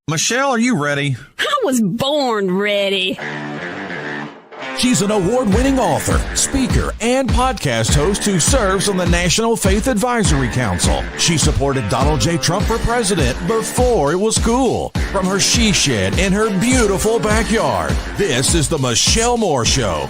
Michelle, are you ready? I was born ready. She's an award-winning author, speaker, and podcast host who serves on the National Faith Advisory Council. She supported Donald J. Trump for president before it was cool. From her she shed in her beautiful backyard, this is the Michelle Moore Show.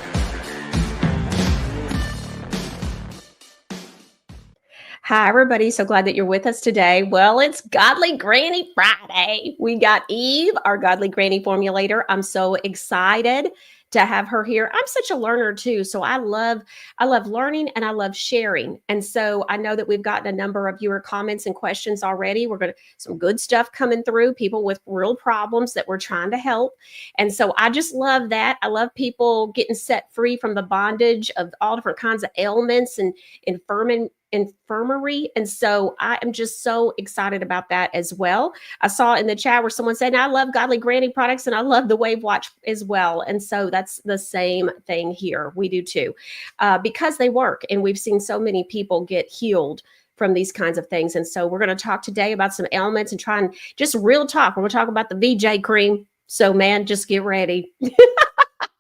Hi, everybody. So glad that you're with us today. Well, it's Godly Granny Friday. We got Eve, our Godly Granny Formulator. I'm so excited to have her here. I'm such a learner too. So I love learning and I love sharing. And so I know that we've gotten a number of viewer comments and questions already. We're going to some good stuff coming through, people with real problems that we're trying to help. And so I just love that. I love people getting set free from the bondage of all different kinds of ailments and infirmary. And so I am just so excited about that as well. I saw in the chat where someone said, I love Godly Granny products and I love the Wave Watch as well. And so that's the same thing here. We do too, because they work. And we've seen so many people get healed from these kinds of things. And so we're going to talk today about some ailments and try and just real talk. We're going to talk about the VJ cream. So man, just get ready.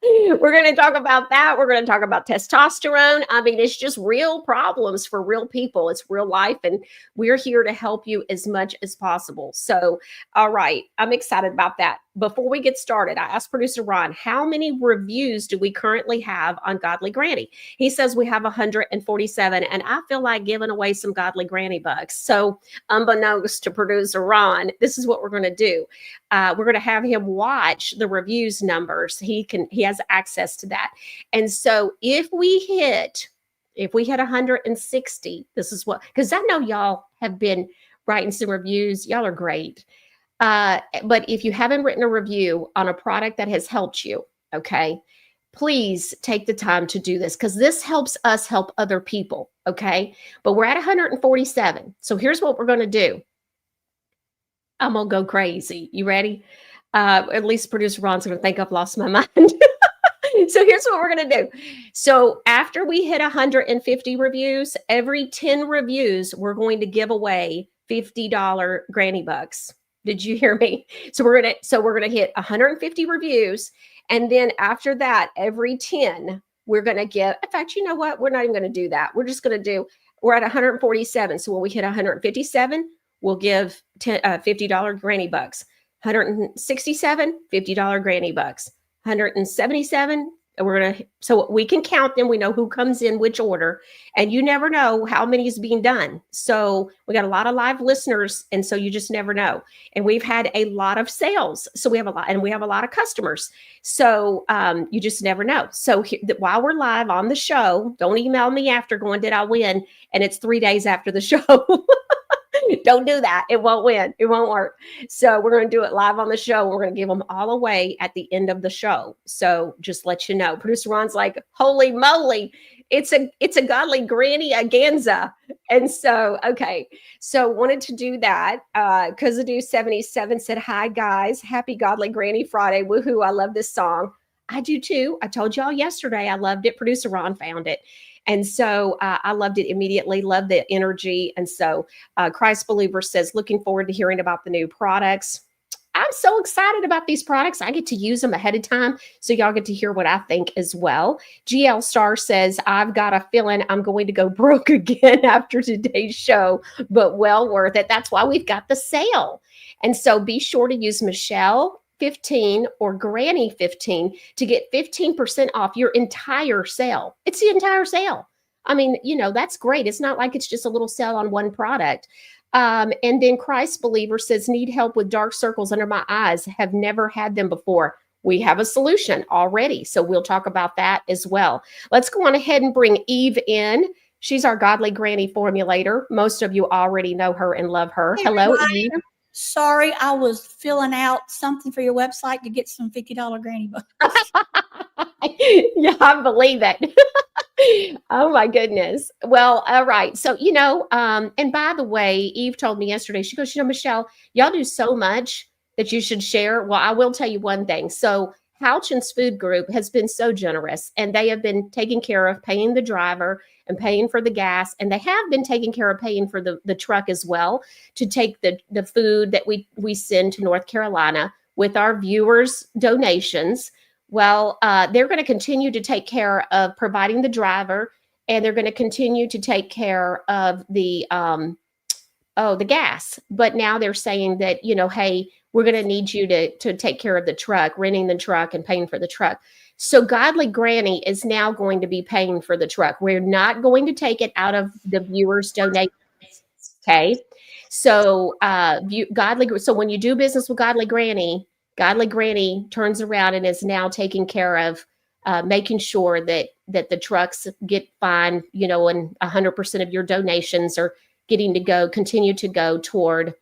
We're going to talk about that. We're going to talk about testosterone. I mean, it's just real problems for real people. It's real life. And we're here to help you as much as possible. So, all right, I'm excited about that. Before we get started, I asked producer Ron, how many reviews do we currently have on Godly Granny? He says we have 147, and I feel like giving away some Godly Granny bucks. So unbeknownst to producer Ron, this is what we're going to do. We're going to have him watch the reviews numbers. He has access to that. And so if we hit 160, this is what, because I know y'all have been writing some reviews. Y'all are great. But if you haven't written a review on a product that has helped you, okay, please take the time to do this because this helps us help other people, okay? But we're at 147. So here's what we're going to do. I'm going to go crazy. You ready? At least producer Ron's going to think I've lost my mind. So here's what we're going to do. So after we hit 150 reviews, every 10 reviews, we're going to give away $50 Granny Bucks. Did you hear me? So we're going to hit 150 reviews. And then after that, every 10, we're going to give, in fact, you know what? We're not even going to do that. We're just going to we're at 147. So when we hit 157, we'll give $50 Granny Bucks. 167, $50 Granny Bucks. 177, so we can count them. We know who comes in which order, and you never know how many is being done. So we got a lot of live listeners, and so you just never know. And we've had a lot of sales, so we have a lot, and we have a lot of customers. So you just never know. So while we're live on the show, don't email me after going, did I win? And it's 3 days after the show. Don't do that. It won't win. It won't work. So we're going to do it live on the show. We're going to give them all away at the end of the show. So just let you know. Producer Ron's like, holy moly, it's a Godly Granny aganza. And so, okay. So wanted to do that. Kazadu 77 said, hi guys, happy Godly Granny Friday. Woohoo. I love this song. I do too. I told y'all yesterday, I loved it. Producer Ron found it. And so I loved it immediately, loved the energy. And so Christ Believer says, looking forward to hearing about the new products. I'm so excited about these products. I get to use them ahead of time. So y'all get to hear what I think as well. GL Star says, I've got a feeling I'm going to go broke again after today's show, but well worth it. That's why we've got the sale. And so be sure to use Michelle 15 or Granny 15 to get 15% off your entire sale. It's the entire sale. I mean, that's great. It's not like it's just a little sale on one product. And then Christ Believer says, need help with dark circles under my eyes. Have never had them before. We have a solution already. So we'll talk about that as well. Let's go on ahead and bring Eve in. She's our Godly Granny Formulator. Most of you already know her and love her. Hey, hello, everybody. Eve. Sorry, I was filling out something for your website to get some $50 Granny Bucks. Yeah, I believe it. Oh my goodness. Well, all right. So, and by the way, Eve told me yesterday, she goes, Michelle, y'all do so much that you should share. Well, I will tell you one thing. So Houchins Food Group has been so generous, and they have been taking care of paying the driver and paying for the gas, and they have been taking care of paying for the truck as well to take the food that we send to North Carolina with our viewers' donations. Well, they're going to continue to take care of providing the driver, and they're going to continue to take care of the gas. But now they're saying that, hey, we're going to need you to take care of the truck, renting the truck and paying for the truck. So Godly Granny is now going to be paying for the truck. We're not going to take it out of the viewers' donations. Okay. So so when you do business with Godly Granny turns around and is now taking care of making sure that the trucks get fine, and 100% of your donations are continue to go toward,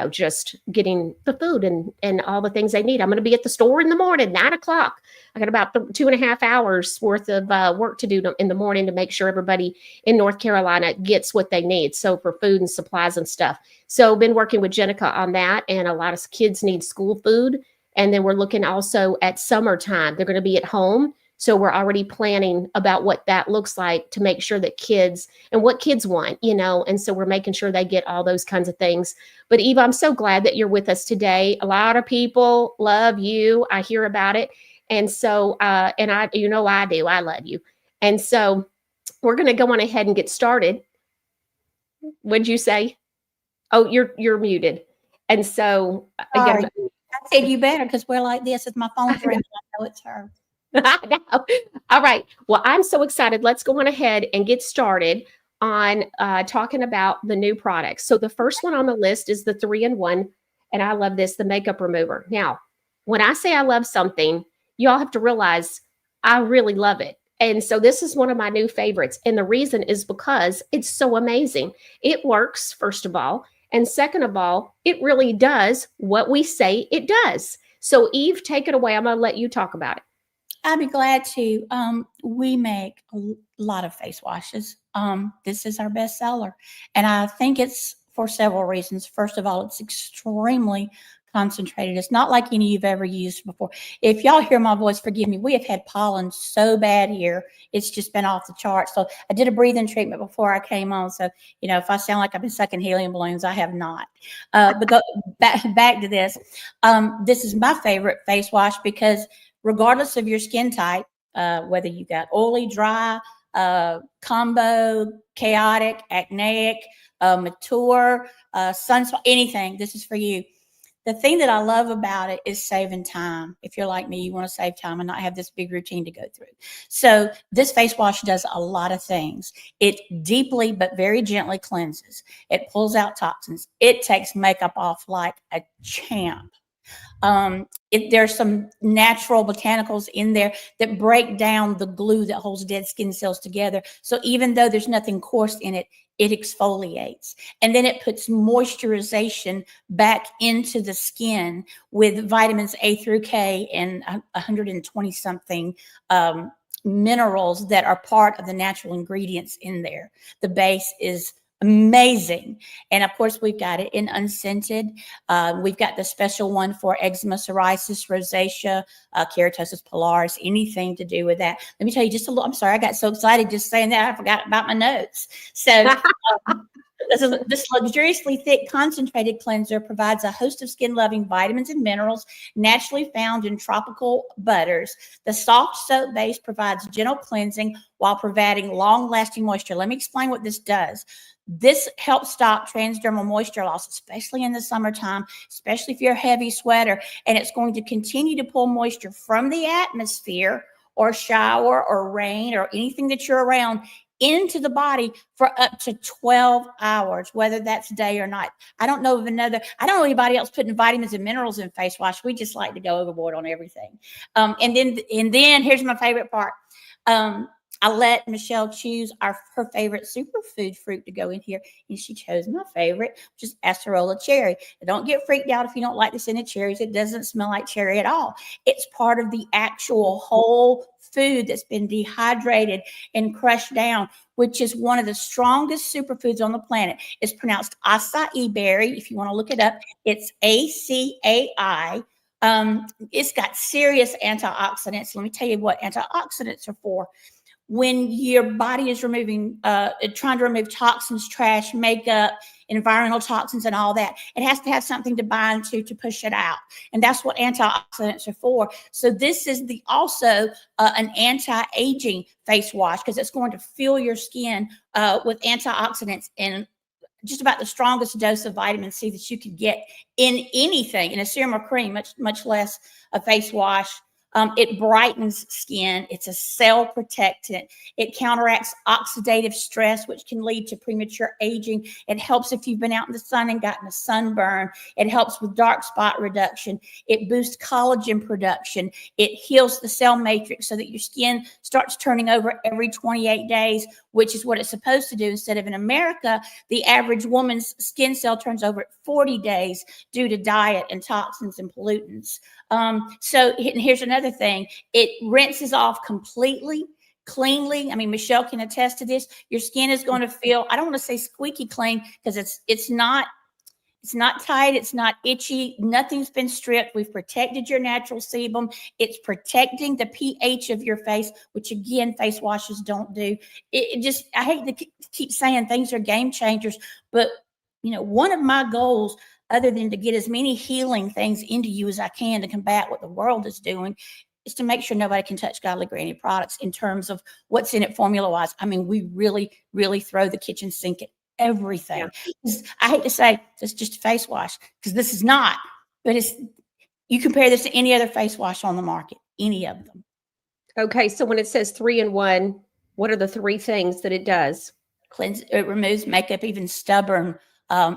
just getting the food and all the things they need. I'm going to be at the store in the morning, 9:00. I got about 2.5 hours worth of work to do in the morning to make sure everybody in North Carolina gets what they need. So for food and supplies and stuff. So been working with Jenica on that, and a lot of kids need school food. And then we're looking also at summertime. They're going to be at home. So we're already planning about what that looks like to make sure that kids and what kids want, and so we're making sure they get all those kinds of things. But Eva, I'm so glad that you're with us today. A lot of people love you. I hear about it. And so, and I do, I love you. And so we're going to go on ahead and get started. What'd you say? Oh, you're muted. And so Sorry. I said you better, because we're like this. If my phone's ringing, I know it's her. I know. All right. Well, I'm so excited. Let's go on ahead and get started on talking about the new products. So the first one on the list is the 3-in-1, and I love this, the makeup remover. Now, when I say I love something, you all have to realize I really love it. And so this is one of my new favorites. And the reason is because it's so amazing. It works, first of all. And second of all, it really does what we say it does. So Eve, take it away. I'm going to let you talk about it. I'd be glad to. We make a lot of face washes. This is our best seller. And I think it's for several reasons. First of all, it's extremely concentrated. It's not like any you've ever used before. If y'all hear my voice, forgive me. We have had pollen so bad here. It's just been off the charts. So I did a breathing treatment before I came on. So, if I sound like I've been sucking helium balloons, I have not. But go back to this. This is my favorite face wash because regardless of your skin type, whether you got oily, dry, combo, chaotic, acneic, mature, sunspot, anything, this is for you. The thing that I love about it is saving time. If you're like me, you want to save time and not have this big routine to go through. So this face wash does a lot of things. It deeply but very gently cleanses. It pulls out toxins. It takes makeup off like a champ. There's some natural botanicals in there that break down the glue that holds dead skin cells together. So even though there's nothing coarse in it, it exfoliates. And then it puts moisturization back into the skin with vitamins A through K and 120 something minerals that are part of the natural ingredients in there. The base is amazing. And of course, we've got it in unscented. We've got the special one for eczema, psoriasis, rosacea, keratosis pilaris, anything to do with that. Let me tell you just a little, I'm sorry, I got so excited just saying that, I forgot about my notes. So this luxuriously thick concentrated cleanser provides a host of skin-loving vitamins and minerals naturally found in tropical butters. The soft soap base provides gentle cleansing while providing long-lasting moisture. Let me explain what this does. This helps stop transdermal moisture loss, especially in the summertime, especially if you're a heavy sweater, and it's going to continue to pull moisture from the atmosphere or shower or rain or anything that you're around into the body for up to 12 hours, whether that's day or night. I don't know of anybody else putting vitamins and minerals in face wash. We just like to go overboard on everything. And then here's my favorite part. I let Michelle choose her favorite superfood fruit to go in here, and she chose my favorite, which is acerola cherry. Now, don't get freaked out if you don't like the scent of cherries. It doesn't smell like cherry at all. It's part of the actual whole food that's been dehydrated and crushed down, which is one of the strongest superfoods on the planet. It's pronounced acai berry. If you want to look it up, it's ACAI. It's got serious antioxidants. Let me tell you what antioxidants are for. When your body is removing, trying to remove toxins, trash, makeup, environmental toxins, and all that, it has to have something to bind to push it out. And that's what antioxidants are for. So this is also an anti-aging face wash, because it's going to fill your skin with antioxidants and just about the strongest dose of vitamin C that you could get in anything, in a serum or cream, much less a face wash. It brightens skin. It's a cell protectant. It counteracts oxidative stress, which can lead to premature aging. It helps if you've been out in the sun and gotten a sunburn. It helps with dark spot reduction. It boosts collagen production. It heals the cell matrix so that your skin starts turning over every 28 days, which is what it's supposed to do. Instead of in America, the average woman's skin cell turns over at 40 days due to diet and toxins and pollutants. So here's another thing. It rinses off completely, cleanly. I mean, Michelle can attest to this. Your skin is going to feel, I don't want to say squeaky clean, because it's not tight. It's not itchy. Nothing's been stripped. We've protected your natural sebum. It's protecting the pH of your face, which again, face washes don't do. I hate to keep saying things are game changers, but one of my goals, other than to get as many healing things into you as I can to combat what the world is doing, is to make sure nobody can touch Godly Granny products in terms of what's in it formula-wise. I mean, we really, really throw the kitchen sink at everything. Yeah. I hate to say it's just a face wash, because this is not, but you compare this to any other face wash on the market, any of them. Okay, so when it says 3-in-1, what are the 3 things that it does? It removes makeup, even stubborn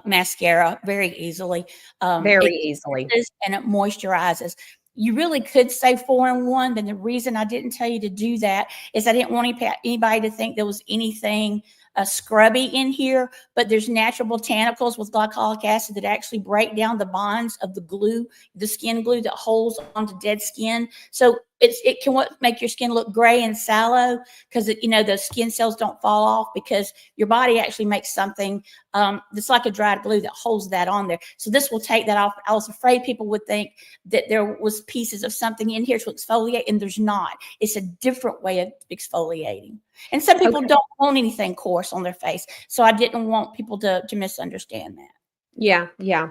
mascara, very easily. Very easily. And it moisturizes. You really could say 4-in-1, but the reason I didn't tell you to do that is I didn't want anybody to think there was anything scrubby in here, but there's natural botanicals with glycolic acid that actually break down the bonds of the glue, the skin glue that holds onto dead skin. So it can make your skin look gray and sallow, because the skin cells don't fall off, because your body actually makes something that's like a dried glue that holds that on there. So this will take that off. I was afraid people would think that there was pieces of something in here to exfoliate, and there's not. It's a different way of exfoliating. And some people don't want anything coarse on their face, so I didn't want people to misunderstand that. Yeah.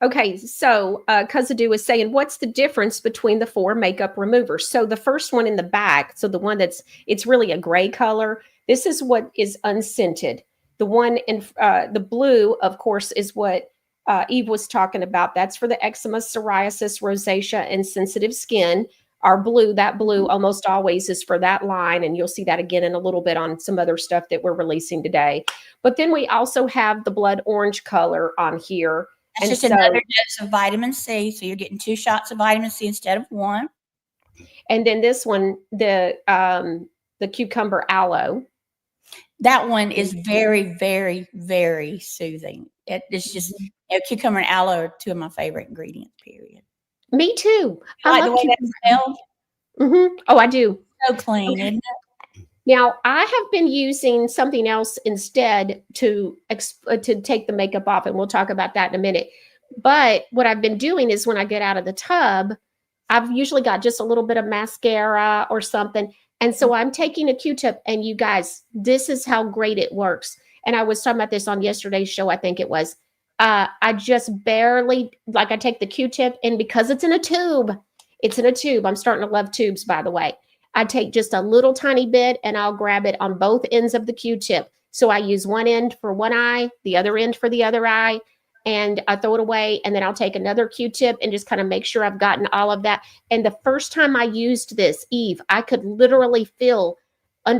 Okay, so Kazadu is saying, what's the difference between the 4 makeup removers? So the first one in the back, so the one it's really a gray color. This is what is unscented. The one in the blue, of course, is what Eve was talking about. That's for the eczema, psoriasis, rosacea, and sensitive skin. That blue almost always is for that line. And you'll see that again in a little bit on some other stuff that we're releasing today. But then we also have the blood orange color on here. That's just another dose of vitamin C. So you're getting 2 shots of vitamin C instead of 1. And then this one, the cucumber aloe. That one is very, very, very soothing. It's just cucumber and aloe are 2 of my favorite ingredients, period. Me too. I love the way that smells. Mm-hmm. Oh, I do. So clean, isn't it? Now, I have been using something else instead to take the makeup off, and we'll talk about that in a minute. But what I've been doing is when I get out of the tub, I've usually got just a little bit of mascara or something. And so I'm taking a Q-tip, and you guys, this is how great it works. And I was talking about this on yesterday's show, I think it was. I just barely, I take the Q-tip, and because it's in a tube. I'm starting to love tubes, by the way. I take just a little tiny bit, and I'll grab it on both ends of the Q-tip. So I use one end for one eye, the other end for the other eye, and I throw it away. And then I'll take another Q-tip and just kind of make sure I've gotten all of that. And the first time I used this, Eve, I could literally feel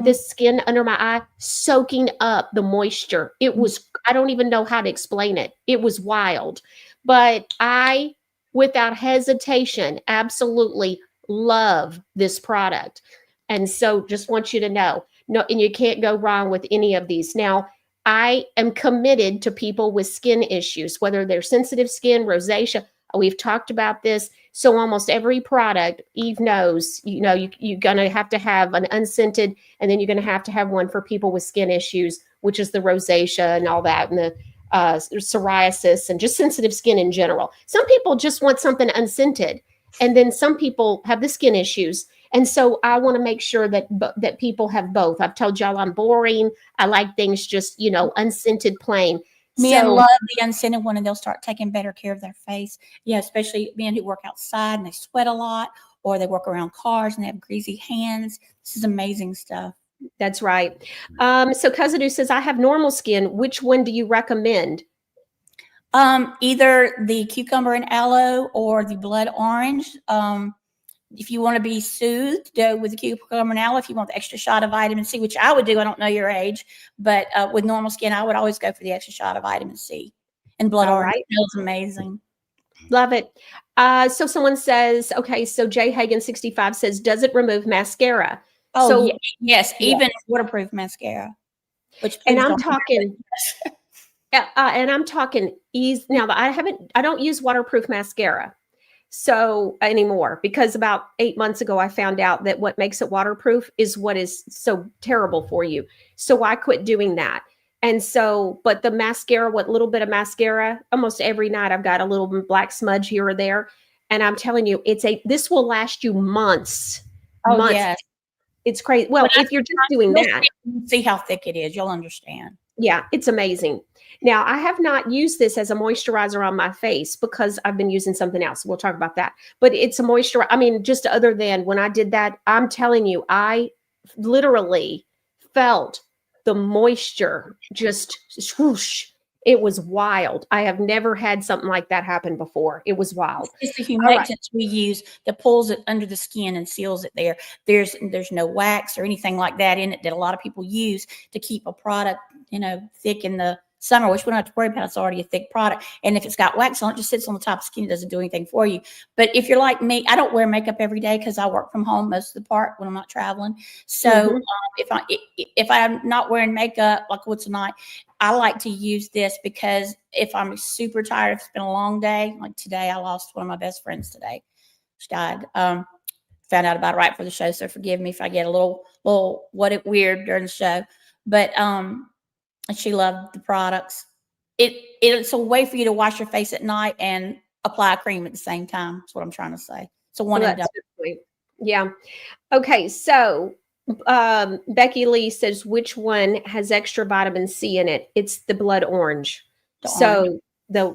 this skin under my eye soaking up the moisture. It was, I don't even know how to explain it. It was wild. But I, without hesitation, absolutely love this product. And so just want you to know, and you can't go wrong with any of these. Now, I am committed to people with skin issues, whether they're sensitive skin, rosacea. We've talked about this. So almost every product, Eve knows, you're going to have an unscented, and then you're going to have one for people with skin issues, which is the rosacea and all that, and the psoriasis and just sensitive skin in general. Some people just want something unscented. And then some people have the skin issues. And so I want to make sure that that people have both. I've told y'all I'm boring. I like things just, unscented, plain. Men love the unscented one, and they'll start taking better care of their face. Yeah, especially men who work outside and they sweat a lot, or they work around cars and they have greasy hands. This is amazing stuff. That's right. So Kazadu says, I have normal skin. Which one do you recommend? Either the cucumber and aloe or the blood orange. If you want to be soothed, go with the cucumber and aloe. If you want the extra shot of vitamin C, which I would do, I don't know your age, but with normal skin, I would always go for the extra shot of vitamin C. And blood orange smells amazing. Love it. So someone says, okay, so Jay Hagen 65 says, does it remove mascara? Oh, so, yes, even waterproof mascara. And I'm talking, and I'm talking ease. Now, I don't use waterproof mascara so anymore, because about 8 months ago, I found out that what makes it waterproof is what is so terrible for you. So I quit doing that. And so, but the mascara, what little bit of mascara, almost every night I've got a little black smudge here or there. And I'm telling you, this will last you months. Oh, months. Yes. It's crazy. Well, if you're just doing that. See how thick it is. You'll understand. Yeah, it's amazing. Now, I have not used this as a moisturizer on my face because I've been using something else. We'll talk about that. But it's a moisturizer. I mean, just other than when I did that, I'm telling you, I literally felt the moisture just swoosh. It was wild. I have never had something like that happen before. It was wild. It's the humectants we use that pulls it under the skin and seals it there. There's no wax or anything like that in it that a lot of people use to keep a product, thick in the summer, which we don't have to worry about. It's already a thick product. And if it's got wax on it, just sits on the top of the skin. It doesn't do anything for you. But if you're like me, I don't wear makeup every day because I work from home most of the part when I'm not traveling. So if I'm not wearing makeup, like what's tonight, I like to use this because if I'm super tired, if it's been a long day, like today, I lost one of my best friends today. She died. Found out about it right for the show, so forgive me if I get a little weird during the show. But she loved the products. It's a way for you to wash your face at night and apply a cream at the same time. That's what I'm trying to say. So one and done. Yeah. Okay. So Becky Lee says, which one has extra vitamin C in it? It's the blood orange.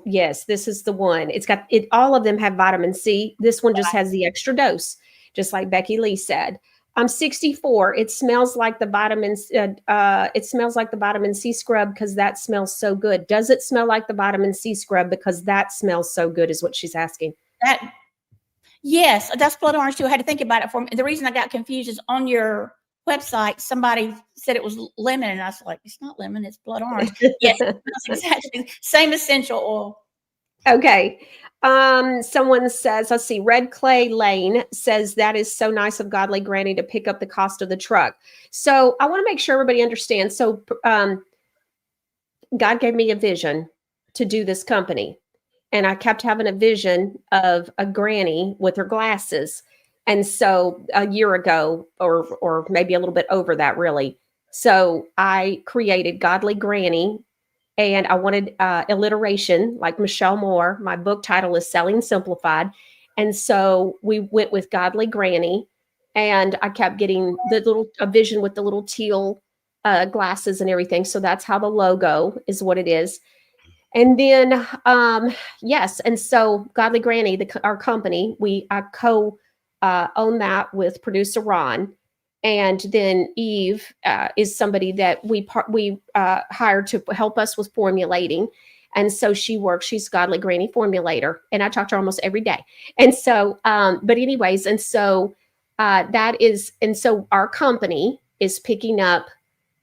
Yes, this is the one. It's got it. All of them have vitamin C. This one just has the extra dose, just like Becky Lee said. I'm 64. It smells like the vitamins. It smells like the vitamin C scrub because that smells so good. Does it smell like the vitamin C scrub because that smells so good? Is what she's asking. Yes, that's blood orange too. I had to think about it for me. The reason I got confused is on your website, somebody said it was lemon, and I was like, it's not lemon, it's blood orange. Yes, it's exactly same essential oil. Okay. Someone says, let's see, Red Clay Lane says that is so nice of Godly Granny to pick up the cost of the truck. So I want to make sure everybody understands. So God gave me a vision to do this company. And I kept having a vision of a granny with her glasses. And so a year ago, or maybe a little bit over that, really. So I created Godly Granny, and I wanted alliteration like Michelle Moore. My book title is Selling Simplified. And so we went with Godly Granny, and I kept getting a vision with the little teal glasses and everything. So that's how the logo is what it is. And then, yes. And so Godly Granny, our company, I own that with producer Ron. And then Eve is somebody that we hired to help us with formulating. And so she's Godly Granny Formulator. And I talk to her almost every day. And so, but anyways, and so so our company is picking up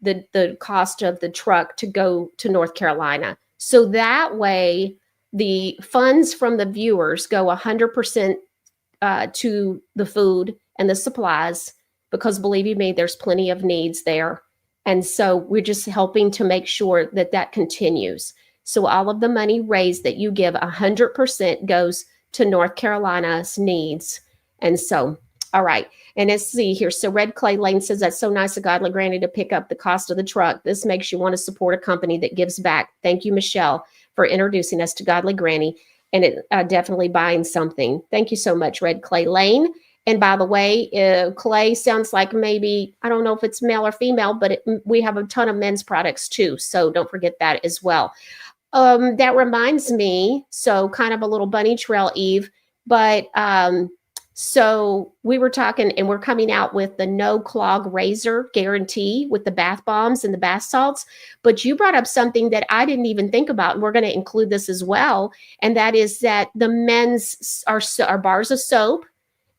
the cost of the truck to go to North Carolina. So that way the funds from the viewers go 100% to the food and the supplies, because believe you me, there's plenty of needs there. And so we're just helping to make sure that continues. So all of the money raised that you give, 100% goes to North Carolina's needs. And so, all right. And let's see here. So Red Clay Lane says, that's so nice of Godly Granny to pick up the cost of the truck. This makes you want to support a company that gives back. Thank you, Michelle, for introducing us to Godly Granny. and it definitely binds something. Thank you so much, Red Clay Lane. And by the way, clay sounds like maybe, I don't know if it's male or female, but we have a ton of men's products too. So don't forget that as well. That reminds me, so kind of a little bunny trail, Eve, but so we were talking and we're coming out with the no clog razor guarantee with the bath bombs and the bath salts. But you brought up something that I didn't even think about, and we're going to include this as well. And that is that the men's are bars of soap.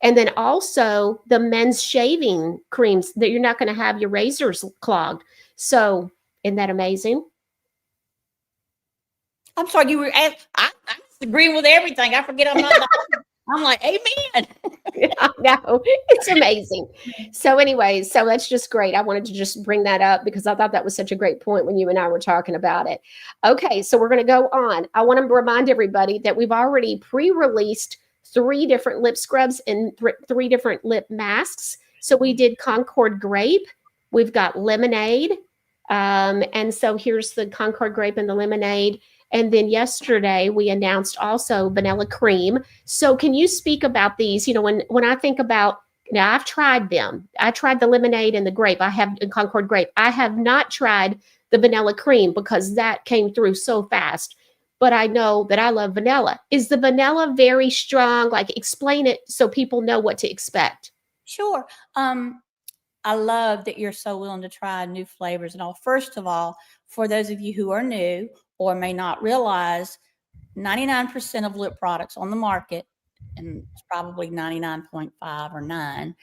And then also the men's shaving creams, that you're not going to have your razors clogged. So isn't that amazing? I'm sorry, you were. I'm agreeing with everything. I forget I'm not. I'm like, amen. I know, it's amazing. So anyways, so that's just great. I wanted to just bring that up because I thought that was such a great point when you and I were talking about it. Okay, so we're going to go on. I want to remind everybody that we've already pre-released 3 different lip scrubs and 3 different lip masks. So we did Concord Grape. We've got lemonade. And so here's the Concord Grape and the lemonade. And then yesterday we announced also vanilla cream. So can you speak about these? You know, when I think about, now I've tried them. I tried the lemonade and the grape. I have Concord Grape. I have not tried the vanilla cream because that came through so fast. But I know that I love vanilla. Is the vanilla very strong? Like, explain it so people know what to expect. Sure. I love that you're so willing to try new flavors and all. First of all, for those of you who are new or may not realize, 99% of lip products on the market, and it's probably 99.5 or 9,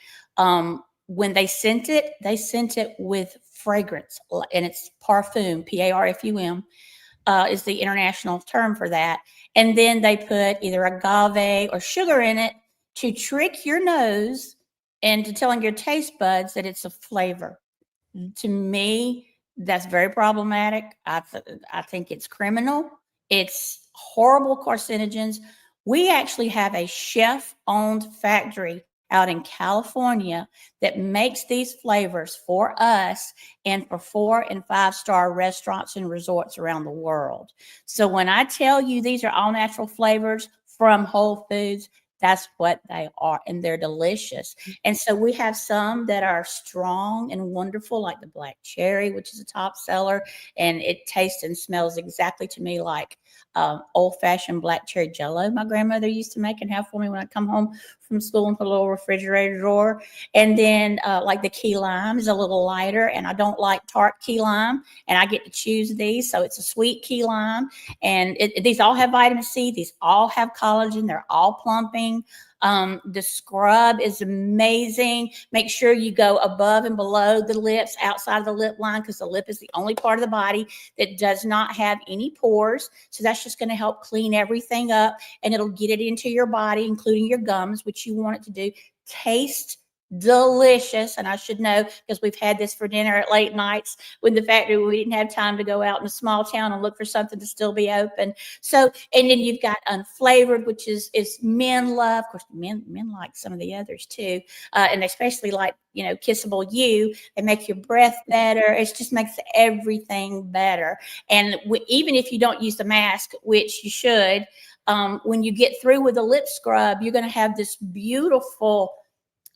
when they sent it with fragrance, and it's parfum, Parfum, is the international term for that. And then they put either agave or sugar in it to trick your nose into telling your taste buds that it's a flavor. To me, that's very problematic. I think it's criminal. It's horrible carcinogens. We actually have a chef-owned factory out in California that makes these flavors for us and for 4- and 5-star restaurants and resorts around the world. So when I tell you these are all natural flavors from Whole Foods, that's what they are, and they're delicious. And so we have some that are strong and wonderful, like the black cherry, which is a top seller, and it tastes and smells exactly to me like old-fashioned black cherry jello my grandmother used to make and have for me when I come home from school and put a little refrigerator drawer. And then like the key lime is a little lighter, and I don't like tart key lime, and I get to choose these. So it's a sweet key lime, and these all have vitamin C. These all have collagen. They're all plumping. The scrub is amazing. Make sure you go above and below the lips, outside of the lip line, because the lip is the only part of the body that does not have any pores. So that's just going to help clean everything up, and it'll get it into your body, including your gums, which you want it to do. Taste delicious. And I should know because we've had this for dinner at late nights with the factory. We didn't have time to go out in a small town and look for something to still be open. So, and then you've got unflavored, which is men love. Of course, men like some of the others too. And especially like, you know, Kissable You, they make your breath better. It just makes everything better. And even if you don't use the mask, which you should, when you get through with the lip scrub, you're going to have this beautiful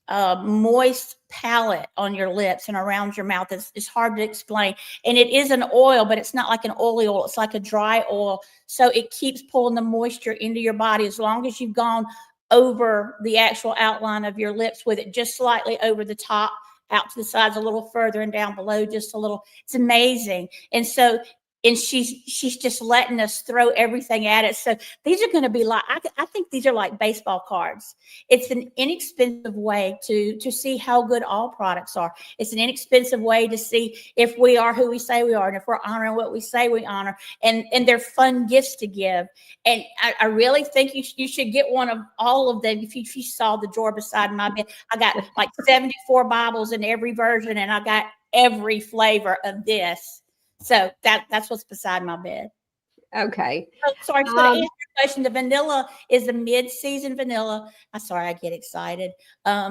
moist palette on your lips and around your mouth. It's hard to explain. And it is an oil, but it's not like an oily oil. It's like a dry oil. So it keeps pulling the moisture into your body as long as you've gone over the actual outline of your lips with it just slightly over the top, out to the sides a little further, and down below just a little. It's amazing. And so, and she's just letting us throw everything at it. So these are going to be like, I think these are like baseball cards. It's an inexpensive way to see how good all products are. It's an inexpensive way to see if we are who we say we are, and if we're honoring what we say we honor. And they're fun gifts to give. And I really think you should get one of all of them. If you saw the drawer beside my bed, I got like 74 Bibles in every version, and I got every flavor of this. So that's what's beside my bed. Okay. Oh, sorry, to answer your question, the vanilla is the mid-season vanilla. I'm sorry, I get excited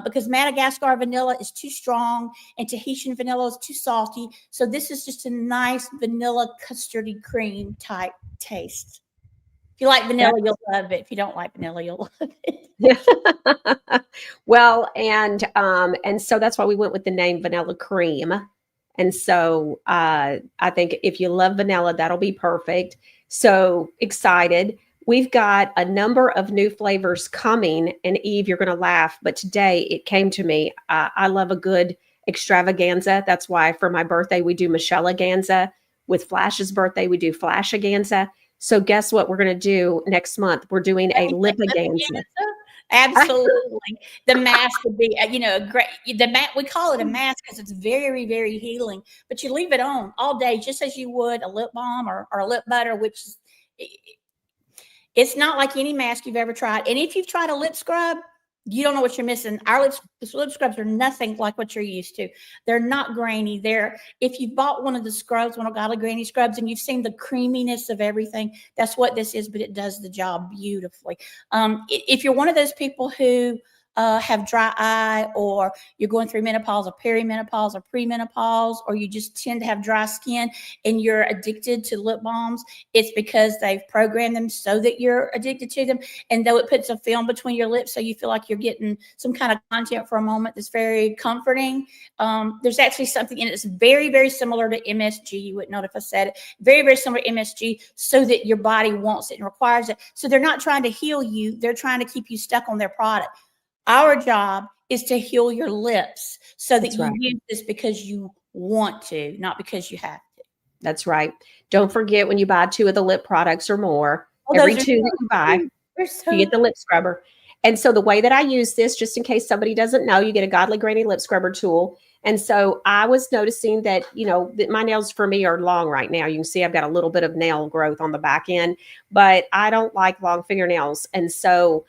because Madagascar vanilla is too strong and Tahitian vanilla is too salty. So this is just a nice vanilla custardy cream type taste. If you like vanilla, you'll love it. If you don't like vanilla, you'll love it. Well, and so that's why we went with the name Vanilla Cream. And so I think if you love vanilla, that'll be perfect. So excited. We've got a number of new flavors coming. And Eve, you're going to laugh, but today it came to me. I love a good extravaganza. That's why for my birthday, we do Michelle-aganza. With Flash's birthday, we do Flash-aganza. So guess what we're going to do next month? We're doing a lip-aganza. Absolutely. The mask would be, great. We call it a mask because it's very, very healing. But you leave it on all day, just as you would a lip balm or a lip butter, which is, it's not like any mask you've ever tried. And if you've tried a lip scrub, you don't know what you're missing. Our lip scrubs are nothing like what you're used to. They're not grainy. If you bought one of the scrubs, one of Godly Granny scrubs, and you've seen the creaminess of everything, that's what this is, but it does the job beautifully. If you're one of those people who have dry eye, or you're going through menopause or perimenopause or premenopause, or you just tend to have dry skin and you're addicted to lip balms, it's because they've programmed them so that you're addicted to them. And though it puts a film between your lips so you feel like you're getting some kind of content for a moment that's very comforting, there's actually something in it that's very, very similar to MSG. You wouldn't know it if I said it. Very, very similar to MSG, so that your body wants it and requires it. So they're not trying to heal you. They're trying to keep you stuck on their product. Our job is to heal your lips so that you use this because you want to, not because you have to. That's right. Don't forget, when you buy 2 of the lip products or more, every 2 that you buy, you get the lip scrubber. And so the way that I use this, just in case somebody doesn't know, you get a Godly Granny lip scrubber tool. And so I was noticing that, that my nails for me are long right now. You can see I've got a little bit of nail growth on the back end, but I don't like long fingernails. And so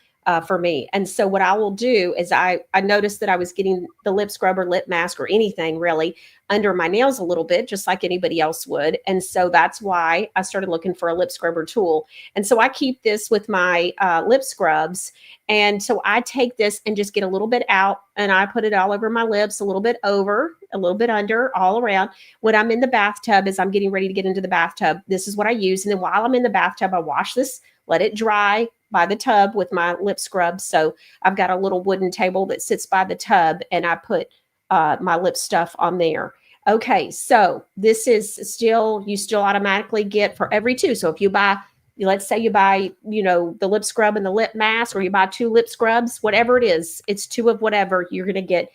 for me. And so what I will do is I noticed that I was getting the lip scrub or lip mask or anything really under my nails a little bit, just like anybody else would. And so that's why I started looking for a lip scrubber tool. And so I keep this with my lip scrubs. And so I take this and just get a little bit out, and I put it all over my lips, a little bit over, a little bit under, all around. When I'm in the bathtub, as I'm getting ready to get into the bathtub, this is what I use. And then while I'm in the bathtub, I wash this, let it dry by the tub with my lip scrub. So I've got a little wooden table that sits by the tub, and I put my lip stuff on there. Okay, so this is you still automatically get for every 2. So if you buy, let's say you buy, the lip scrub and the lip mask, or you buy 2 lip scrubs, whatever it is, it's 2 of whatever you're going to get.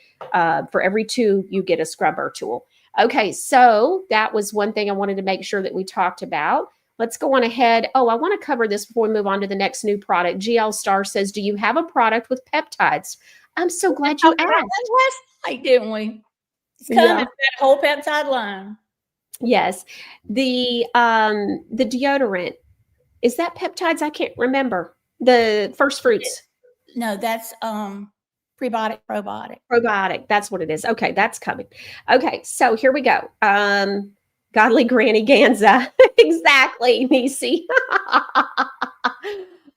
For every 2, you get a scrubber tool. Okay, so that was one thing I wanted to make sure that we talked about. Let's go on ahead. Oh, I want to cover this before we move on to the next new product. GL Star says, do you have a product with peptides? I'm so glad you asked. Last night, didn't we? It's coming, that whole peptide line. Yes. The deodorant, is that peptides? I can't remember. The First Fruits. No, that's prebiotic, probiotic. Probiotic. That's what it is. Okay, that's coming. Okay, so here we go. Godly Granny Ganza. Exactly, Nisi.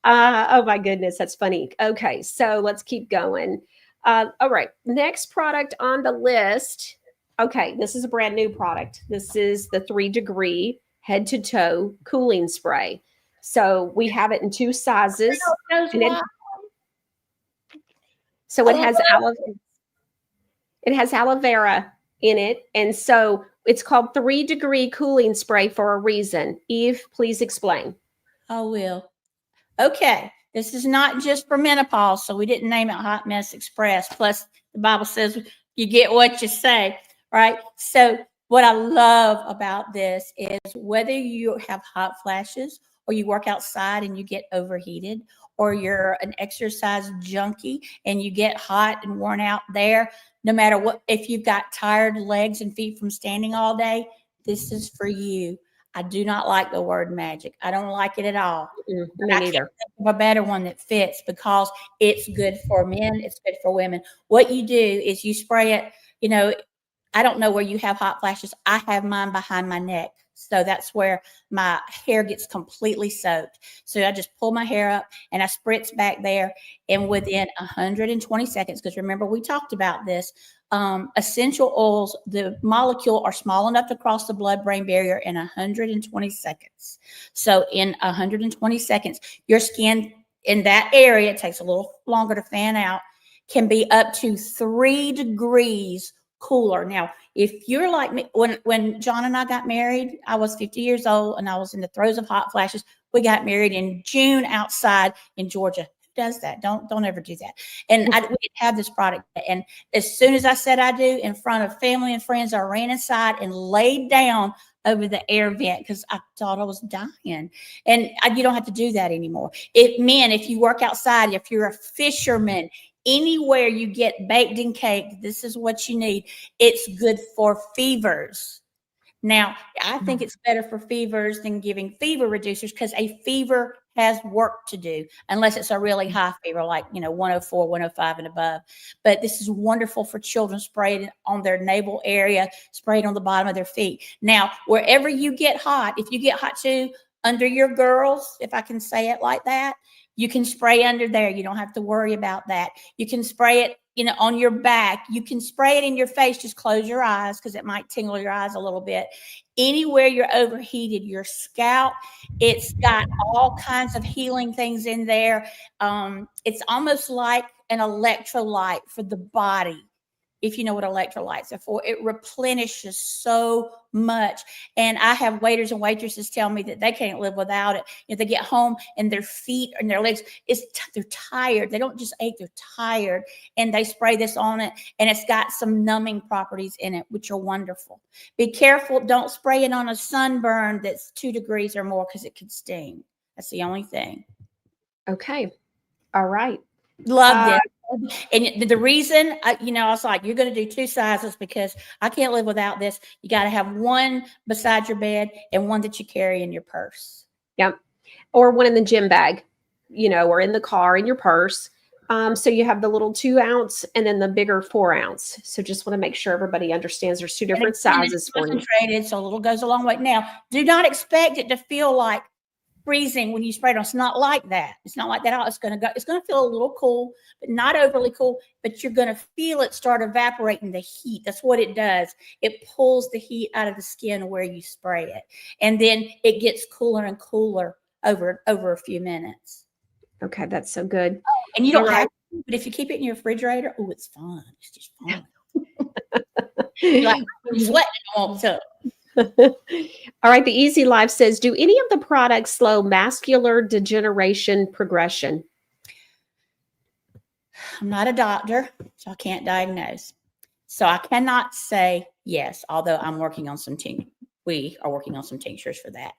Oh my goodness, that's funny. Okay, so let's keep going. All right, next product on the list. Okay, this is a brand new product. This is the 3 Degree head to toe cooling spray. So we have it in 2 sizes. So it has aloe vera in it, and so it's called 3 Degree cooling spray for a reason. Eve, please explain. I will. Okay, this is not just for menopause, so we didn't name it Hot Mess Express. Plus, the Bible says you get what you say, right? So what I love about this is whether you have hot flashes, or you work outside and you get overheated, or you're an exercise junkie and you get hot and worn out there, no matter what, if you've got tired legs and feet from standing all day, this is for you. I do not like the word magic. I don't like it at all. Me neither. I can't think of a better one that fits, because it's good for men. It's good for women. What you do is you spray it, I don't know where you have hot flashes. I have mine behind my neck. So that's where my hair gets completely soaked. So I just pull my hair up and I spritz back there. And within 120 seconds, because remember, we talked about this, essential oils, the molecule are small enough to cross the blood-brain barrier in 120 seconds. So in 120 seconds, your skin in that area, it takes a little longer to fan out, can be up to 3 degrees cooler. Now, if you're like me, when John and I got married, I was 50 years old and I was in the throes of hot flashes. We got married in June outside in Georgia. Who does that? Don't ever do that. And we didn't have this product. And as soon as I said I do, in front of family and friends, I ran inside and laid down over the air vent because I thought I was dying. And you don't have to do that anymore. If you work outside, if you're a fisherman, anywhere you get baked in cake, this is what you need. It's good for fevers. Now, I think it's better for fevers than giving fever reducers because a fever has work to do, unless it's a really high fever, like, 104, 105 and above. But this is wonderful for children. Sprayed on their navel area, sprayed on the bottom of their feet. Now, wherever you get hot, if you get hot too, under your girls, if I can say it like that, you can spray under there. You don't have to worry about that. You can spray it, on your back. You can spray it in your face. Just close your eyes because it might tingle your eyes a little bit. Anywhere you're overheated, your scalp, it's got all kinds of healing things in there. It's almost like an electrolyte for the body. If you know what electrolytes are for, it replenishes so much. And I have waiters and waitresses tell me that they can't live without it. They get home and their feet and their legs, they're tired. They don't just ache, they're tired. And they spray this on it. And it's got some numbing properties in it, which are wonderful. Be careful. Don't spray it on a sunburn that's 2 degrees or more because it could sting. That's the only thing. Okay. All right. Love this. And the reason, I was like, you're going to do 2 sizes because I can't live without this. You got to have one beside your bed and one that you carry in your purse. Yep. Or one in the gym bag, or in the car in your purse. So you have the little 2 ounce and then the bigger 4 ounce. So just want to make sure everybody understands there's 2 different sizes for you. Concentrated, so a little goes a long way. Now, do not expect it to feel like freezing when you spray it on. It's not like that. It's not like that. It's going to feel a little cool, but not overly cool, but you're going to feel it start evaporating the heat. That's what it does. It pulls the heat out of the skin where you spray it. And then it gets cooler and cooler over a few minutes. Okay. That's so good. And you don't have to, but if you keep it in your refrigerator, it's fun. It's just fun. You're like, I'm sweating all the time. All right. The Easy Life says, do any of the products slow macular degeneration progression? I'm not a doctor, so I can't diagnose. So I cannot say yes, although I'm working on some we are working on some tinctures for that.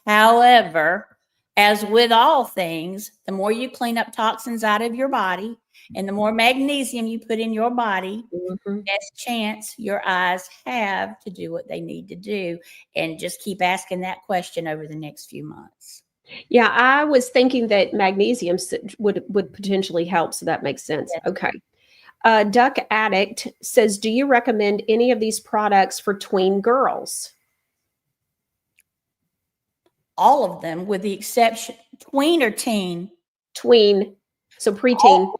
However, as with all things, the more you clean up toxins out of your body and the more magnesium you put in your body, best chance your eyes have to do what they need to do. And just keep asking that question over the next few months. Yeah, I was thinking that magnesium would potentially help. So that makes sense. Yeah. Okay. Duck Addict says, do you recommend any of these products for tween girls? All of them, with the exception, tween or teen? Tween. So preteen.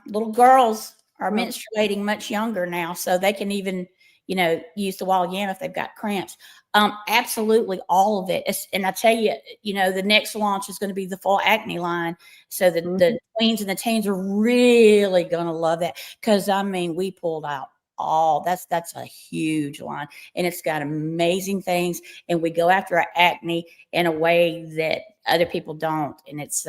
Little girls are menstruating much younger now, so they can even, use the wild yam if they've got cramps. Absolutely, all of it. And I tell you, the next launch is going to be the full acne line. So the tweens and the teens are really going to love that because, we pulled out that's a huge line, and it's got amazing things, and we go after our acne in a way that other people don't, and it's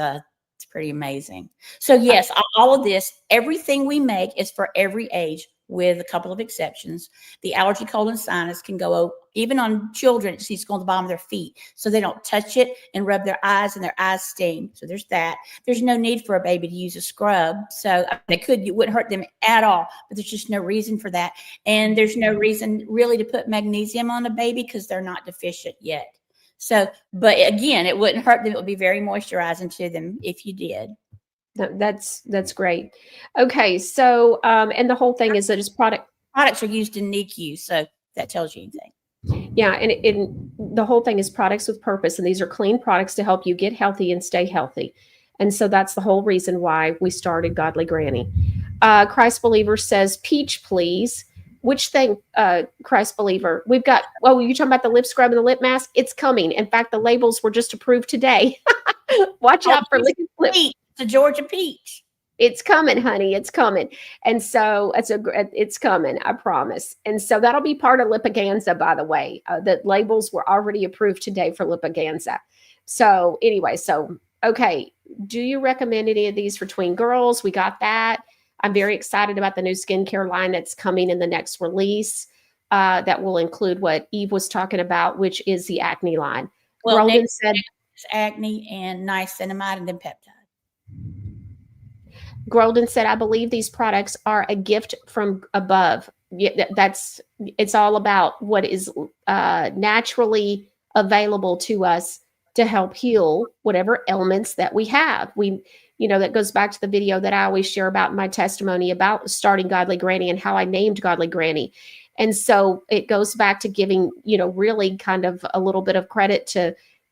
pretty amazing. So yes, all of this, everything we make is for every age, with a couple of exceptions. The allergy, cold, and sinus can go even on children. It needs to go on the bottom of their feet so they don't touch it and rub their eyes and their eyes sting. So there's that. There's no need for a baby to use a scrub. So it wouldn't hurt them at all, but there's just no reason for that. And there's no reason really to put magnesium on a baby because they're not deficient yet. So, but again, it wouldn't hurt them. It would be very moisturizing to them if you did. That's great. Okay, so and the whole thing is that it's Products are used in NICU, so that tells you anything. Yeah, and the whole thing is products with purpose, and these are clean products to help you get healthy and stay healthy. And so that's the whole reason why we started Godly Granny. Christ Believer says, peach, please. Which thing, Christ Believer? We've got, well, you're talking about the lip scrub and the lip mask? It's coming. In fact, the labels were just approved today. Watch out for liquid lip. The Georgia peach. It's coming, honey. It's coming. And so it's coming, I promise. And so that'll be part of Lipiganza, by the way. The labels were already approved today for Lipiganza. So anyway, okay. Do you recommend any of these for tween girls? We got that. I'm very excited about the new skincare line that's coming in the next release that will include what Eve was talking about, which is the acne line. Well, Roland said acne and niacinamide and then peptide. Grolden said, I believe these products are a gift from above. Yeah, it's all about what is naturally available to us to help heal whatever ailments that we have. That goes back to the video that I always share about my testimony about starting Godly Granny and how I named Godly Granny. And so it goes back to giving, really kind of a little bit of credit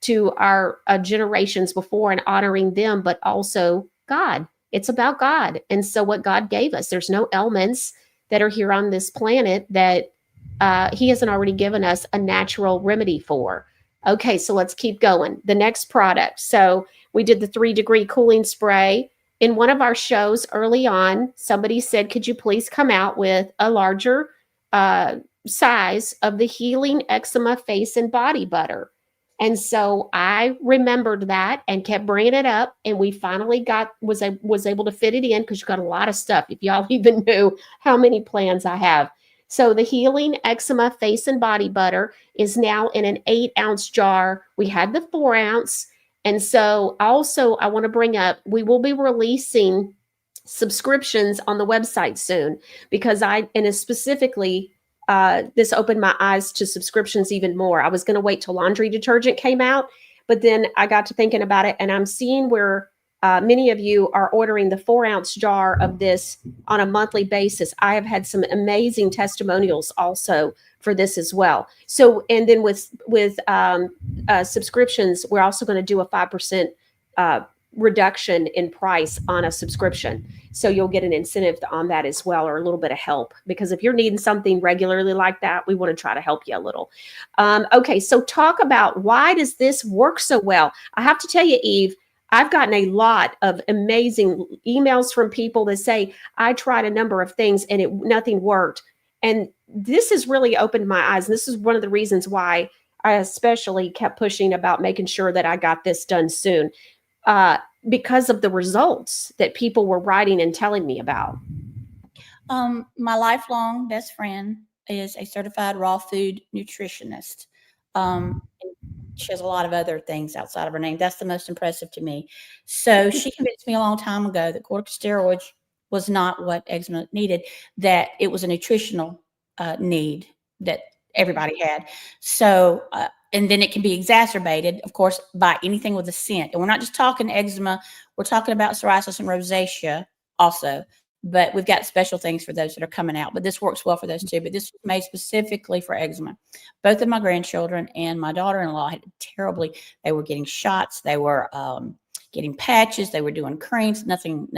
to our generations before and honoring them, but also God. It's about God. And so what God gave us, there's no ailments that are here on this planet that he hasn't already given us a natural remedy for. Okay, so let's keep going. The next product. So we did the 3-degree cooling spray. In one of our shows early on, somebody said, could you please come out with a larger size of the Healing Eczema Face and Body Butter? And so I remembered that and kept bringing it up, and we finally was able to fit it in because you got a lot of stuff. If y'all even knew how many plans I have. So the Healing Eczema Face and Body Butter is now in an 8-ounce jar. We had the 4-ounce. And so also I want to bring up, we will be releasing subscriptions on the website soon because specifically, this opened my eyes to subscriptions even more. I was going to wait till laundry detergent came out, but then I got to thinking about it, and I'm seeing where many of you are ordering the 4-ounce jar of this on a monthly basis. I have had some amazing testimonials also for this as well. So, and then with subscriptions, we're also going to do a 5% reduction in price on a subscription. So you'll get an incentive on that as well, or a little bit of help, because if you're needing something regularly like that, we want to try to help you a little. Okay, so talk about, why does this work so well? I have to tell you, Eve, I've gotten a lot of amazing emails from people that say, I tried a number of things and nothing worked. And this has really opened my eyes. And this is one of the reasons why I especially kept pushing about making sure that I got this done soon. Because of the results that people were writing and telling me about. My lifelong best friend is a certified raw food nutritionist. She has a lot of other things outside of her name. That's the most impressive to me. So she convinced me a long time ago that corticosteroids was not what eczema needed, that it was a nutritional need that everybody had. So, and then it can be exacerbated, of course, by anything with a scent. And we're not just talking eczema. We're talking about psoriasis and rosacea also. But we've got special things for those that are coming out. But this works well for those too. But this was made specifically for eczema. Both of my grandchildren and my daughter-in-law had terribly, they were getting shots. They were getting patches. They were doing creams. Nothing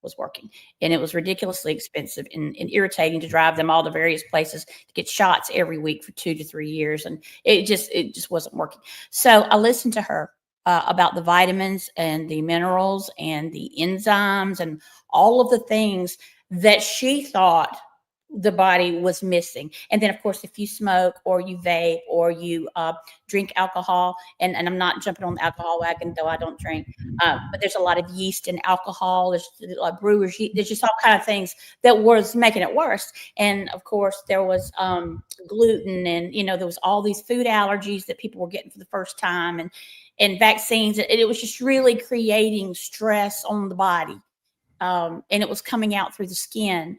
was working. And it was ridiculously expensive and irritating to drive them all to various places to get shots every week for 2 to 3 years. And it just wasn't working. So I listened to her about the vitamins and the minerals and the enzymes and all of the things that she thought the body was missing. And then, of course, if you smoke or you vape or you drink alcohol, and I'm not jumping on the alcohol wagon, though I don't drink, but there's a lot of yeast in alcohol. There's brewers, there's just all kind of things that was making it worse. And of course, there was gluten, and there was all these food allergies that people were getting for the first time, and vaccines. It was just really creating stress on the body, and it was coming out through the skin.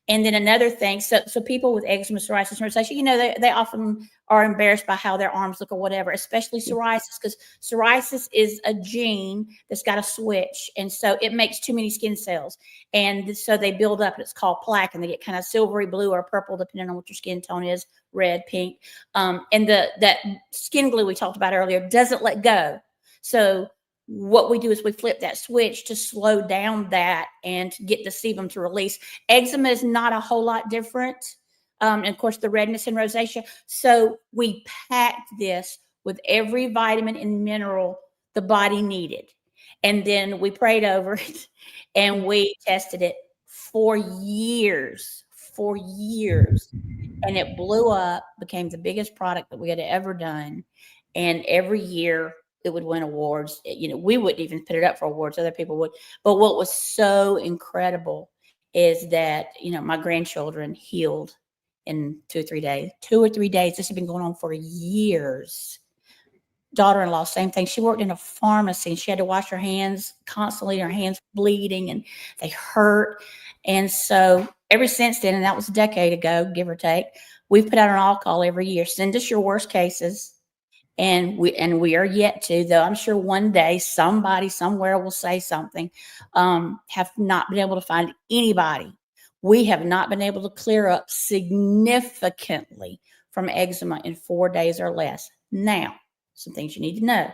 And then another thing, so people with eczema, psoriasis, and rosacea, they often are embarrassed by how their arms look or whatever, especially psoriasis, because psoriasis is a gene that's got a switch. And so it makes too many skin cells. And so they build up, and it's called plaque, and they get kind of silvery blue or purple, depending on what your skin tone is, red, pink. And that skin glue we talked about earlier doesn't let go. So what we do is we flip that switch to slow down that and to get the sebum to release. Eczema is not a whole lot different. And of course, the redness and rosacea. So we packed this with every vitamin and mineral the body needed. And then we prayed over it and we tested it for years. And it blew up, became the biggest product that we had ever done. And every year, it would win awards. We wouldn't even put it up for awards. Other people would. But what was so incredible is that, my grandchildren healed in 2 or 3 days. 2 or 3 days. This had been going on for years. Daughter-in-law, same thing. She worked in a pharmacy and she had to wash her hands constantly. Her hands bleeding and they hurt. And so ever since then, and that was a decade ago, give or take, we've put out an all-call every year. Send us your worst cases. And we are yet to, though I'm sure one day somebody somewhere will say something, have not been able to find anybody. We have not been able to clear up significantly from eczema in 4 days or less. Now, some things you need to know.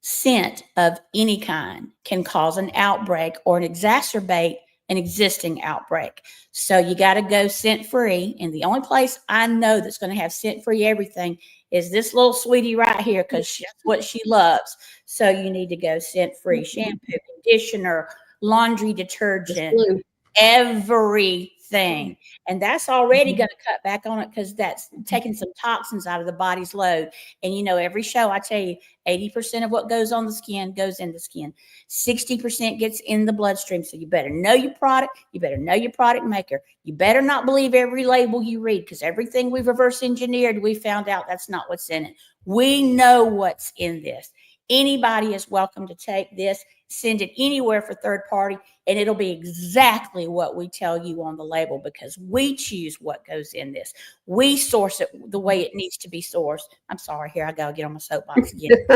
Scent of any kind can cause an outbreak or exacerbate an existing outbreak. So you got to go scent-free. And the only place I know that's going to have scent-free everything is this little sweetie right here, because that's what she loves. So you need to go scent-free. Shampoo, conditioner, laundry detergent, everything. And that's already going to cut back on it, because that's taking some toxins out of the body's load. And every show I tell you, 80% of what goes on the skin goes in the skin. 60% gets in the bloodstream. So you better know your product. You better know your product maker. You better not believe every label you read, because everything we've reverse engineered, we found out that's not what's in it. We know what's in this. Anybody is welcome to take this, send it anywhere for third party, and it'll be exactly what we tell you on the label, because we choose what goes in this. We source it the way it needs to be sourced. I'm sorry, here I go, get on my soapbox again.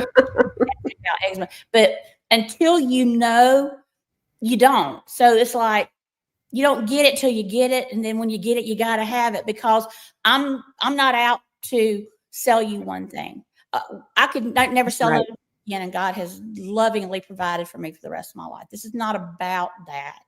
But until you know, you don't. So it's like, you don't get it till you get it. And then when you get it, you got to have it, because I'm not out to sell you one thing. I never sell it again, and God has lovingly provided for me for the rest of my life. This is not about that.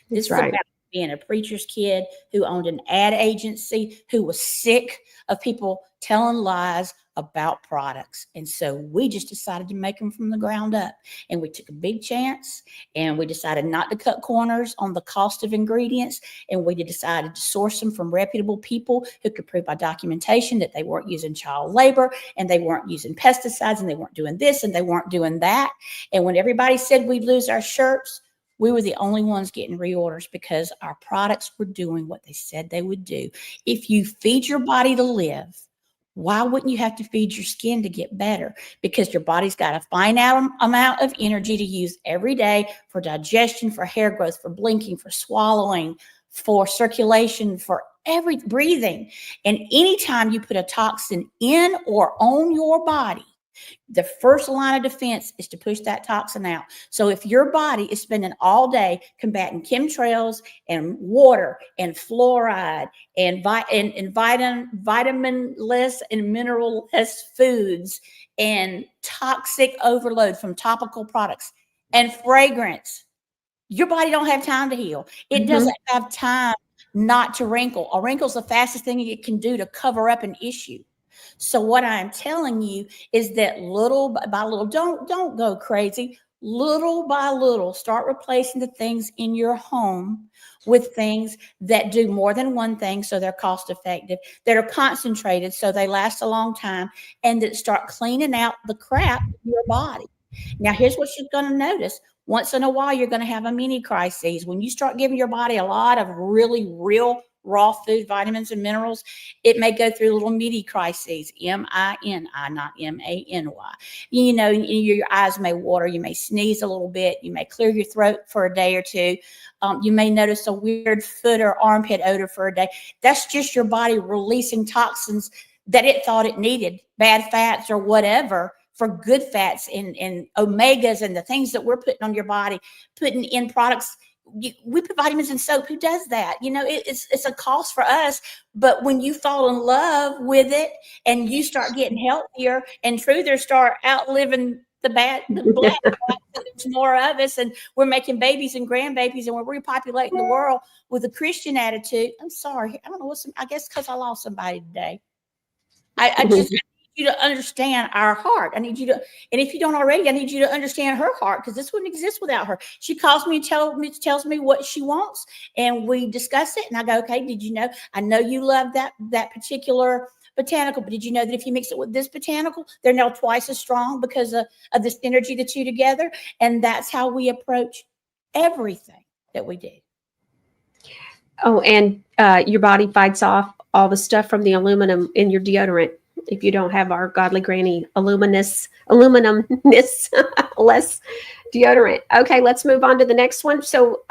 This is about being a preacher's kid who owned an ad agency, who was sick of people telling lies about products. And so we just decided to make them from the ground up. And we took a big chance, and we decided not to cut corners on the cost of ingredients. And we decided to source them from reputable people who could prove by documentation that they weren't using child labor, and they weren't using pesticides, and they weren't doing this, and they weren't doing that. And when everybody said we'd lose our shirts, we were the only ones getting reorders, because our products were doing what they said they would do. If you feed your body to live, why wouldn't you have to feed your skin to get better? Because your body's got a finite amount of energy to use every day for digestion, for hair growth, for blinking, for swallowing, for circulation, for breathing. And anytime you put a toxin in or on your body, the first line of defense is to push that toxin out. So if your body is spending all day combating chemtrails and water and fluoride and vitaminless and mineralless foods and toxic overload from topical products and fragrance, your body don't have time to heal. It doesn't have time not to wrinkle. A wrinkle is the fastest thing it can do to cover up an issue. So what I'm telling you is that little by little, don't go crazy. Little by little, start replacing the things in your home with things that do more than one thing, so they're cost effective, that are concentrated so they last a long time, and that start cleaning out the crap in your body. Now, here's what you're going to notice. Once in a while, you're going to have a mini crisis when you start giving your body a lot of really real raw food, vitamins and minerals, it may go through little midi crises, M-I-N-I, not M-A-N-Y. Your eyes may water, you may sneeze a little bit, you may clear your throat for a day or two. You may notice a weird foot or armpit odor for a day. That's just your body releasing toxins that it thought it needed, bad fats or whatever, for good fats and omegas and the things that we're putting on your body, putting in products. We put vitamins in soap. Who does that? It's a cost for us. But when you fall in love with it and you start getting healthier and Truthers start outliving the black fats, there's more of us, and we're making babies and grandbabies, and we're repopulating the world with a Christian attitude. I'm sorry. I don't know I guess because I lost somebody today. I just need you to understand our heart. I need you to, and if you don't already, I need you to understand her heart, because this wouldn't exist without her. She calls me and tells me what she wants, and we discuss it. And I go, okay, did you know? I know you love that particular botanical, but did you know that if you mix it with this botanical, they're now twice as strong because of this energy, the two together? And that's how we approach everything that we do. Oh, and your body fights off all the stuff from the aluminum in your deodorant. If you don't have our Godly Granny aluminumness less deodorant. Okay, let's move on to the next one. So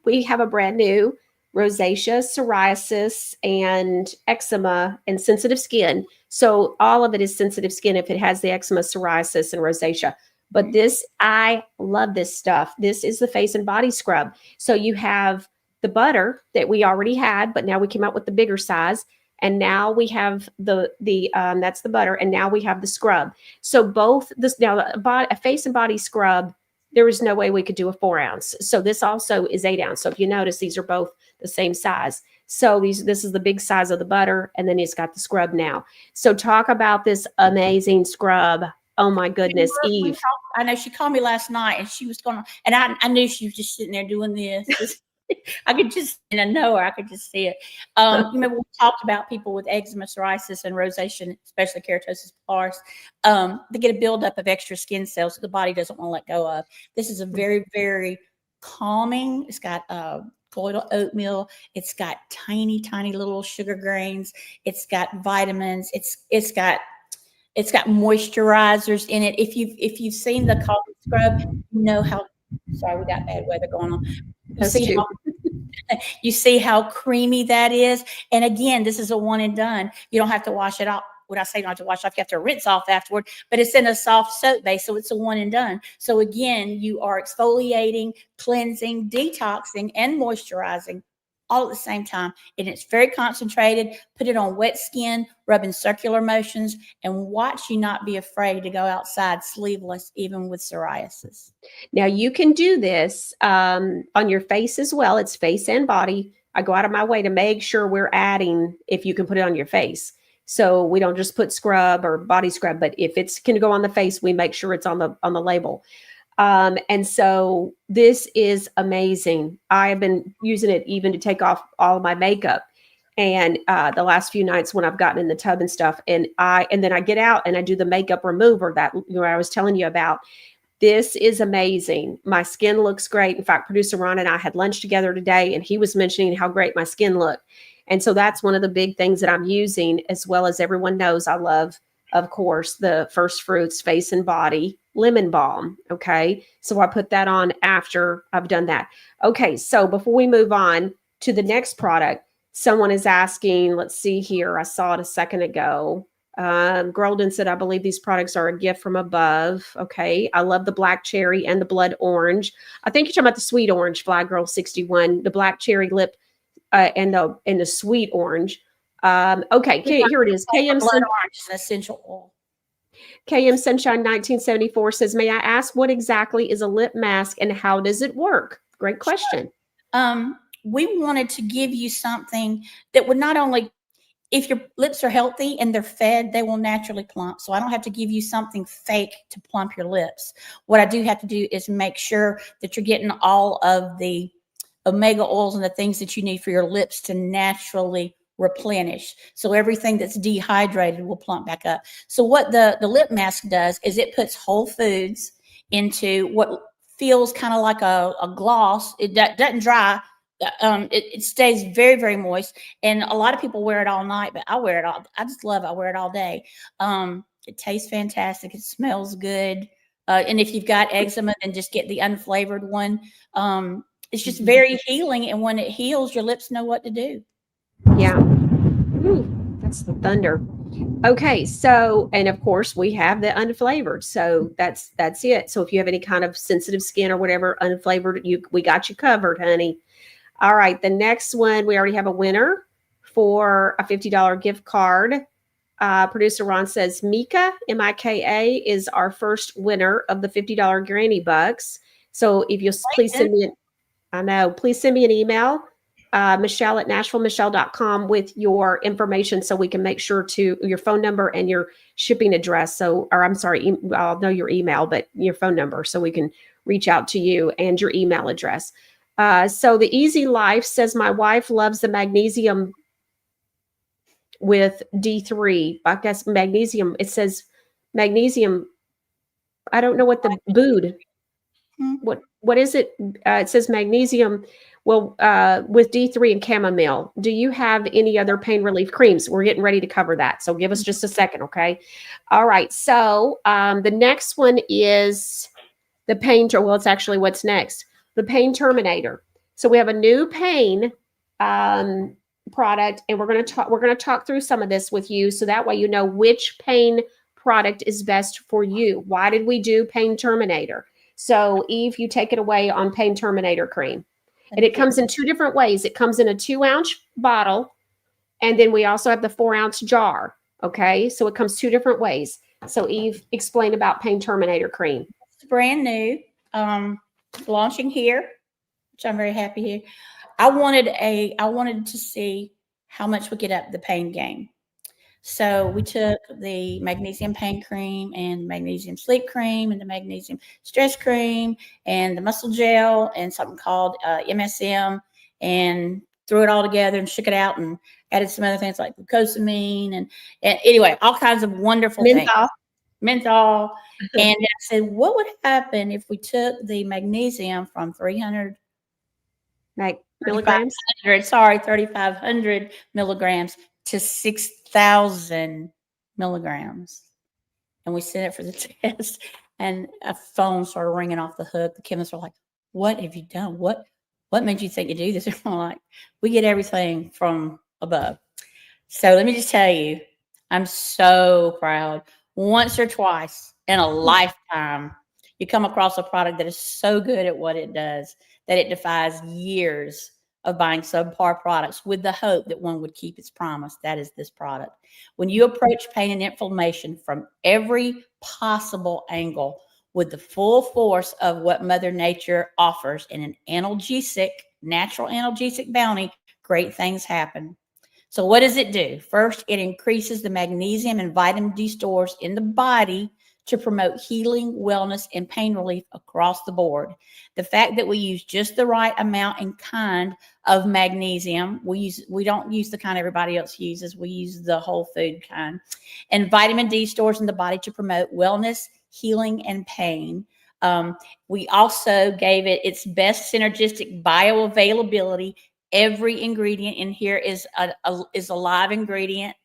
we have a brand new rosacea, psoriasis, and eczema, and sensitive skin. So all of it is sensitive skin if it has the eczema, psoriasis, and rosacea. But I love this stuff. This is the face and body scrub. So you have the butter that we already had, but now we came out with the bigger size. And now we have that's the butter, and now we have the scrub. So both this now a face and body scrub, there is no way we could do a 4 ounce. So this also is 8 ounce. So if you notice, these are both the same size. So this is the big size of the butter, and then it's got the scrub now. So talk about this amazing scrub. Oh my goodness, Eve. I know she called me last night, and she was going, and I knew she was just sitting there doing this. I could just, and I know her, I could just see it. Remember we talked about people with eczema, psoriasis, and rosacea, especially keratosis pilaris, they get a buildup of extra skin cells that the body doesn't want to let go of. This is a very, very calming. It's got colloidal oatmeal. It's got tiny, tiny little sugar grains. It's got vitamins. It's got moisturizers in it. If you've seen the coffee scrub, you know how. Sorry, we got bad weather going on. You see how creamy that is. And again, this is a one and done. You don't have to wash it off. When I say you don't have to wash off, you have to rinse off afterward, but it's in a soft soap base. So it's a one and done. So again, you are exfoliating, cleansing, detoxing, and moisturizing all at the same time. And it's very concentrated. Put it on wet skin, rub in circular motions, and watch you not be afraid to go outside sleeveless, even with psoriasis. Now you can do this on your face as well. It's face and body. I go out of my way to make sure we're adding if you can put it on your face. So we don't just put scrub or body scrub, but if it's can go on the face, we make sure it's on the label. And so this is amazing. I have been using it even to take off all of my makeup. And the last few nights when I've gotten in the tub and stuff, and then I get out and I do the makeup remover that I was telling you about. This is amazing. My skin looks great. In fact, producer Ron and I had lunch together today, and he was mentioning how great my skin looked. And so that's one of the big things that I'm using, as well as everyone knows I love, of course, the First Fruits Face and Body Lemon Balm. Okay. So I put that on after I've done that. Okay. So before we move on to the next product, someone is asking, let's see here. I saw it a second ago. Grolden said, I believe these products are a gift from above. Okay. I love the black cherry and the blood orange. I think you're talking about the sweet orange, Fly Girl 61, the black cherry lip and the sweet orange. Okay. Here it is. KM blood orange is an essential oil. KM Sunshine 1974 says, may I ask what exactly is a lip mask and how does it work? Great question. Sure. We wanted to give you something that would not only, if your lips are healthy and they're fed, they will naturally plump. So I don't have to give you something fake to plump your lips. What I do have to do is make sure that you're getting all of the omega oils and the things that you need for your lips to naturally replenish. So everything that's dehydrated will plump back up. So what the lip mask does is it puts whole foods into what feels kind of like a gloss. It doesn't dry, It stays very, very moist. And a lot of people wear it all night, but I wear it all. I just love it. I wear it all day. It tastes fantastic. It smells good. And if you've got eczema, then just get the unflavored one. It's just very healing. And when it heals, your lips know what to do. Yeah. Ooh, that's the thunder. Okay. So, and of course we have the unflavored. So that's it. So if you have any kind of sensitive skin or whatever, unflavored, we got you covered, honey. All right. The next one, we already have a winner for a $50 gift card. Producer Ron says Mika, M-I-K-A, is our first winner of the $50 Granny Bucks. So if you'll please send me please send me an email, Michelle at NashvilleMichelle.com with your information so we can make sure to your phone number and your shipping address. So, or I'm sorry, I'll know your email, but your phone number so we can reach out to you and your email address. So the Easy Life says, my wife loves the magnesium with D3. I guess magnesium, it says magnesium. I don't know what the bood. What is it? It says magnesium. Well, with D3 and chamomile. Do you have any other pain relief creams? We're getting ready to cover that. So give us just a second. Okay. All right. So the next one is the pain. Well, it's actually what's next. The Pain Terminator. So we have a new pain product, and we're going to talk through some of this with you, so that way you know which pain product is best for you. Why did we do Pain Terminator? So Eve, you take it away on Pain Terminator cream. And it comes in 2 different ways. It comes in a 2-ounce bottle, and then we also have the 4-ounce jar. Okay, so it comes 2 different ways. So Eve, explain about Pain Terminator cream. It's brand new. Launching here, which I'm very happy here. I wanted to see how much we get up the pain game. So we took the magnesium pain cream and magnesium sleep cream and the magnesium stress cream and the muscle gel and something called MSM, and threw it all together and shook it out and added some other things like glucosamine and anyway, all kinds of wonderful things. Menthol. And I said, what would happen if we took the magnesium from 300 milligrams? 3,500 milligrams to 6,000 milligrams. And we sent it for the test, and a phone started ringing off the hook. The chemists were like, what have you done? What made you think to do this? And I'm like, we get everything from above. So let me just tell you, I'm so proud. Once or twice in a lifetime, you come across a product that is so good at what it does that it defies years of buying subpar products with the hope that one would keep its promise. That is this product. When you approach pain and inflammation from every possible angle with the full force of what Mother Nature offers in an analgesic, natural analgesic bounty, great things happen. So what does it do? First, it increases the magnesium and vitamin D stores in the body to promote healing, wellness, and pain relief across the board. The fact that we use just the right amount and kind of magnesium, we don't use the kind everybody else uses. We use the whole food kind. And vitamin D stores in the body to promote wellness, healing, and pain. We also gave it its best synergistic bioavailability. Every ingredient in here is a live ingredient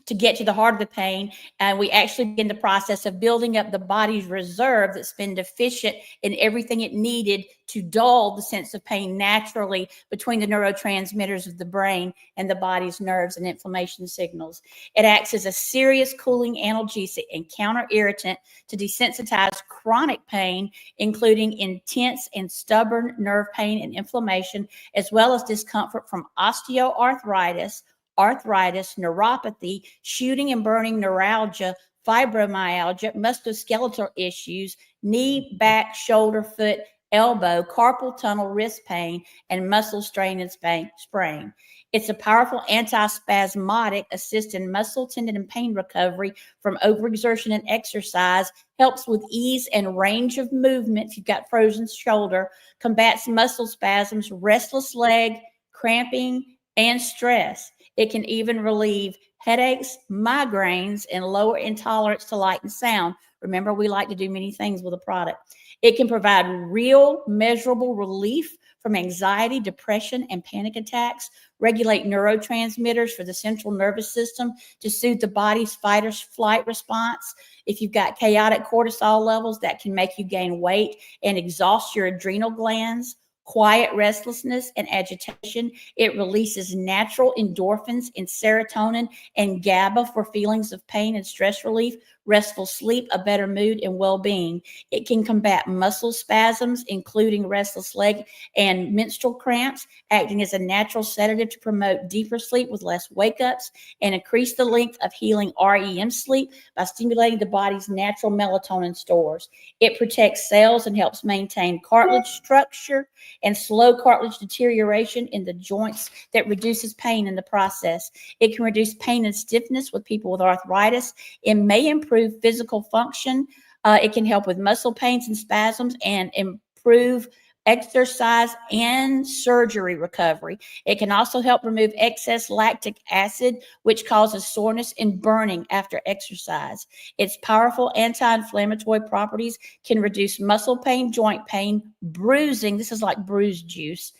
to get to the heart of the pain. And we actually begin the process of building up the body's reserve that's been deficient in everything it needed to dull the sense of pain naturally between the neurotransmitters of the brain and the body's nerves and inflammation signals. It acts as a serious cooling analgesic and counter irritant to desensitize chronic pain, including intense and stubborn nerve pain and inflammation, as well as discomfort from osteoarthritis, neuropathy, shooting and burning neuralgia, fibromyalgia, musculoskeletal issues, knee, back, shoulder, foot, elbow, carpal tunnel, wrist pain, and muscle strain and sprain. It's a powerful antispasmodic, assist in muscle, tendon, and pain recovery from overexertion and exercise, helps with ease and range of movement if you've got frozen shoulder, combats muscle spasms, restless leg, cramping, and stress. It can even relieve headaches, migraines, and lower intolerance to light and sound. Remember, we like to do many things with a product. It can provide real, measurable relief from anxiety, depression, and panic attacks, regulate neurotransmitters for the central nervous system to soothe the body's fight or flight response. If you've got chaotic cortisol levels, that can make you gain weight and exhaust your adrenal glands. Quiet restlessness and agitation. It releases natural endorphins and serotonin and GABA for feelings of pain and stress relief, restful sleep, a better mood, and well-being. It can combat muscle spasms, including restless leg and menstrual cramps, acting as a natural sedative to promote deeper sleep with less wake-ups and increase the length of healing REM sleep by stimulating the body's natural melatonin stores. It protects cells and helps maintain cartilage structure and slow cartilage deterioration in the joints that reduces pain in the process. It can reduce pain and stiffness with people with arthritis. It may improve physical function. It can help with muscle pains and spasms and improve exercise and surgery recovery. It can also help remove excess lactic acid, which causes soreness and burning after exercise. Its powerful anti-inflammatory properties can reduce muscle pain, joint pain, bruising. This is like bruise juice.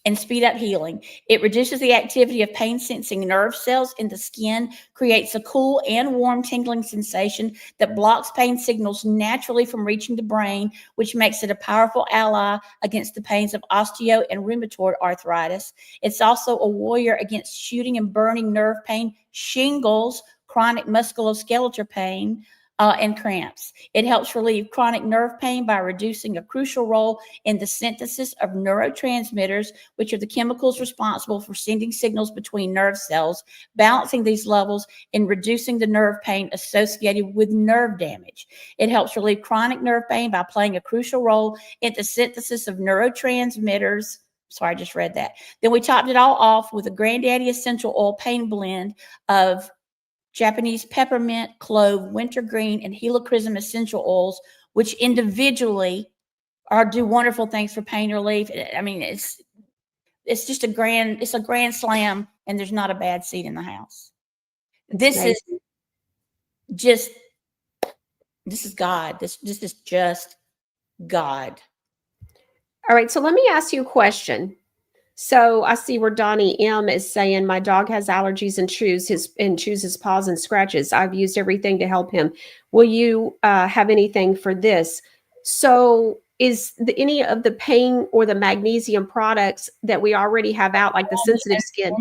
And speed up healing. It reduces the activity of pain-sensing nerve cells in the skin, creates a cool and warm tingling sensation that blocks pain signals naturally from reaching the brain, which makes it a powerful ally against the pains of osteo and rheumatoid arthritis. It's also a warrior against shooting and burning nerve pain, shingles, chronic musculoskeletal pain, and cramps. It helps relieve chronic nerve pain by reducing a crucial role in the synthesis of neurotransmitters, which are the chemicals responsible for sending signals between nerve cells, balancing these levels and reducing the nerve pain associated with nerve damage. It helps relieve chronic nerve pain by playing a crucial role in the synthesis of neurotransmitters. Sorry, I just read that. Then we topped it all off with a Granddaddy Essential Oil Pain Blend of Japanese peppermint, clove, wintergreen, and helichrysum essential oils, which individually do wonderful things for pain relief. I mean, it's just a grand slam, and there's not a bad seed in the house. This is God. This is just God. All right, so let me ask you a question. So I see where Donnie M is saying my dog has allergies and chews his paws and scratches. I've used everything to help him. Will you have anything for this? So is any of the pain or the magnesium products that we already have out, like the sensitive skin,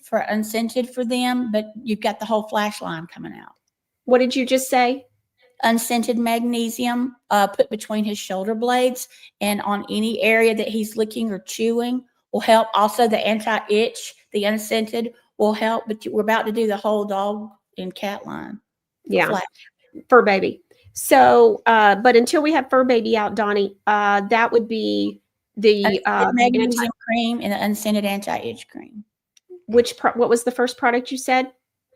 for unscented for them? But you've got the whole flash line coming out. What did you just say? Unscented magnesium put between his shoulder blades and on any area that he's licking or chewing will help. Also, the anti-itch, the unscented will help. But we're about to do the whole dog and cat line. Yeah, fur baby. So, but until we have fur baby out, Donnie, that would be the magnesium cream and the unscented anti-itch cream. What was the first product you said?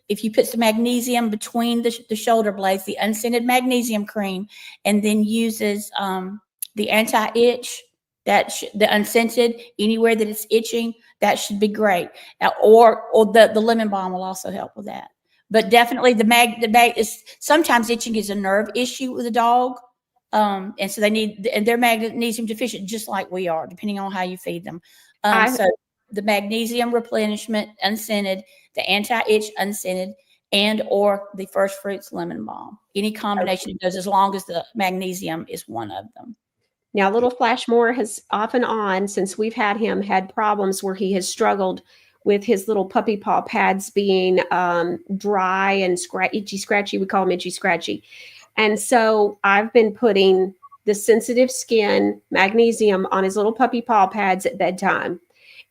If you put some magnesium between the shoulder blades, the unscented magnesium cream, and then uses the anti-itch, the unscented, anywhere that it's itching, that should be great. Or the lemon balm will also help with that. But definitely the mag is sometimes itching is a nerve issue with a dog. And so they're magnesium deficient, just like we are, depending on how you feed them. So the magnesium replenishment unscented, the anti-itch unscented, and or the first fruits lemon balm. Any combination of those, as long as the magnesium is one of them. Now, little Flashmore has off and on, since we've had him, had problems where he has struggled with his little puppy paw pads being dry and itchy scratchy. We call them itchy scratchy. And so I've been putting the sensitive skin magnesium on his little puppy paw pads at bedtime.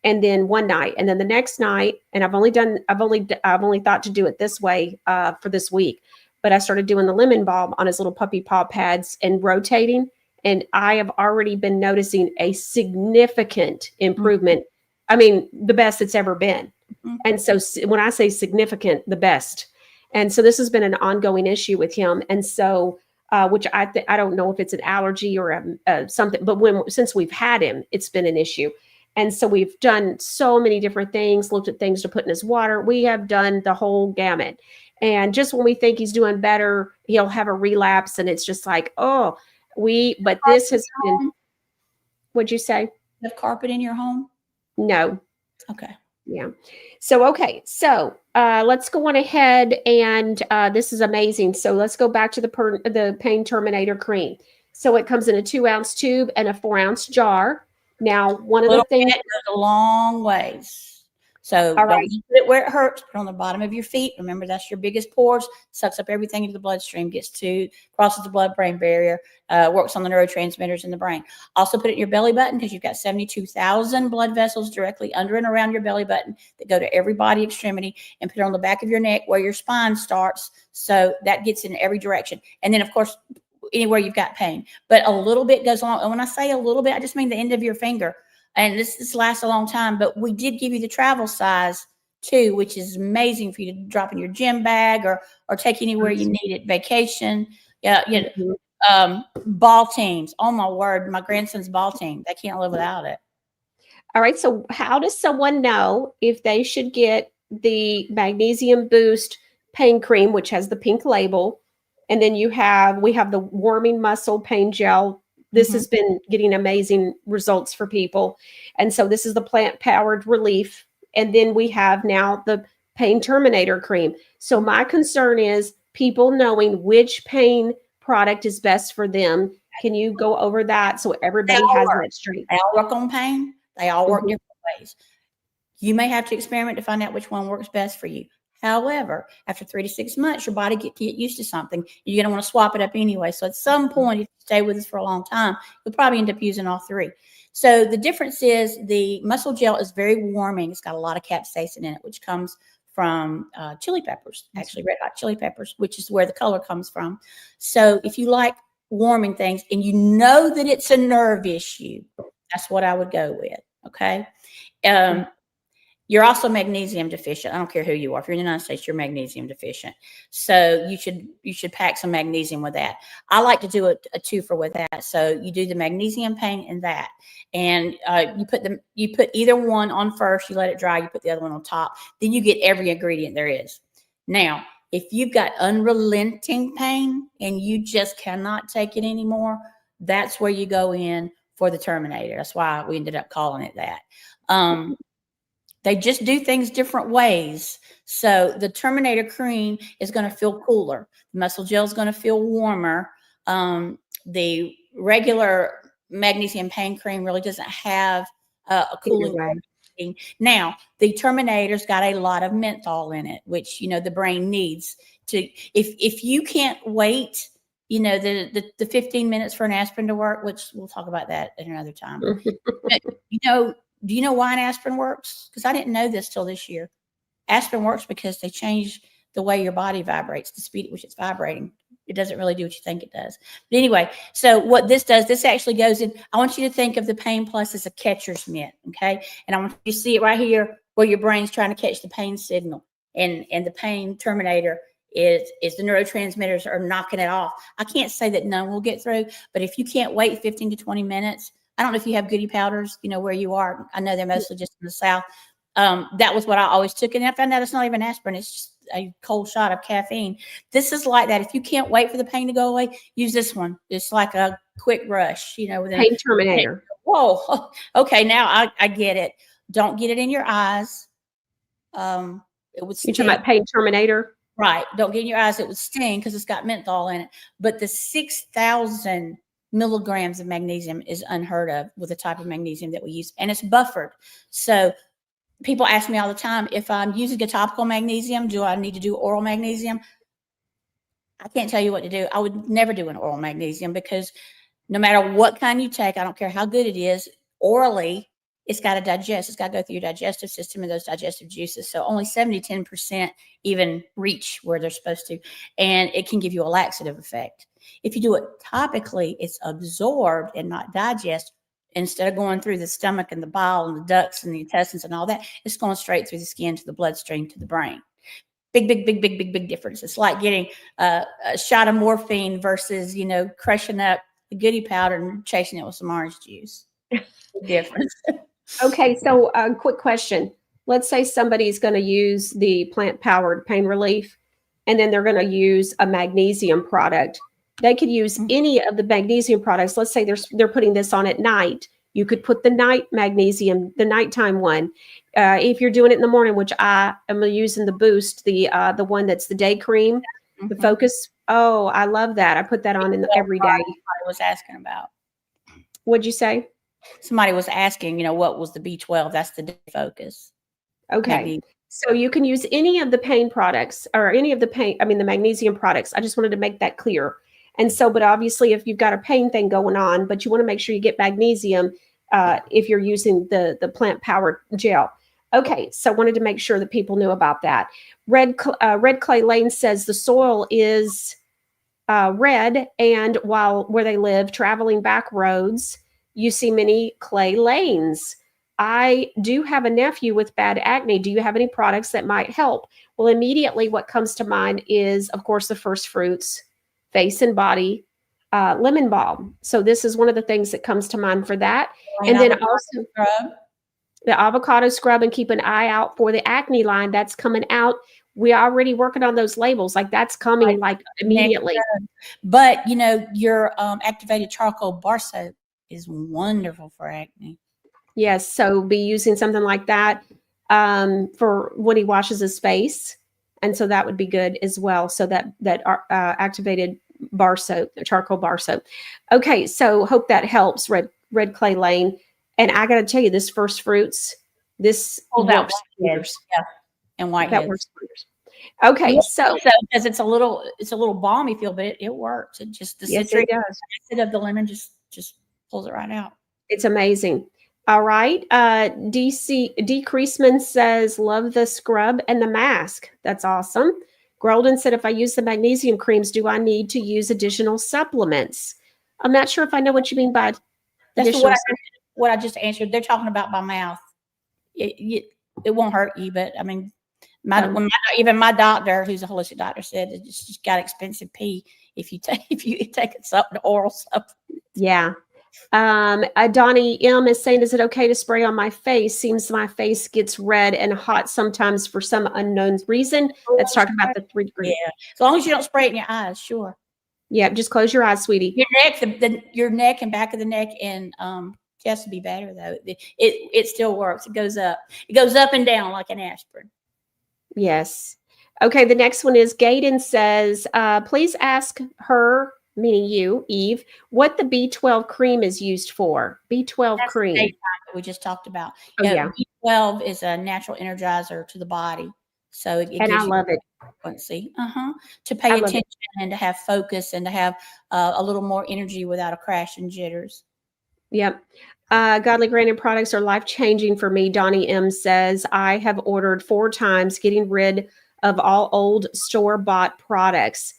And then one night, and then the next night, and I've only thought to do it this way for this week, but I started doing the lemon balm on his little puppy paw pads and rotating. And I have already been noticing a significant improvement. Mm-hmm. I mean, the best it's ever been. Mm-hmm. And so when I say significant, the best. And so this has been an ongoing issue with him. And so, which I don't know if it's an allergy or something, but since we've had him, it's been an issue. And so we've done so many different things, looked at things to put in his water. We have done the whole gamut. And just when we think he's doing better, he'll have a relapse. And it's just like, but this has been, what'd you say? you have carpet in your home? No. Okay. Yeah. So, okay. So let's go on ahead and this is amazing. So let's go back to the Pain Terminator cream. So it comes in a 2-ounce tube and a 4-ounce jar. Now, one of the things goes a long ways. So all don't right. put it where it hurts. Put it on the bottom of your feet. Remember, that's your biggest pores. Sucks up everything into the bloodstream. Crosses the blood-brain barrier. Works on the neurotransmitters in the brain. Also, put it in your belly button because you've got 72,000 blood vessels directly under and around your belly button that go to every body extremity. And put it on the back of your neck where your spine starts. So that gets in every direction. And then, of course, anywhere you've got pain. But a little bit goes along. And when I say a little bit, I just mean the end of your finger. And this lasts a long time, but we did give you the travel size too, which is amazing for you to drop in your gym bag or take anywhere you need it. Vacation, ball teams. Oh my word, my grandson's ball team. They can't live without it. All right. So how does someone know if they should get the Magnesium Boost pain cream, which has the pink label, and then we have the warming muscle pain gel. This has been getting amazing results for people. And so this is the plant-powered relief. And then we have now the Pain Terminator cream. So my concern is people knowing which pain product is best for them. Can you go over that so everybody has that straight? They all work on pain. They all work different ways. You may have to experiment to find out which one works best for you. However, after 3 to 6 months, your body get used to something. You're going to want to swap it up anyway. So at some point, if you stay with us for a long time, you'll probably end up using all three. So the difference is the muscle gel is very warming. It's got a lot of capsaicin in it, which comes from chili peppers, actually red hot chili peppers, which is where the color comes from. So if you like warming things and you know that it's a nerve issue, that's what I would go with. Okay. You're also magnesium deficient. I don't care who you are. If you're in the United States, you're magnesium deficient. So you should pack some magnesium with that. I like to do a twofer with that. So you do the magnesium pain and that. And you put either one on first, you let it dry, you put the other one on top. Then you get every ingredient there is. Now, if you've got unrelenting pain and you just cannot take it anymore, that's where you go in for the Terminator. That's why we ended up calling it that. They just do things different ways. So the Terminator cream is going to feel cooler. The muscle gel is going to feel warmer. The regular magnesium pain cream really doesn't have a cooling thing. Now, the Terminator's got a lot of menthol in it, which, the brain needs to, if you can't wait, the 15 minutes for an aspirin to work, which we'll talk about that at another time. Do you know why an aspirin works? Because I didn't know this till this year. Aspirin works because they change the way your body vibrates, the speed at which it's vibrating. It doesn't really do what you think it does. But anyway, so what this does, this actually goes in. I want you to think of the Pain Plus as a catcher's mitt, okay? And I want you to see it right here where your brain's trying to catch the pain signal. And the Pain Terminator is the neurotransmitters are knocking it off. I can't say that none will get through, but if you can't wait 15 to 20 minutes, I don't know if you have goody powders, where you are. I know they're mostly just in the South. That was what I always took. And I found out it's not even aspirin. It's just a cold shot of caffeine. This is like that. If you can't wait for the pain to go away, use this one. It's like a quick rush, with Pain Terminator. Whoa. Okay. Now I get it. Don't get it in your eyes. It would sting. You're talking about Pain Terminator? Right. Don't get it in your eyes. It would sting because it's got menthol in it. But the 6,000 milligrams of magnesium is unheard of with the type of magnesium that we use, and it's buffered. So people ask me all the time, if I'm using a topical magnesium, do I need to do oral magnesium? I can't tell you what to do. I would never do an oral magnesium because no matter what kind you take, I don't care how good it is, orally, it's got to digest. It's got to go through your digestive system and those digestive juices. So only 70-10% even reach where they're supposed to. And it can give you a laxative effect. If you do it topically, it's absorbed and not digest. Instead of going through the stomach and the bile and the ducts and the intestines and all that, it's going straight through the skin to the bloodstream to the brain. Big difference. It's like getting a shot of morphine versus, crushing up the goody powder and chasing it with some orange juice. Difference. Okay, so a quick question. Let's say somebody's going to use the plant-powered pain relief, and then they're going to use a magnesium product. They could use any of the magnesium products. Let's say they're putting this on at night. You could put the night magnesium, the nighttime one. If you're doing it in the morning, which I am using the Boost, the one that's the day cream, the Focus. Oh, I love that. I put that on every day. Somebody was asking about. What'd you say? Somebody was asking, what was the B12? That's the day Focus. Okay. Maybe. So you can use any of the pain products or any of the magnesium products. I just wanted to make that clear. And so, but obviously if you've got a pain thing going on, but you want to make sure you get magnesium if you're using the plant powered gel. Okay. So I wanted to make sure that people knew about that. Red Clay Lane says the soil is red, and while where they live, traveling back roads, you see many clay lanes. I do have a nephew with bad acne. Do you have any products that might help? Well, immediately what comes to mind is, of course, the First Fruits Face and Body Lemon Balm. So this is one of the things that comes to mind for that. And then also the avocado scrub, and keep an eye out for the acne line that's coming out. We're already working on those labels. Like that's coming like immediately. But, your activated charcoal bar soap is wonderful for acne. Yes. So be using something like that for when he washes his face. And so that would be good as well. So that activated bar soap, charcoal bar soap. Okay. So hope that helps, Red Clay Lane. And I got to tell you, this First Fruits, this works wonders. Yeah. And whiteheads. That works wonders. Okay. So because it's a little balmy feel, but it works. It just, the citric acid of the lemon just pulls it right out. It's amazing. All right. D. Creasman says, love the scrub and the mask. That's awesome. Grolden said, if I use the magnesium creams, do I need to use additional supplements? I'm not sure if I know what you mean by that's what I just answered. They're talking about by mouth. It won't hurt you, but I mean, even my doctor, who's a holistic doctor, said it's just got expensive pee if you take the oral stuff. Yeah. Donnie M is saying, is it okay to spray on my face? Seems my face gets red and hot sometimes for some unknown reason. That's talking about the 3 degree. Yeah. As long as you don't spray it in your eyes, sure. Yeah, just close your eyes, sweetie. Your neck and back of the neck, and it has to be better though. It still works. It goes up. It goes up and down like an aspirin. Yes. Okay. The next one is Gaydon says, please ask her, meaning you, Eve, what the B12 cream is used for. B12 That's cream. The that we just talked about. Yeah. B12 is a natural energizer to the body. So it gives I love it. Frequency. To pay attention and to have focus and to have a little more energy without a crash and jitters. Yep. Godly Granny products are life-changing for me. Donnie M says, I have ordered 4 times, getting rid of all old store-bought products,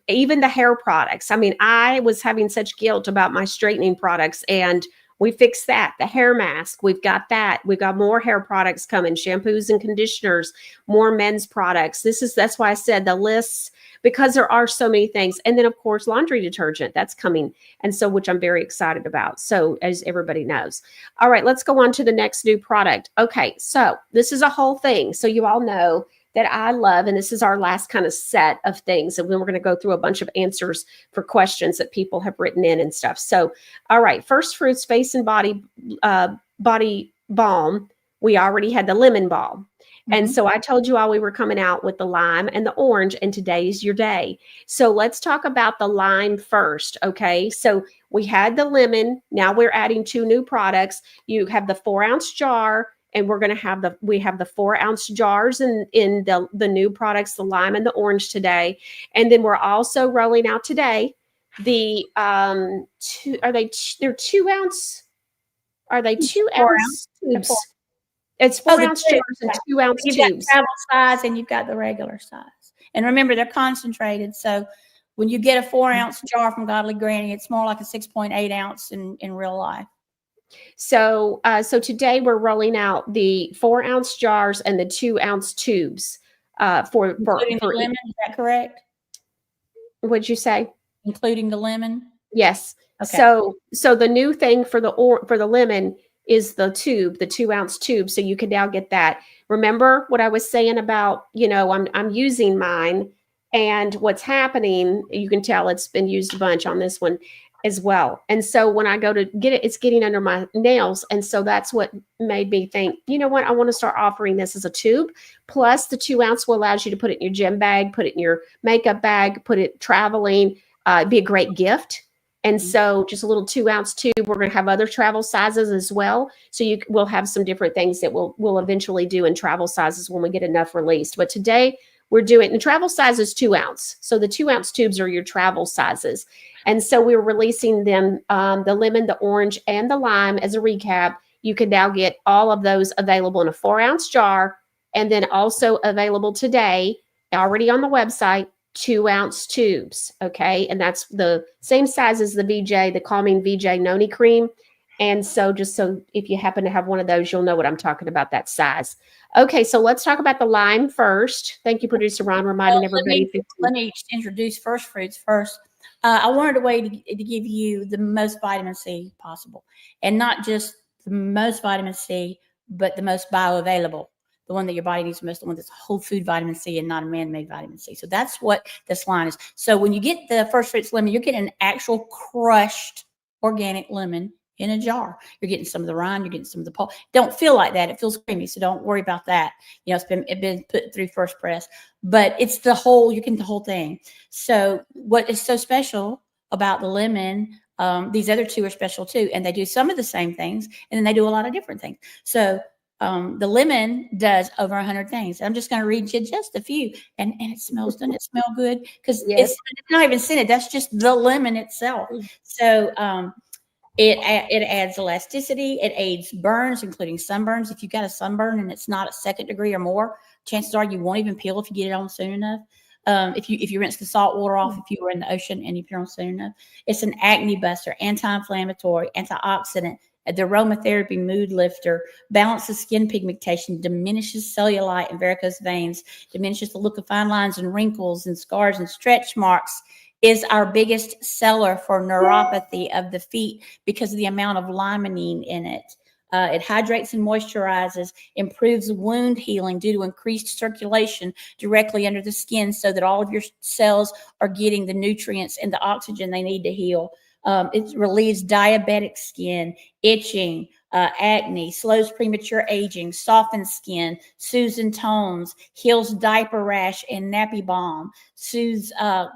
even the hair products. I mean, I was having such guilt about my straightening products, and we fixed that. The hair mask, we've got that. We've got more hair products coming, shampoos and conditioners, more men's products. That's why I said the lists, because there are so many things. And then of course, laundry detergent, that's coming. And so, which I'm very excited about. So as everybody knows. All right, let's go on to the next new product. Okay. So this is a whole thing. So you all know that I love, and this is our last kind of set of things. And then we're going to go through a bunch of answers for questions that people have written in and stuff. So, all right, First Fruits Face and Body Balm. We already had the lemon balm. And so I told you all we were coming out with the lime and the orange, and today's your day. So let's talk about the lime first. Okay. So we had the lemon. Now we're adding 2 new products. You have the 4-ounce jar, and we're going to have the 4-ounce jars in the new products, the lime and the orange today. And then we're also rolling out today the they're 2-ounce. Are they 2-ounce tubes? It's 4-ounce jars and 2-ounce tubes. You've got travel size and you've got the regular size. And remember, they're concentrated. So when you get a 4-ounce jar from Godly Granny, it's more like a 6.8 ounce in real life. So today we're rolling out the 4-ounce jars and the 2-ounce tubes for including the lemon. Is that correct? What'd you say? Including the lemon. Yes. Okay. So the new thing for the lemon is the 2-ounce tube. So you can now get that. Remember what I was saying about, I'm using mine, and what's happening, you can tell it's been used a bunch on this one. as well. And so when I go to get it, it's getting under my nails. And so that's what made me think, you know what, I want to start offering this as a tube. Plus the 2 ounce will allow you to put it in your gym bag, put it in your makeup bag, put it traveling. It'd be a great gift. And so just a little 2 ounce tube. We're going to have other travel sizes as well. So we'll have some different things that we'll eventually do in travel sizes when we get enough released. But today we're doing, the travel size is 2 ounce. So the 2 ounce tubes are your travel sizes. And so we're releasing them, the lemon, the orange, and the lime. As a recap, you can now get all of those available in a 4 ounce jar, and then also available today, already on the website, 2 ounce tubes. Okay. And that's the same size as the VJ, the Calming VJ Noni Cream. And so just so if you happen to have one of those, you'll know what I'm talking about, that size. Okay, so let's talk about the lime first. Thank you, Producer Ron, reminding everybody. Let me introduce First Fruits first. I wanted a way to give you the most vitamin C possible, and not just the most vitamin C, but the most bioavailable, the one that your body needs most, the one that's whole food vitamin C and not a man-made vitamin C. So that's what this line is. So when you get the First Fruits lemon, you're getting an actual crushed organic lemon in a jar. You're getting some of the rind, you're getting some of the pulp. Don't feel like that. It feels creamy, so don't worry about that. You know, it's been put through first press, but it's the whole, you're getting the whole thing. So what is so special about the lemon, these other two are special too, and they do some of the same things, and then they do a lot of different things. So the lemon does over 100 things. I'm just going to read you just a few, and it smells, doesn't it smell good? Because it's not even scented. That's just the lemon itself. So it adds elasticity. It aids burns, including sunburns. If you've got a sunburn and it's not a 2nd degree or more, chances are you won't even peel if you get it on soon enough. If you rinse the salt water off, if you were in the ocean and you put it on soon enough. It's an acne buster, anti-inflammatory, antioxidant, the aromatherapy mood lifter, balances skin pigmentation, diminishes cellulite and varicose veins, diminishes the look of fine lines and wrinkles and scars and stretch marks, is our biggest seller for neuropathy of the feet because of the amount of limonene in it. It hydrates and moisturizes, improves wound healing due to increased circulation directly under the skin so that all of your cells are getting the nutrients and the oxygen they need to heal. It relieves diabetic skin, itching, acne, slows premature aging, softens skin, soothes and tones, heals diaper rash and nappy balm, soothes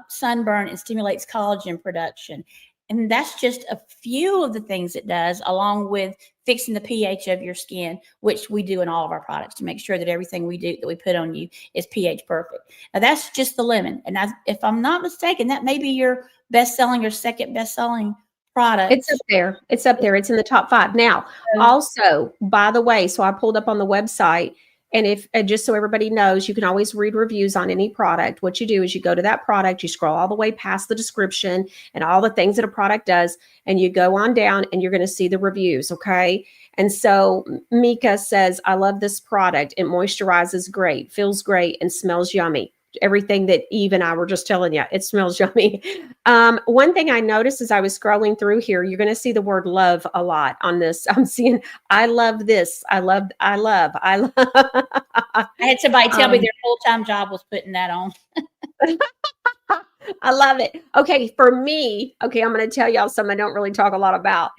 sunburn, and stimulates collagen production. And that's just a few of the things it does, along with fixing the pH of your skin, which we do in all of our products to make sure that everything we do that we put on you is pH perfect. Now that's just the lemon. And if I'm not mistaken, that may be your best-selling or second best-selling product. It's up there. It's up there. It's in the top 5. Now, also, by the way, so I pulled up on the website, and just so everybody knows, you can always read reviews on any product. What you do is you go to that product, you scroll all the way past the description and all the things that a product does, and you go on down and you're going to see the reviews. Okay. And so Mika says, I love this product. It moisturizes great, feels great, and smells yummy. Everything that Eve and I were just telling you, it smells yummy. One thing I noticed as I was scrolling through here, you're going to see the word love a lot on this. I'm seeing, I love this. I love. I had somebody tell me their full-time job was putting that on. I love it. Okay. For me, okay, I'm going to tell y'all something I don't really talk a lot about.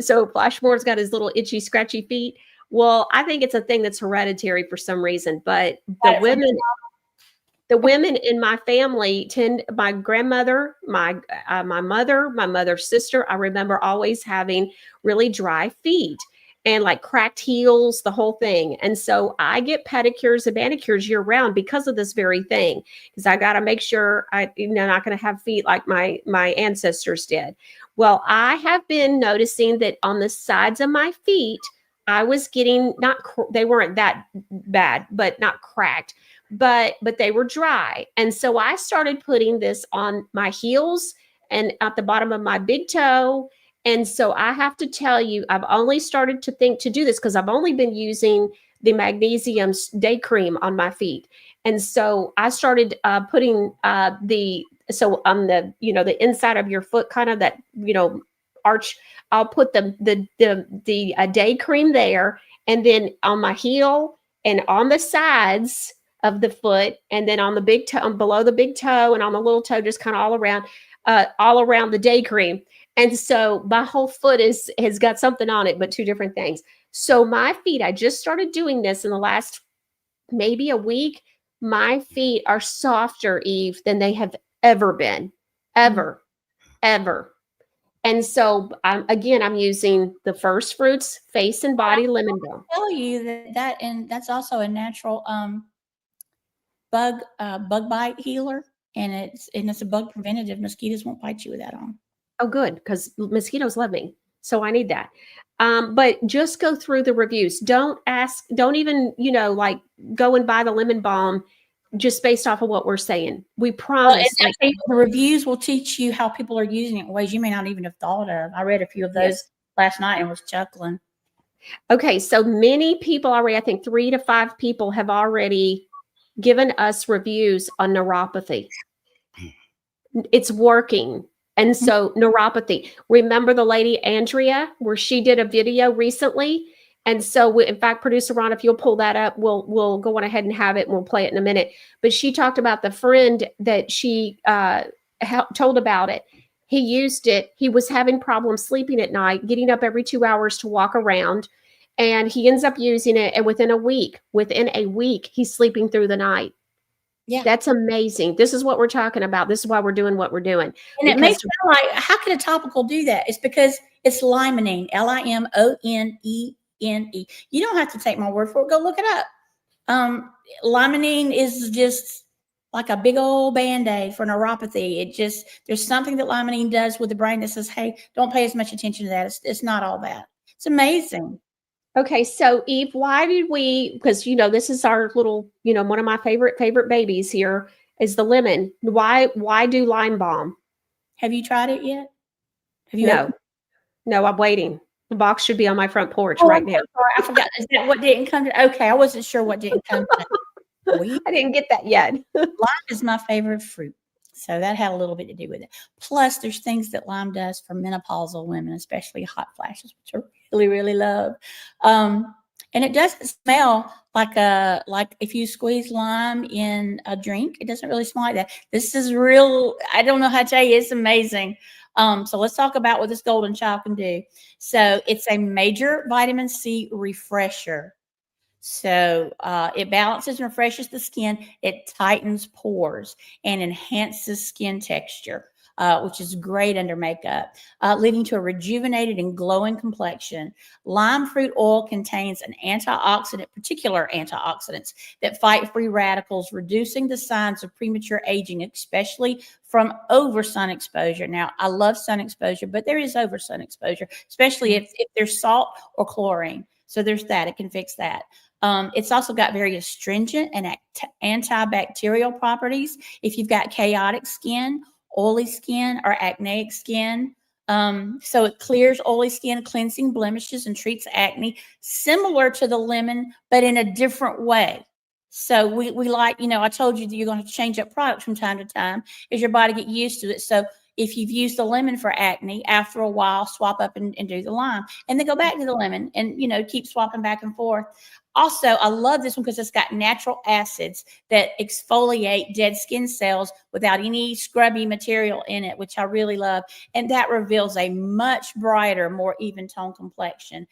So Flashmore's got his little itchy, scratchy feet. Well, I think it's a thing that's hereditary for some reason, but the women in my family my grandmother, my mother, my mother's sister, I remember always having really dry feet and like cracked heels, the whole thing. And so I get pedicures and manicures year round because of this very thing, because I got to make sure I'm not going to have feet like my ancestors did. Well, I have been noticing that on the sides of my feet, I was getting they weren't that bad, but not cracked. But they were dry. And so I started putting this on my heels and at the bottom of my big toe. And so I have to tell you, I've only started to think to do this because I've only been using the magnesium day cream on my feet. And so I started putting so on the inside of your foot, kind of that, arch, I'll put the day cream there, and then on my heel and on the sides of the foot, and then on the big toe, below the big toe, and on the little toe, just kind of all around the day cream. And so my whole foot has got something on it, but two different things. So my feet, I just started doing this in the last maybe a week. My feet are softer, Eve, than they have ever been, ever, ever. And so I'm using the First Fruits Face and Body Lemon Balm. I tell you and that's also a natural bug bite healer, and it's a bug preventative. Mosquitoes won't bite you with that on. Oh, good, because mosquitoes love me. So I need that. But just go through the reviews. Don't even, like go and buy the lemon balm just based off of what we're saying. We promise. The reviews will teach you how people are using it in ways you may not even have thought of. I read a few of those last night and was chuckling. Okay, so many people already, I think 3 to 5 people have already given us reviews on neuropathy. It's working. And so neuropathy, remember the lady Andrea, where she did a video recently? And so in fact, producer Ron, if you'll pull that up, we'll go on ahead and have it and we'll play it in a minute. But she talked about the friend that she told about it. He used it. He was having problems sleeping at night, getting up every 2 hours to walk around. And he ends up using it. And within a week, he's sleeping through the night. Yeah. That's amazing. This is what we're talking about. This is why we're doing what we're doing. And it makes me like, how can a topical do that? It's because it's limonene, Limonene. You don't have to take my word for it. Go look it up. Limonene is just like a big old Band-Aid for neuropathy. There's something that limonene does with the brain that says, hey, don't pay as much attention to that. It's not all that. It's amazing. Okay, so Eve, why did we, because, this is our little, one of my favorite babies here is the lemon. Why do lime balm? Have you tried it yet? Have you? No, I'm waiting. The box should be on my front porch right now. Sorry, I forgot. Is that what didn't come to? Okay, I wasn't sure what didn't come to. I didn't get that yet. Lime is my favorite fruit. So that had a little bit to do with it. Plus, there's things that lime does for menopausal women, especially hot flashes, which I really, really love. And it doesn't smell like if you squeeze lime in a drink, it doesn't really smell like that. This is real. I don't know how to tell you. It's amazing. So let's talk about what this golden child can do. So it's a major vitamin C refresher. So it balances and refreshes the skin. It tightens pores and enhances skin texture, which is great under makeup, leading to a rejuvenated and glowing complexion. Lime fruit oil contains an particular antioxidants that fight free radicals, reducing the signs of premature aging, especially from over sun exposure. Now, I love sun exposure, but there is over sun exposure, especially if there's salt or chlorine. So there's that. It can fix that. It's also got very astringent and antibacterial properties. If you've got chaotic skin, oily skin, or acneic skin. So it clears oily skin, cleansing blemishes, and treats acne, similar to the lemon, but in a different way. So we like, I told you that you're going to change up products from time to time as your body get used to it. So if you've used the lemon for acne, after a while, swap up and do the lime, and then go back to the lemon and, keep swapping back and forth. Also, I love this one because it's got natural acids that exfoliate dead skin cells without any scrubby material in it, which I really love. And that reveals a much brighter, more even tone complexion.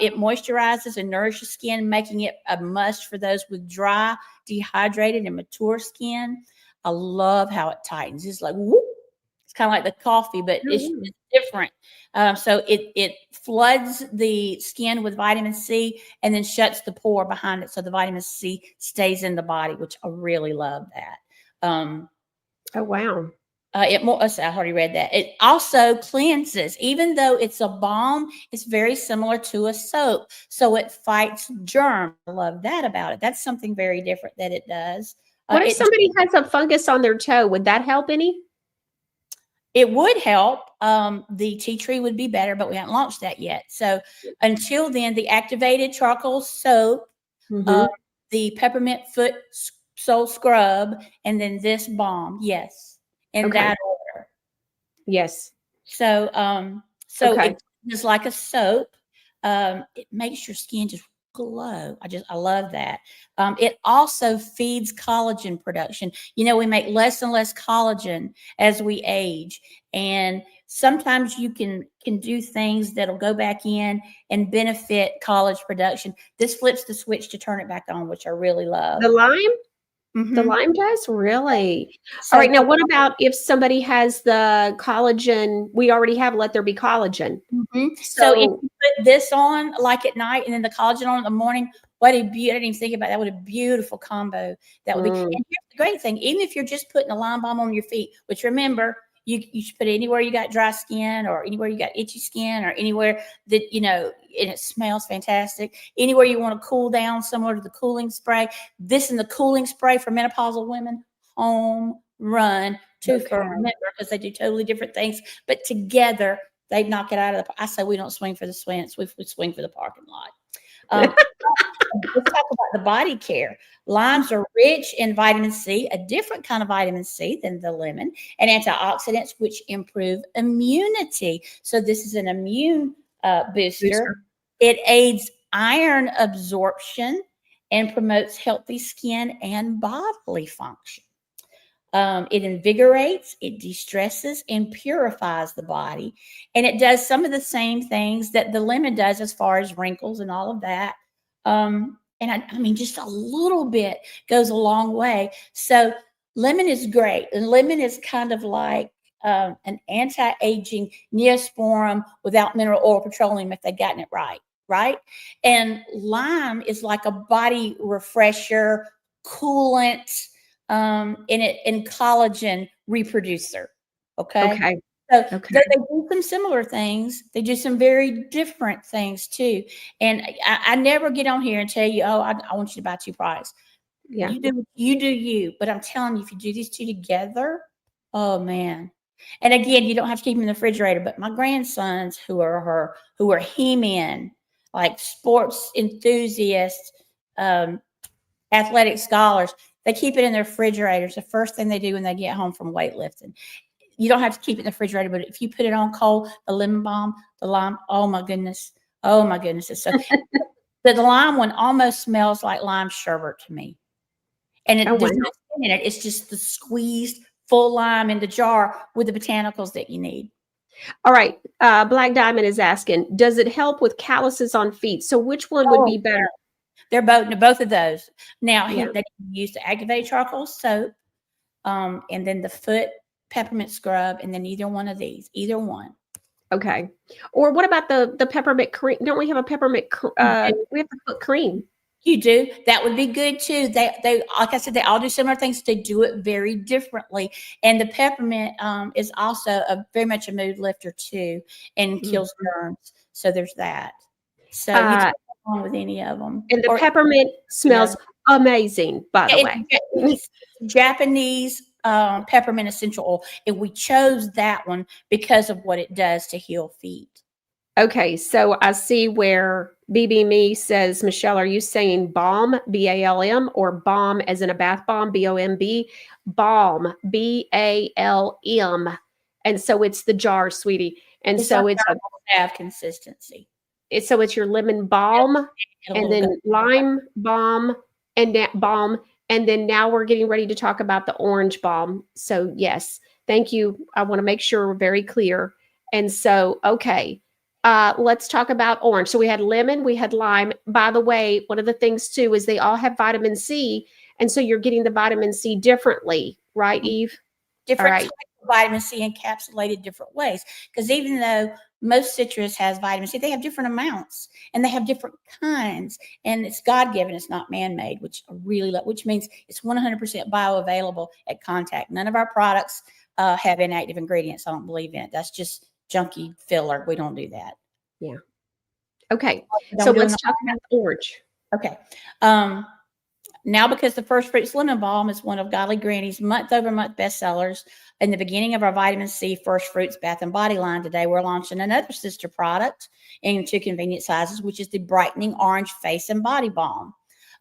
It moisturizes and nourishes skin, making it a must for those with dry, dehydrated, and mature skin. I love how it tightens. It's like, whoop. It's kind of like the coffee, but it's different. So it floods the skin with vitamin C and then shuts the pore behind it. So the vitamin C stays in the body, which I really love that. Oh, wow. I already read that. It also cleanses. Even though it's a balm, it's very similar to a soap. So it fights germs. I love that about it. That's something very different that it does. What if somebody has a fungus on their toe? Would that help any? It would help. The tea tree would be better, but we haven't launched that yet. So until then, the activated charcoal soap, the peppermint foot sole scrub, and then this balm. Yes. In that order. Yes. So, it's just like a soap. It makes your skin just glow. I love that. It also feeds collagen production. We make less and less collagen as we age, and sometimes you can do things that'll go back in and benefit collagen production. This flips the switch to turn it back on, which I really love. The lime? The Mhm. lime does? Really? So All right. Now, what about if somebody has the collagen? We already have Let There Be Collagen. So if you put this on like at night and then the collagen on in the morning, what a beautiful, I didn't even think about that. What a beautiful combo that would be. And here's the great thing, even if you're just putting a lime balm on your feet, which remember, you should put it anywhere you got dry skin or anywhere you got itchy skin or anywhere that, and it smells fantastic. Anywhere you want to cool down, similar to the cooling spray. This and the cooling spray for menopausal women, home run, remember, because they do totally different things, but together they knock it out of the. I say we don't swing for the fence, we swing for the parking lot. Let's talk about the body care. Limes are rich in vitamin C, a different kind of vitamin C than the lemon, and antioxidants, which improve immunity. So this is an immune booster. It aids iron absorption and promotes healthy skin and bodily function. It invigorates, it de-stresses, and purifies the body. And it does some of the same things that the lemon does as far as wrinkles and all of that. And I mean, just a little bit goes a long way. So lemon is great. And lemon is kind of like an anti-aging Neosporin without mineral oil petroleum if they've gotten it right? And lime is like a body refresher, coolant, and collagen reproducer. Okay. So they do some similar things. They do some very different things too. And I never get on here and tell you, oh, I want you to buy 2 products. Yeah. You do you. But I'm telling you, if you do these 2 together, oh man. And again, you don't have to keep them in the refrigerator. But my grandsons who are he-men, like sports enthusiasts, athletic scholars, they keep it in their refrigerators. The first thing they do when they get home from weightlifting. You don't have to keep it in the refrigerator, but if you put it on cold, the lemon balm, the lime, oh my goodness. It's so the lime one almost smells like lime sherbet to me. And there's no skin in it. It's just the squeezed full lime in the jar with the botanicals that you need. All right. Black Diamond is asking, does it help with calluses on feet? So which one would be better? They're both of those. Now, they can use the activated charcoal soap, and then the foot peppermint scrub, and then either one of these, either one. Okay. Or what about the peppermint cream? Don't we have a peppermint? We have the foot cream. You do. That would be good too. They like I said, they all do similar things. They do it very differently. And the peppermint is also very much a mood lifter too, and kills germs. So there's that. So you can go on with any of them. And the peppermint smells amazing, by the way. It's Japanese peppermint essential oil, and we chose that one because of what it does to heal feet. Okay, so I see where BB Me says, Michelle, are you saying balm, B-A-L-M, or bomb as in a bath bomb, B-O-M-B? Balm, B-A-L-M. And so it's the jar, sweetie. And so it's have consistency. So it's your lemon balm, and then lime balm, and balm. And then now we're getting ready to talk about the orange balm. So yes, thank you. I want to make sure we're very clear. And so, okay. Let's talk about orange. So we had lemon, we had lime. By the way, one of the things too is they all have vitamin C. And so you're getting the vitamin C differently, right, Eve? Different types of vitamin C encapsulated different ways. Because even though most citrus has vitamin C, they have different amounts and they have different kinds. And it's God-given, it's not man-made, which I really love, which means it's 100% bioavailable at contact. None of our products have inactive ingredients. I don't believe in it. That's just junky filler. We don't do that. Yeah. Okay. So let's talk about the orange. Okay. Now, because the First Fruits Lemon Balm is one of Godly Granny's month-over-month bestsellers, in the beginning of our vitamin C First Fruits Bath and Body line today, we're launching another sister product in 2 convenient sizes, which is the Brightening Orange Face and Body Balm.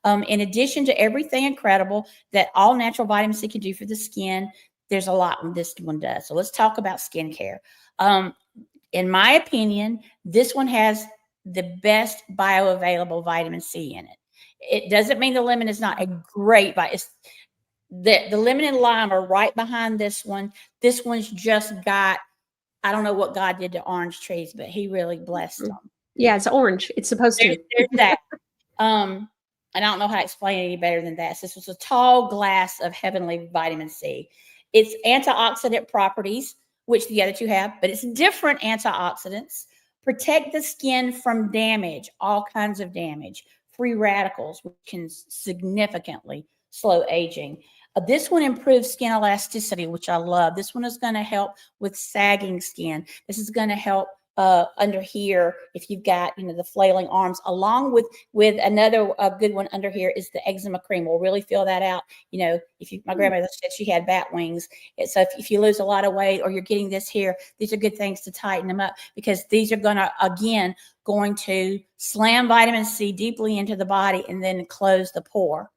In addition to everything incredible that all natural vitamin C can do for the skin, there's a lot this one does. So let's talk about skincare. In my opinion, this one has the best bioavailable vitamin C in it. It doesn't mean the lemon is not a great vitamin. The lemon and lime are right behind this one. This one's just got I don't know what God did to orange trees, but he really blessed them. Yeah, it's orange. It's supposed to. There's that. I don't know how to explain it any better than that. This was a tall glass of heavenly vitamin C. It's antioxidant properties, which the other two have, but it's different antioxidants. Protect the skin from damage, all kinds of damage. Free radicals, which can significantly slow aging. This one improves skin elasticity, which I love. This one is going to help with sagging skin. This is going to help under here if you've got the flailing arms, along with another good one under here is the eczema cream. We'll really feel that out. My grandmother said she had bat wings. So if you lose a lot of weight or you're getting this here, these are good things to tighten them up, because these are going to slam vitamin C deeply into the body and then close the pore.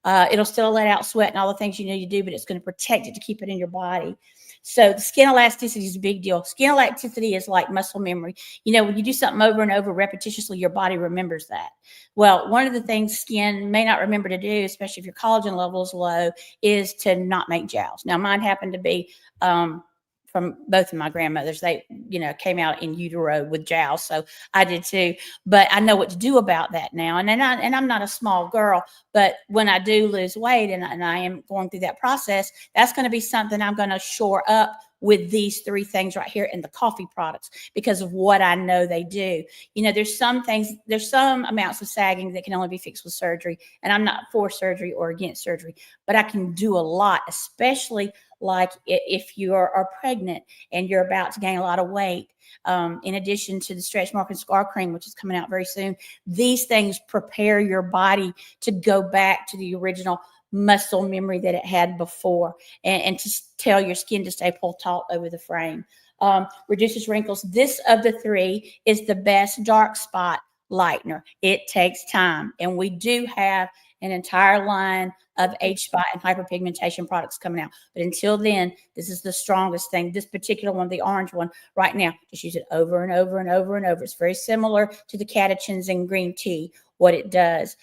It'll still let out sweat and all the things you need to do, but it's going to protect it to keep it in your body. So the skin elasticity is a big deal. Skin elasticity is like muscle memory. When you do something over and over repetitiously, your body remembers that. Well, one of the things skin may not remember to do, especially if your collagen level is low, is to not make jowls. Now, mine happened to be from both of my grandmothers. They, came out in utero with jowls. So I did too, but I know what to do about that now. And I'm not a small girl, but when I do lose weight and I am going through that process, that's going to be something I'm going to shore up with these three things right here in the coffee products, because of what I know they do. There's some amounts of sagging that can only be fixed with surgery, and I'm not for surgery or against surgery, but I can do a lot, especially like if you are pregnant and you're about to gain a lot of weight. In addition to the stretch mark and scar cream, which is coming out very soon, these things prepare your body to go back to the original muscle memory that it had before, and to tell your skin to stay pulled taut over the frame. Reduces wrinkles. This of the three is the best dark spot lightener. It takes time, and we do have an entire line of age spot and hyperpigmentation products coming out. But until then, this is the strongest thing. This particular one, the orange one, right now, just use it over and over and over and over. It's very similar to the catechins in green tea. What it does,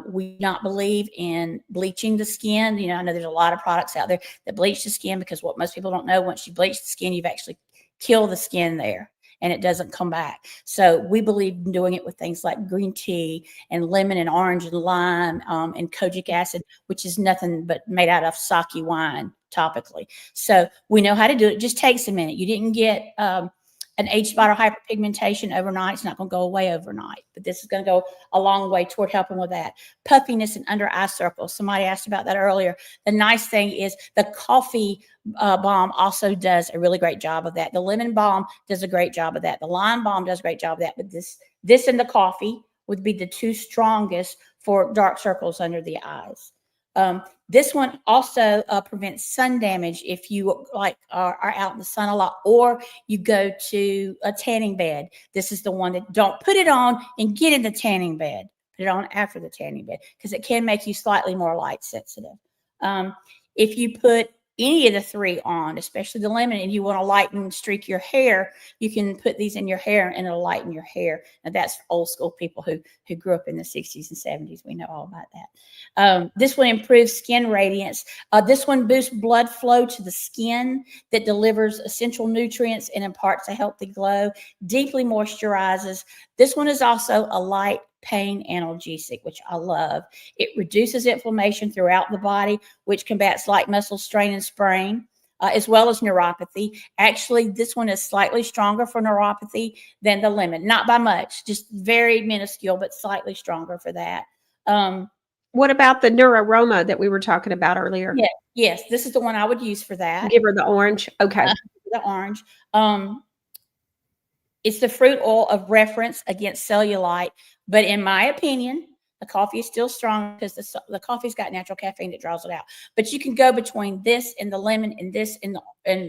we do not believe in bleaching the skin. I know there's a lot of products out there that bleach the skin, because what most people don't know, once you bleach the skin, you've actually killed the skin there, and it doesn't come back. So we believe in doing it with things like green tea and lemon and orange and lime and kojic acid, which is nothing but made out of sake wine topically. So we know how to do it. It just takes a minute. You didn't get an age spot or hyperpigmentation overnight. It's not going to go away overnight, but this is going to go a long way toward helping with that. Puffiness and under eye circles. Somebody asked about that earlier. The nice thing is the coffee balm also does a really great job of that. The lemon balm does a great job of that. The lime balm does a great job of that. But this and the coffee would be the two strongest for dark circles under the eyes. This one also prevents sun damage if you are out in the sun a lot, or you go to a tanning bed. This is the one that don't put it on and get in the tanning bed. Put it on after the tanning bed, because it can make you slightly more light sensitive. If you put any of the three on, especially the lemon, and you want to lighten and streak your hair, you can put these in your hair and it'll lighten your hair. And that's old school people who grew up in the 60s and 70s. We know all about that. This one improves skin radiance. This one boosts blood flow to the skin that delivers essential nutrients and imparts a healthy glow, deeply moisturizes. This one is also a light pain analgesic, which I love. It reduces inflammation throughout the body, which combats light muscle strain and sprain, as well as neuropathy. Actually, this one is slightly stronger for neuropathy than the lemon. Not by much, just very minuscule, but slightly stronger for that. What about the Neuraroma that we were talking about earlier? Yeah, yes, this is the one I would use for that. Give her the orange. Okay. The orange. It's the fruit oil of reference against cellulite. But in my opinion, the coffee is still strong, because the coffee's got natural caffeine that draws it out. But you can go between this and the lemon and this and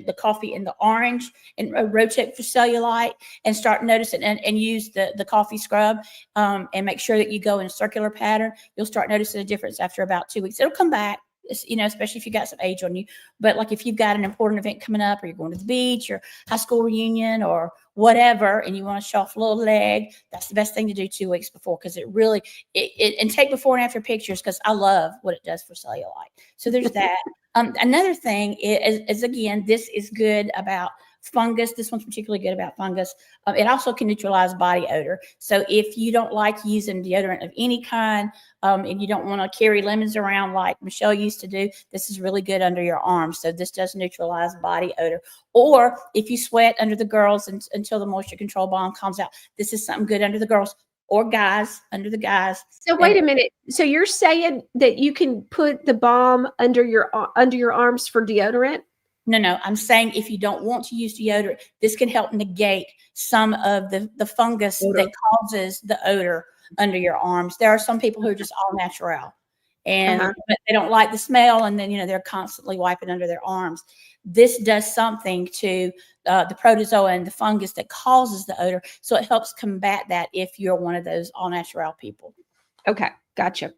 the coffee and the orange and rotate for cellulite, and start noticing and use the coffee scrub and make sure that you go in a circular pattern. You'll start noticing a difference after about 2 weeks. It'll come back. Especially if you got some age on you. But like if you've got an important event coming up, or you're going to the beach or high school reunion or whatever, and you want to show off a little leg, that's the best thing to do 2 weeks before, because it really, and take before and after pictures, because I love what it does for cellulite. So there's that. Another thing is again, this is good about fungus. This one's particularly good about fungus. It also can neutralize body odor. So if you don't like using deodorant of any kind, and you don't want to carry lemons around like Michelle used to do, this is really good under your arms. So this does neutralize body odor. Or if you sweat under the girls until the moisture control balm comes out, this is something good under the girls or guys, under the guys. So wait a minute. So you're saying that you can put the balm under your arms for deodorant? No, I'm saying if you don't want to use deodorant, this can help negate some of the fungus that causes the odor under your arms. There are some people who are just all natural, and but they don't like the smell, and then they're constantly wiping under their arms. This does something to the protozoa and the fungus that causes the odor, so it helps combat that if you're one of those all natural people. Okay, gotcha.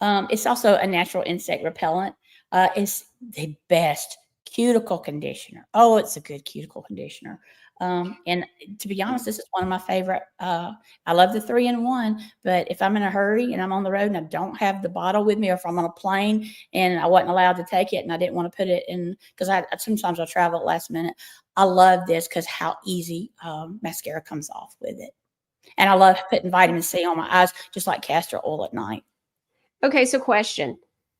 It's also a natural insect repellent. It's the best cuticle conditioner. Oh, it's a good cuticle conditioner. And to be honest, this is one of my favorite. I love the 3-in-1, but if I'm in a hurry and I'm on the road and I don't have the bottle with me, or if I'm on a plane and I wasn't allowed to take it and I didn't want to put it in, because sometimes I'll travel at last minute. I love this because how easy mascara comes off with it. And I love putting vitamin C on my eyes, just like castor oil at night. Okay, so question.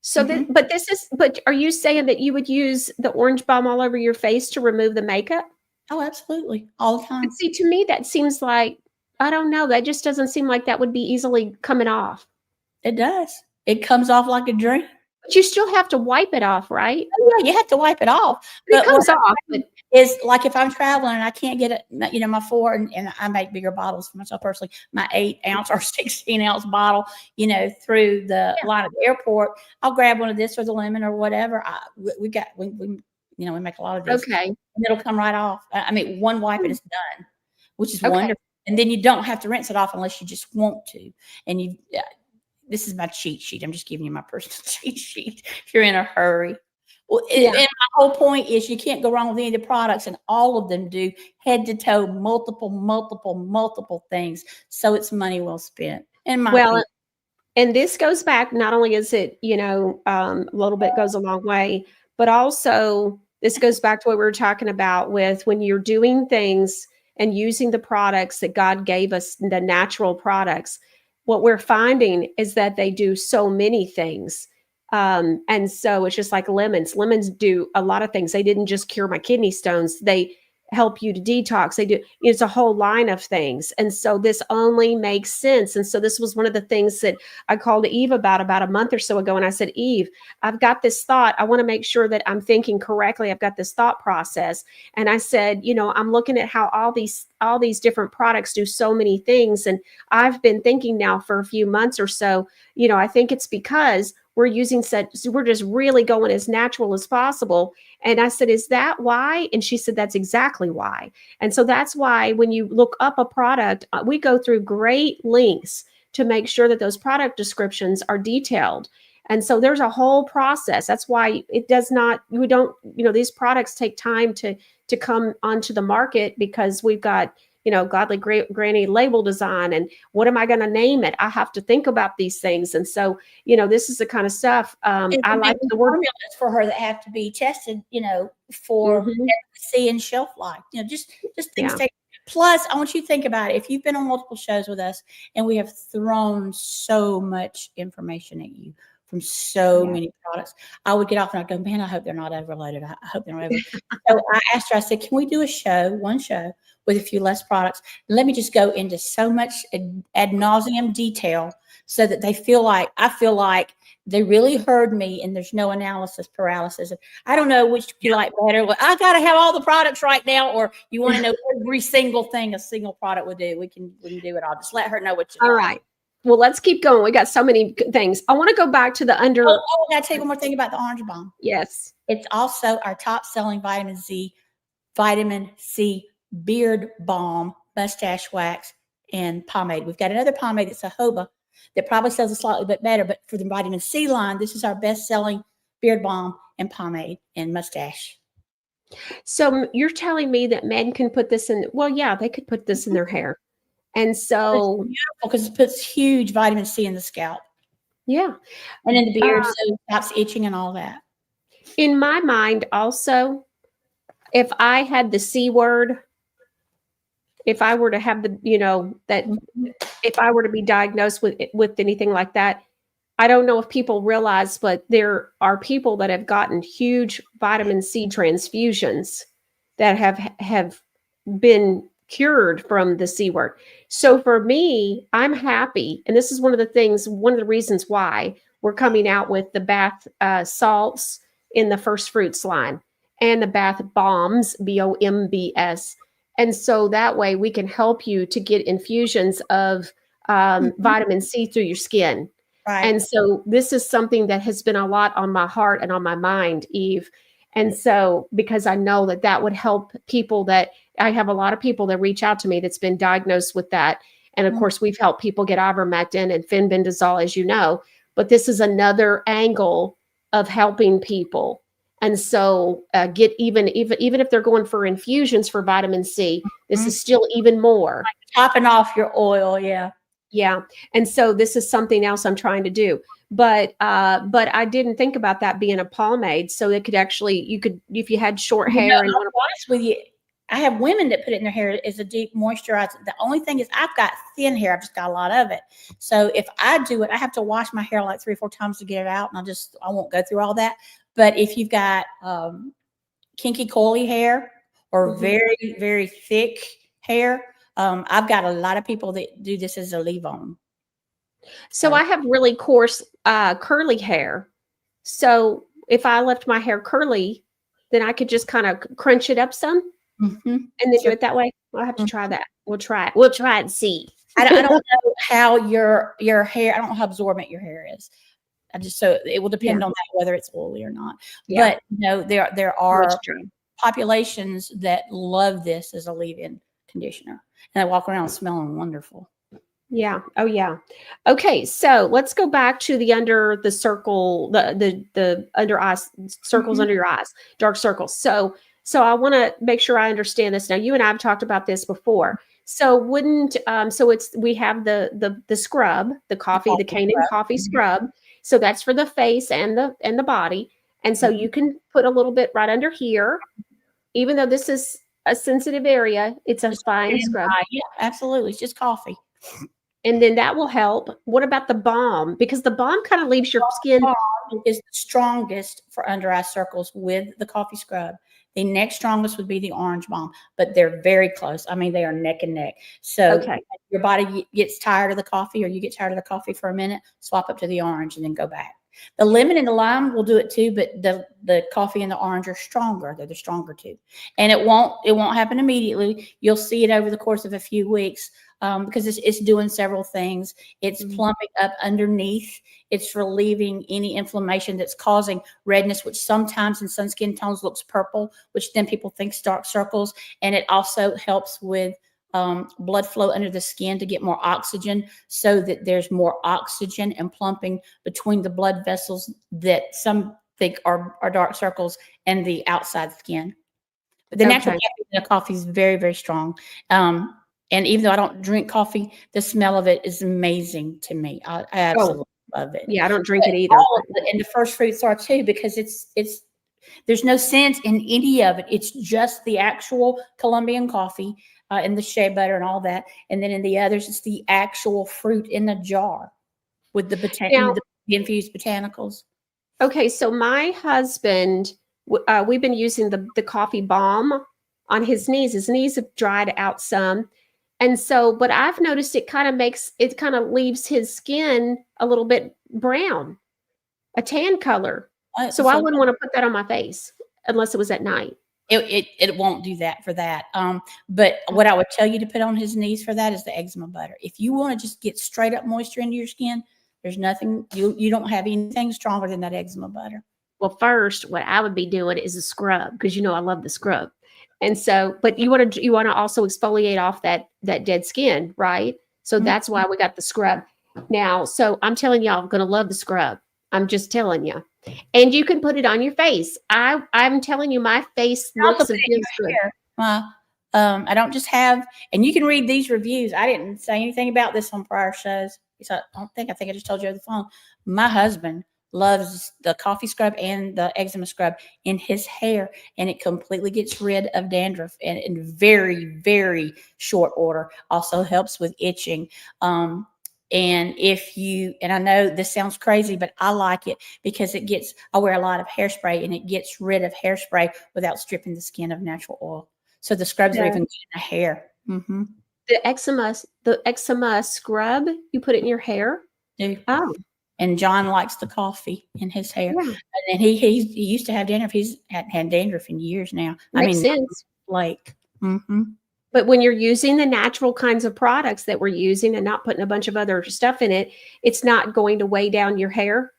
So, but are you saying that you would use the orange balm all over your face to remove the makeup? Oh, absolutely. All the time. But see, to me, that seems like, I don't know, that just doesn't seem like that would be easily coming off. It does. It comes off like a dream. But you still have to wipe it off, right? Oh, yeah, you have to wipe it off. But it comes off. Is like if I'm traveling and I can't get it, my 4, and I make bigger bottles for myself personally, my 8-ounce or 16-ounce bottle, through the line at the airport, I'll grab one of this or the lemon or whatever. We make a lot of this. Okay. And it'll come right off. I mean, one wipe and it's done, which is wonderful. And then you don't have to rinse it off unless you just want to. And this is my cheat sheet. I'm just giving you my personal cheat sheet if you're in a hurry. Well, and my whole point is you can't go wrong with any of the products, and all of them do head to toe multiple things. So it's money well spent. And this goes back, not only is it, a little bit goes a long way, but also this goes back to what we were talking about with when you're doing things and using the products that God gave us, the natural products. What we're finding is that they do so many things. And so it's just like lemons. Lemons do a lot of things. They didn't just cure my kidney stones. They help you to detox. They do, it's a whole line of things. And so this only makes sense. And so this was one of the things that I called Eve about a month or so ago. And I said, Eve, I've got this thought. I want to make sure that I'm thinking correctly. I've got this thought process. And I said, I'm looking at how all these different products do so many things. And I've been thinking now for a few months or so, I think it's because we're just really going as natural as possible. And I said, is that why? And she said, that's exactly why. And so that's why when you look up a product, we go through great lengths to make sure that those product descriptions are detailed. And so there's a whole process. That's why these products take time to come onto the market, because we've got, godly granny label design. And what am I going to name it? I have to think about these things. And so, this is the kind of stuff I like the formulas for her that have to be tested, for efficacy and shelf life, just things take. Plus, I want you to think about it. If you've been on multiple shows with us and we have thrown so much information at you from so many products, I would get off and I'd go, man, I hope they're not overloaded. I hope they're not overloaded. So I asked her, I said, can we do one show with a few less products? Let me just go into so much ad nauseum detail so that I feel like they really heard me and there's no analysis paralysis. I don't know which you like better. Well, I got to have all the products right now, or you want to know every single thing a single product would do. We can do it all. Just let her know what you all like. Right. Well, let's keep going. We got so many things. I want to go back to the I got to tell you one more thing about the orange balm. Yes. It's also our top selling vitamin C beard balm, mustache wax, and pomade. We've got another pomade that's a jojoba that probably sells a slightly bit better, but for the vitamin C line, this is our best selling beard balm and pomade and mustache. So you're telling me that men can put this in? Well, yeah, they could put this in their hair. And so it's beautiful because it puts huge vitamin C in the scalp. Yeah. And in the beard, so it stops itching and all that. In my mind also, if I had the C word, if I were to have the, that if I were to be diagnosed with anything like that, I don't know if people realize, but there are people that have gotten huge vitamin C transfusions that have been cured from the C word. So for me, I'm happy. And this is one of the reasons why we're coming out with the bath salts in the first fruits line and the bath bombs, BOMBS. And so that way we can help you to get infusions of vitamin C through your skin. Right. And so this is something that has been a lot on my heart and on my mind, Eve. And so, because I know that would help people I have a lot of people that reach out to me that's been diagnosed with that. And of course, we've helped people get ivermectin and fenbendazole, as you know, but this is another angle of helping people. And so get even if they're going for infusions for vitamin C, this is still even more. Like topping off your oil. Yeah. Yeah. And so this is something else I'm trying to do. But I didn't think about that being a pomade. So it could actually, if you had short hair. And I'll be honest with you, I have women that put it in their hair as a deep moisturizer. The only thing is I've got thin hair. I've just got a lot of it. So if I do it, I have to wash my hair like 3 or 4 times to get it out. And I won't go through all that. But if you've got kinky coily hair or very, very thick hair, I've got a lot of people that do this as a leave-on. So I have really coarse curly hair. So if I left my hair curly, then I could just kind of crunch it up some and then do it that way. I'll have to try that. We'll try it. We'll try it and see. I don't know how your hair, I don't know how absorbent your hair is. So it will depend on that, whether it's oily or not. Yeah. But there are populations that love this as a leave-in conditioner, and they walk around smelling wonderful. Yeah. Oh yeah. Okay. So let's go back to the under the circle, the under eyes circles under your eyes, dark circles. So I want to make sure I understand this. Now, you and I have talked about this before. So we have the scrub, the Canaan coffee scrub. So that's for the face and the body. And so you can put a little bit right under here, even though this is a sensitive area, it's a fine scrub. Yeah, absolutely. It's just coffee. And then that will help. What about the balm? Because the balm kind of leaves your skin. Is the strongest for under eye circles with the coffee scrub. The next strongest would be the orange balm, but they're very close. I mean, they are neck and neck. So if your body gets tired of the coffee, or you get tired of the coffee for a minute, swap up to the orange and then go back. The lemon and the lime will do it too, but the coffee and the orange are stronger. They're the stronger two. And it won't happen immediately. You'll see it over the course of a few weeks because it's doing several things. It's plumping up underneath. It's relieving any inflammation that's causing redness, which sometimes in some skin tones looks purple, which then people think is dark circles. And it also helps with blood flow under the skin to get more oxygen, so that there's more oxygen and plumping between the blood vessels that some think are dark circles and the outside skin. But the natural caffeine in the coffee is very, very strong. And even though I don't drink coffee, the smell of it is amazing to me. I absolutely love it. Yeah, I don't drink it either. And the first fruits are too, because there's no scent in any of it. It's just the actual Colombian coffee and the shea butter and all that. And then in the others, it's the actual fruit in the jar with the infused botanicals. Okay, so my husband, we've been using the coffee balm on his knees. His knees have dried out some. And so, but I've noticed it kind of leaves his skin a little bit brown, a tan color. So I wouldn't want to put that on my face unless it was at night. It won't do that for that. But what I would tell you to put on his knees for that is the eczema butter. If you want to just get straight up moisture into your skin, there's nothing, you don't have anything stronger than that eczema butter. Well, first, what I would be doing is a scrub, because I love the scrub. And so, but you want to also exfoliate off that dead skin, right? So that's why we got the scrub. Now, so I'm telling y'all, I'm going to love the scrub. I'm just telling you. And you can put it on your face. I'm telling you, my face looks and feels good. I don't just have, and you can read these reviews. I didn't say anything about this on prior shows. So I think I just told you over the phone. My husband loves the coffee scrub and the eczema scrub in his hair, and it completely gets rid of dandruff and in very, very short order. Also helps with itching. And I know this sounds crazy, but I like it because I wear a lot of hairspray, and it gets rid of hairspray without stripping the skin of natural oil. So the scrubs are even good in the hair. Mm-hmm. The eczema scrub, you put it in your hair? Oh. And John likes the coffee in his hair. Yeah. And then he used to have dandruff. He's had dandruff in years now. Makes sense. Like, mm-hmm. But when you're using the natural kinds of products that we're using and not putting a bunch of other stuff in it, it's not going to weigh down your hair.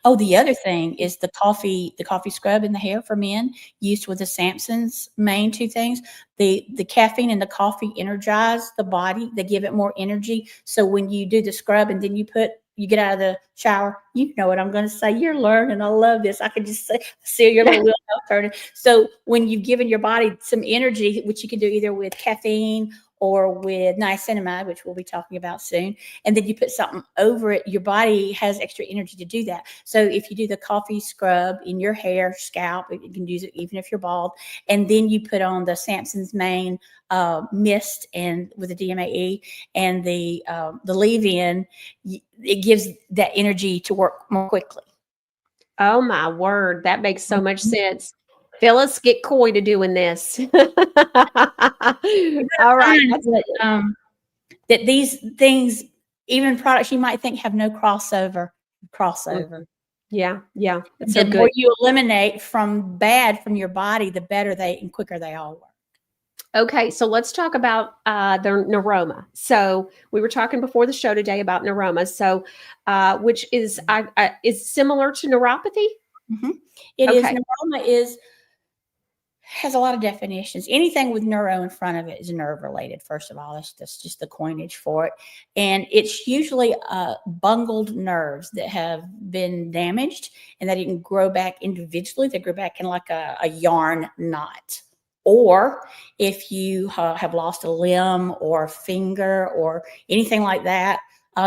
Oh, the other thing is the coffee scrub in the hair for men used with the Samson's main two things. The caffeine and the coffee energize the body. They give it more energy. So when you do the scrub and then you get out of the shower, you know what I'm going to say. You're learning. I love this. I can just see your little wheel turning. So when you've given your body some energy, which you can do either with caffeine or with niacinamide, which we'll be talking about soon, and then you put something over it, your body has extra energy to do that. So if you do the coffee scrub in your hair, scalp, you can use it even if you're bald, and then you put on the Samson's Mane mist and with the DMAE and the leave-in, it gives that energy to work more quickly. Oh my word, that makes so much sense. Phyllis, get coy to doing this. All right. That these things, even products you might think have no crossover. Mm-hmm. Yeah. That's The more you eliminate from your body, the better and quicker they all work. Okay, so let's talk about the neuroma. So we were talking before the show today about neuroma. So, which is similar to neuropathy. Mm-hmm. It is. Neuroma has a lot of definitions. Anything with neuro in front of it is nerve related. First of all, that's just the coinage for it. And it's usually bungled nerves that have been damaged and they didn't grow back individually. They grow back in like a yarn knot. Or if you have lost a limb or a finger or anything like that,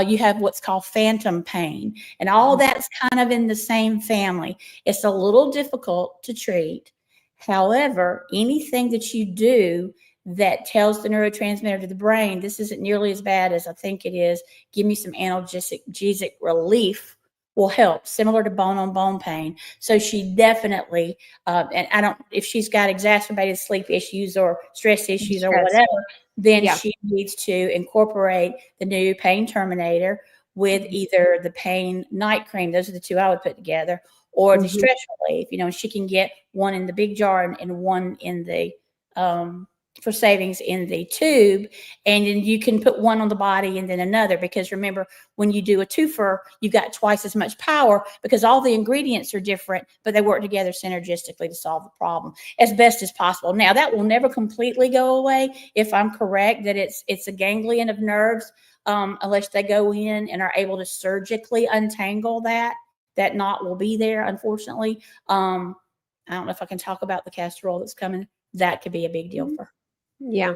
you have what's called phantom pain. And all that's kind of in the same family. It's a little difficult to treat. However, anything that you do that tells the neurotransmitter to the brain, this isn't nearly as bad as I think it is, give me some analgesic relief, will help, similar to bone-on-bone pain. So she definitely, if she's got exacerbated sleep issues or stress issues or whatever, then she needs to incorporate the new pain terminator with either the pain night cream, those are the two I would put together, or the stress relief. She can get one in the big jar and one in the for savings in the tube, and then you can put one on the body and then another, because remember, when you do a twofer, you've got twice as much power because all the ingredients are different, but they work together synergistically to solve the problem as best as possible. Now, that will never completely go away if I'm correct that it's a ganglion of nerves, unless they go in and are able to surgically untangle that knot will be there, unfortunately. I don't know if I can talk about the castor oil that's coming. That could be a big deal for her. Yeah.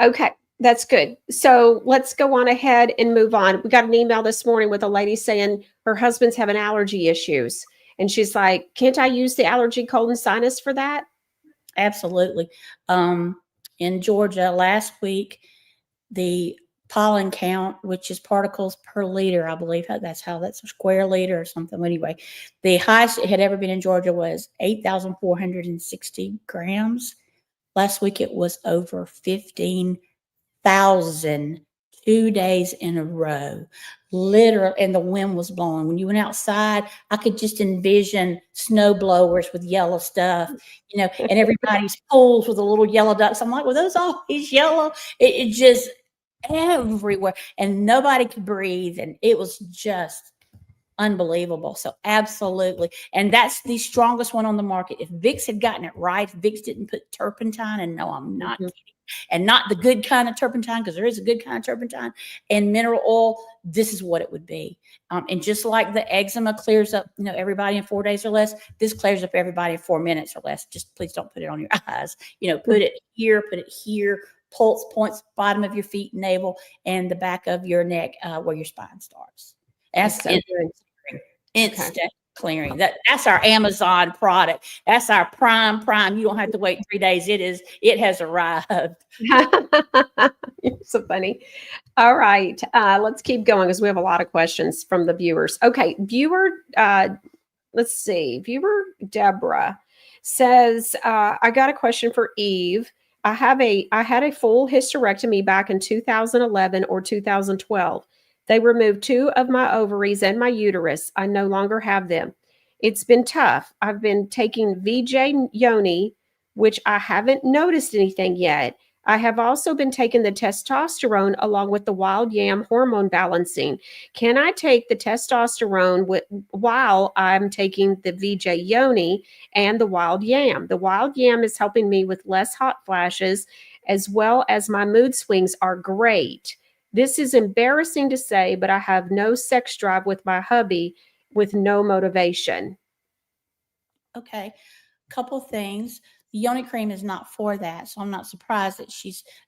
Okay. That's good. So let's go on ahead and move on. We got an email this morning with a lady saying her husband's having allergy issues. And she's like, can't I use the allergy cold and sinus for that? Absolutely. In Georgia last week, the pollen count, which is particles per liter, I believe that's a square liter or something. Anyway, the highest it had ever been in Georgia was 8,460 grams. Last week, it was over 15,000 2 days in a row. Literally, and the wind was blowing. When you went outside, I could just envision snow blowers with yellow stuff, and everybody's pools with the little yellow ducks. I'm like, well, those always yellow? It just everywhere, and nobody could breathe, and it was just unbelievable. So absolutely. And that's the strongest one on the market. If Vicks had gotten it right, if Vicks didn't put turpentine, and no, I'm not kidding, and not the good kind of turpentine, because there is a good kind of turpentine, and mineral oil, this is what it would be. And just like the eczema clears up, everybody in 4 days or less, this clears up everybody in 4 minutes or less. Just please don't put it on your eyes. Put it here, pulse points, bottom of your feet, navel, and the back of your neck, where your spine starts. That's Instant clearing. That's our Amazon product. That's our prime. You don't have to wait 3 days. It has arrived. You're so funny. All right. Let's keep going because we have a lot of questions from the viewers. Okay. Let's see. Viewer Deborah says, I got a question for Eve. I had a full hysterectomy back in 2011 or 2012. They removed 2 of my ovaries and my uterus. I no longer have them. It's been tough. I've been taking VJ Yoni, which I haven't noticed anything yet. I have also been taking the testosterone along with the wild yam hormone balancing. Can I take the testosterone while I'm taking the VJ Yoni and the wild yam? The wild yam is helping me with less hot flashes, as well as my mood swings are great. This is embarrassing to say, but I have no sex drive with my hubby with no motivation. Okay. Couple things. The Yoni cream is not for that. So I'm not surprised that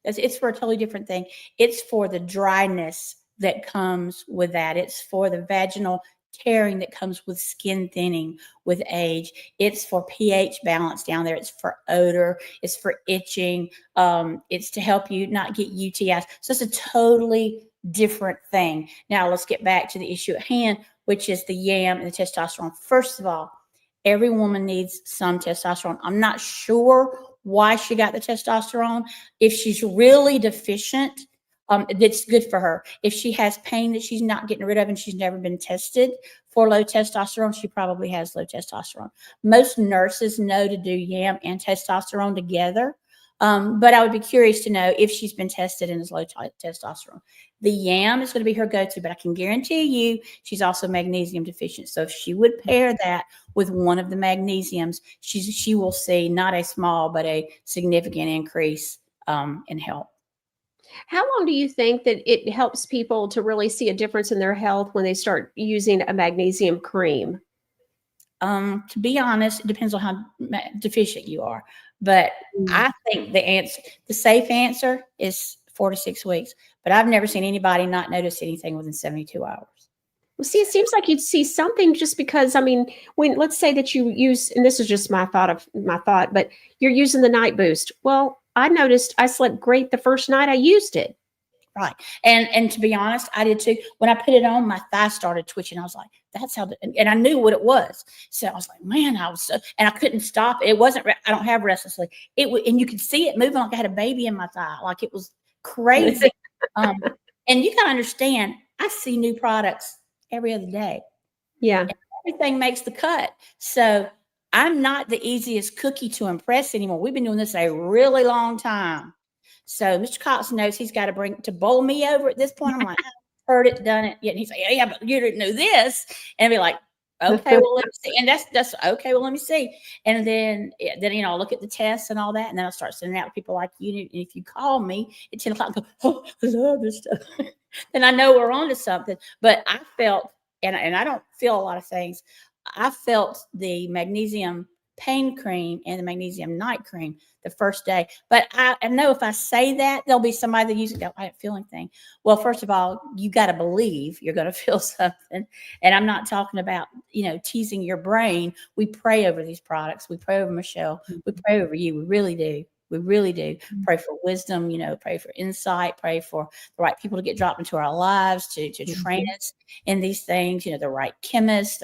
it's for a totally different thing. It's for the dryness that comes with that. It's for the vaginal tearing that comes with skin thinning with age. It's for pH balance down there. It's for odor. It's for itching. It's to help you not get UTIs. So it's a totally different thing. Now let's get back to the issue at hand, which is the yam and the testosterone. First of all, every woman needs some testosterone. I'm not sure why she got the testosterone. If she's really deficient, it's good for her. If she has pain that she's not getting rid of and she's never been tested for low testosterone, she probably has low testosterone. Most nurses know to do yam and testosterone together. But I would be curious to know if she's been tested and is low testosterone. The yam is going to be her go-to, but I can guarantee you she's also magnesium deficient. So if she would pair that with one of the magnesiums, she will see not a small, but a significant increase in health. How long do you think that it helps people to really see a difference in their health when they start using a magnesium cream? To be honest, it depends on how deficient you are. But I think the safe answer is 4 to 6 weeks. But I've never seen anybody not notice anything within 72 hours. Well, see, it seems like you'd see something just because, I mean, when let's say that you use, and this is just my thought, but you're using the night boost. Well, I noticed I slept great the first night I used it. Right. And to be honest, I did too. When I put it on, my thigh started twitching. I was like, that's how, and I knew what it was. So I was like, man, and I couldn't stop. It wasn't, I don't have restless leg. And you could see it moving like I had a baby in my thigh. Like it was crazy. And you can understand, I see new products every other day. Yeah. And everything makes the cut. So I'm not the easiest cookie to impress anymore. We've been doing this a really long time. So Mr. Cox knows he's got to bowl me over at this point. I'm like, I've heard it, done it. And he's like, yeah, but you didn't know this. And I'd be like, okay, well, let me see. And that's okay. Well, let me see. And then, I'll look at the tests and all that. And then I'll start sending out to people like you. And if you call me at 10 o'clock and go, oh, I love this stuff. Then I know we're on to something. But I felt, and I don't feel a lot of things. I felt the magnesium pain cream and the magnesium night cream the first day. But I know if I say that, there'll be somebody that uses it. I don't feel anything. Well, first of all, you got to believe you're going to feel something. And I'm not talking about, teasing your brain. We pray over these products. We pray over Michelle. We pray over you. We really do. We really do. Pray for wisdom, pray for insight, pray for the right people to get dropped into our lives to train us in these things, the right chemists,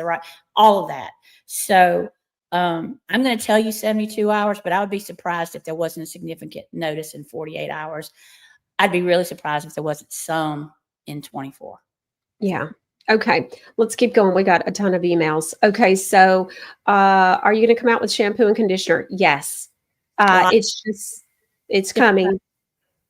all of that. So I'm going to tell you 72 hours, but I would be surprised if there wasn't a significant notice in 48 hours. I'd be really surprised if there wasn't some in 24. Yeah. Okay. Let's keep going. We got a ton of emails. Okay. So, are you going to come out with shampoo and conditioner? Yes. It's coming.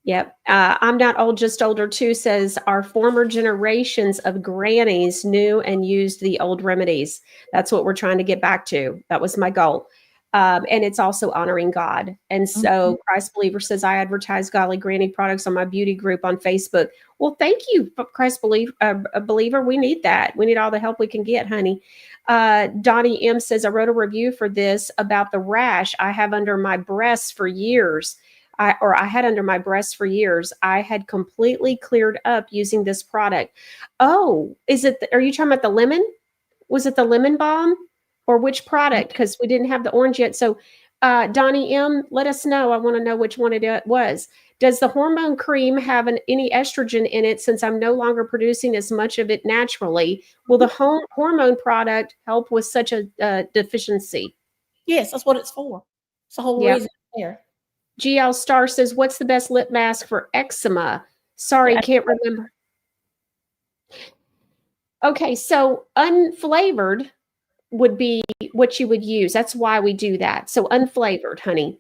Yep. I'm not old, just older too, says our former generations of grannies knew and used the old remedies. That's what we're trying to get back to. That was my goal. And it's also honoring God. And so Christ Believer says, I advertise Godly Granny products on my beauty group on Facebook. Well, thank you, Christ Believer. We need that. We need all the help we can get, honey. Donnie M says, I wrote a review for this about the rash I have under my breasts for years. I had under my breasts for years. I had completely cleared up using this product. Oh, are you talking about the lemon? Was it the lemon balm or which product? Because we didn't have the orange yet. So Donnie M, let us know. I want to know which one it was. Does the hormone cream have any estrogen in it since I'm no longer producing as much of it naturally? Will the hormone product help with such a deficiency? Yes, that's what it's for. It's the whole reason there. GL Star says, what's the best lip mask for eczema? Sorry, can't remember. Okay, so unflavored would be what you would use. That's why we do that. So unflavored, honey.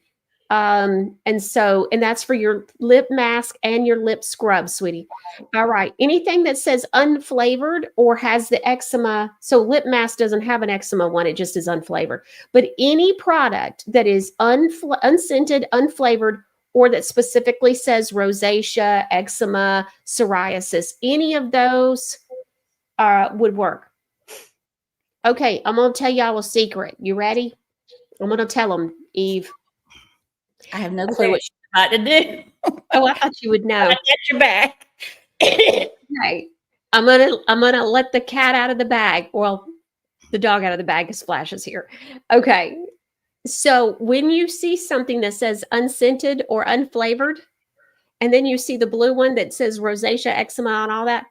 And that's for your lip mask and your lip scrub, sweetie. All right. Anything that says unflavored or has the eczema. So lip mask doesn't have an eczema one. It just is unflavored. But any product that is unscented, unflavored, or that specifically says rosacea, eczema, psoriasis, any of those would work. Okay, I'm going to tell y'all a secret. You ready? I'm going to tell them, Eve. I have no clue what she's about to do. Oh, I thought you would know. Get your back. Okay. I'm gonna let the cat out of the bag. Well, the dog out of the bag. Splash is here. Okay. So when you see something that says unscented or unflavored, and then you see the blue one that says rosacea, eczema, and all that,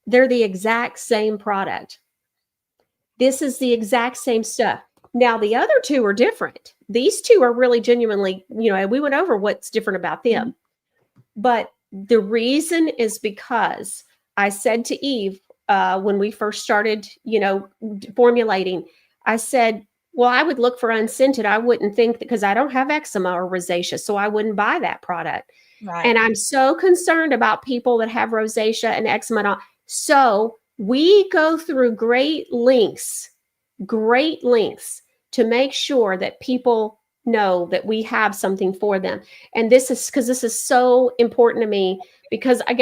they're the exact same product. This is the exact same stuff. Now, the other two are different. These two are really genuinely, we went over what's different about them. Mm-hmm. But the reason is because I said to Eve, when we first started, formulating, I said, well, I would look for unscented. I wouldn't think because I don't have eczema or rosacea, so I wouldn't buy that product. Right. And I'm so concerned about people that have rosacea and eczema and all. So we go through great lengths to make sure that people know that we have something for them. And this is so important to me because I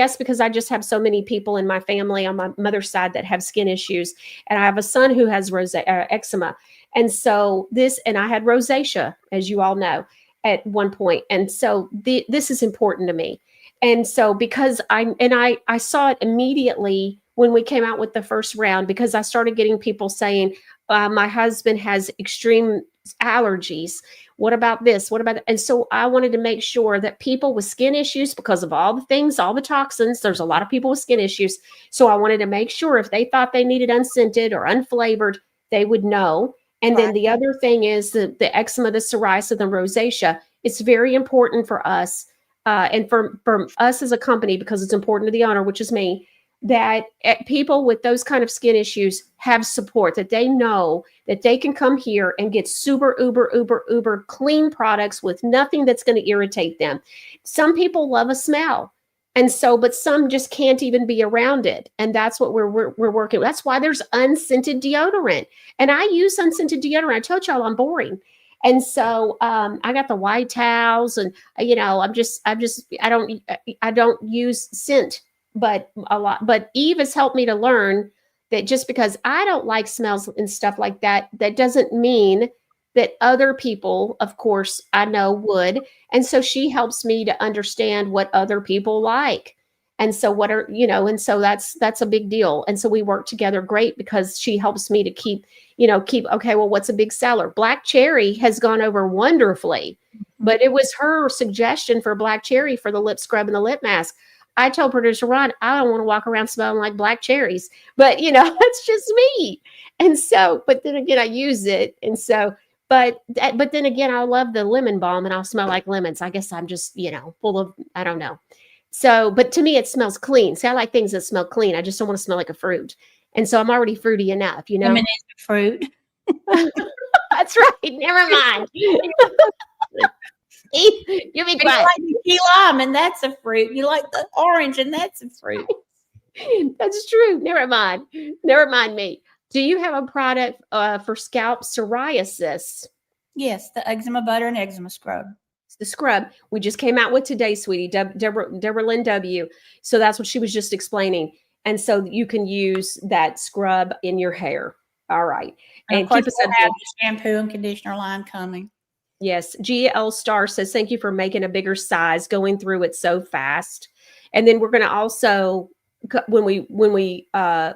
just have so many people in my family on my mother's side that have skin issues. And I have a son who has eczema. And so and I had rosacea, as you all know, at one point. And so this is important to me. And so because I saw it immediately when we came out with the first round, because I started getting people saying, my husband has extreme allergies. What about this? What about that? And so I wanted to make sure that people with skin issues, because of all the things, all the toxins, there's a lot of people with skin issues. So I wanted to make sure if they thought they needed unscented or unflavored, they would know. And then the other thing is the eczema, the psoriasis, the rosacea. It's very important for us and for us as a company, because it's important to the owner, which is me, that people with those kind of skin issues have support, that they know that they can come here and get super, uber clean products with nothing that's going to irritate them. Some people love a smell. And so, but some just can't even be around it. And that's what we're working with. That's why there's unscented deodorant. And I use unscented deodorant. I told y'all I'm boring. And so I got the white towels and, I don't use scent, but a lot. But Eve has helped me to learn that just because I don't like smells and stuff like that, that doesn't mean that other people, of course, I know would. And so she helps me to understand what other people like. And so and so that's a big deal. And so we work together great because she helps me to keep, okay, well, what's a big seller? Black cherry has gone over wonderfully, but it was her suggestion for black cherry for the lip scrub and the lip mask. I told producer Ron, I don't want to walk around smelling like black cherries, but it's just me. And so, but then again, I use it. And so, but then again, I love the lemon balm and I'll smell like lemons. I guess I'm just, full of, I don't know. So, but to me, it smells clean. See, I like things that smell clean. I just don't want to smell like a fruit. And so I'm already fruity enough, Lemon is a fruit. That's right. Never mind. You be quiet. You like the key lime and that's a fruit. You like the orange and that's a fruit. That's true. Never mind. Never mind me. Do you have a product for scalp psoriasis? Yes, the eczema butter and eczema scrub. It's the scrub we just came out with today, sweetie. Deborah Lynn W. So that's what she was just explaining. And so you can use that scrub in your hair. All right. And of course, we'll have the shampoo and conditioner line coming. Yes. GL Star says, thank you for making a bigger size, going through it so fast. And then we're going to also, when we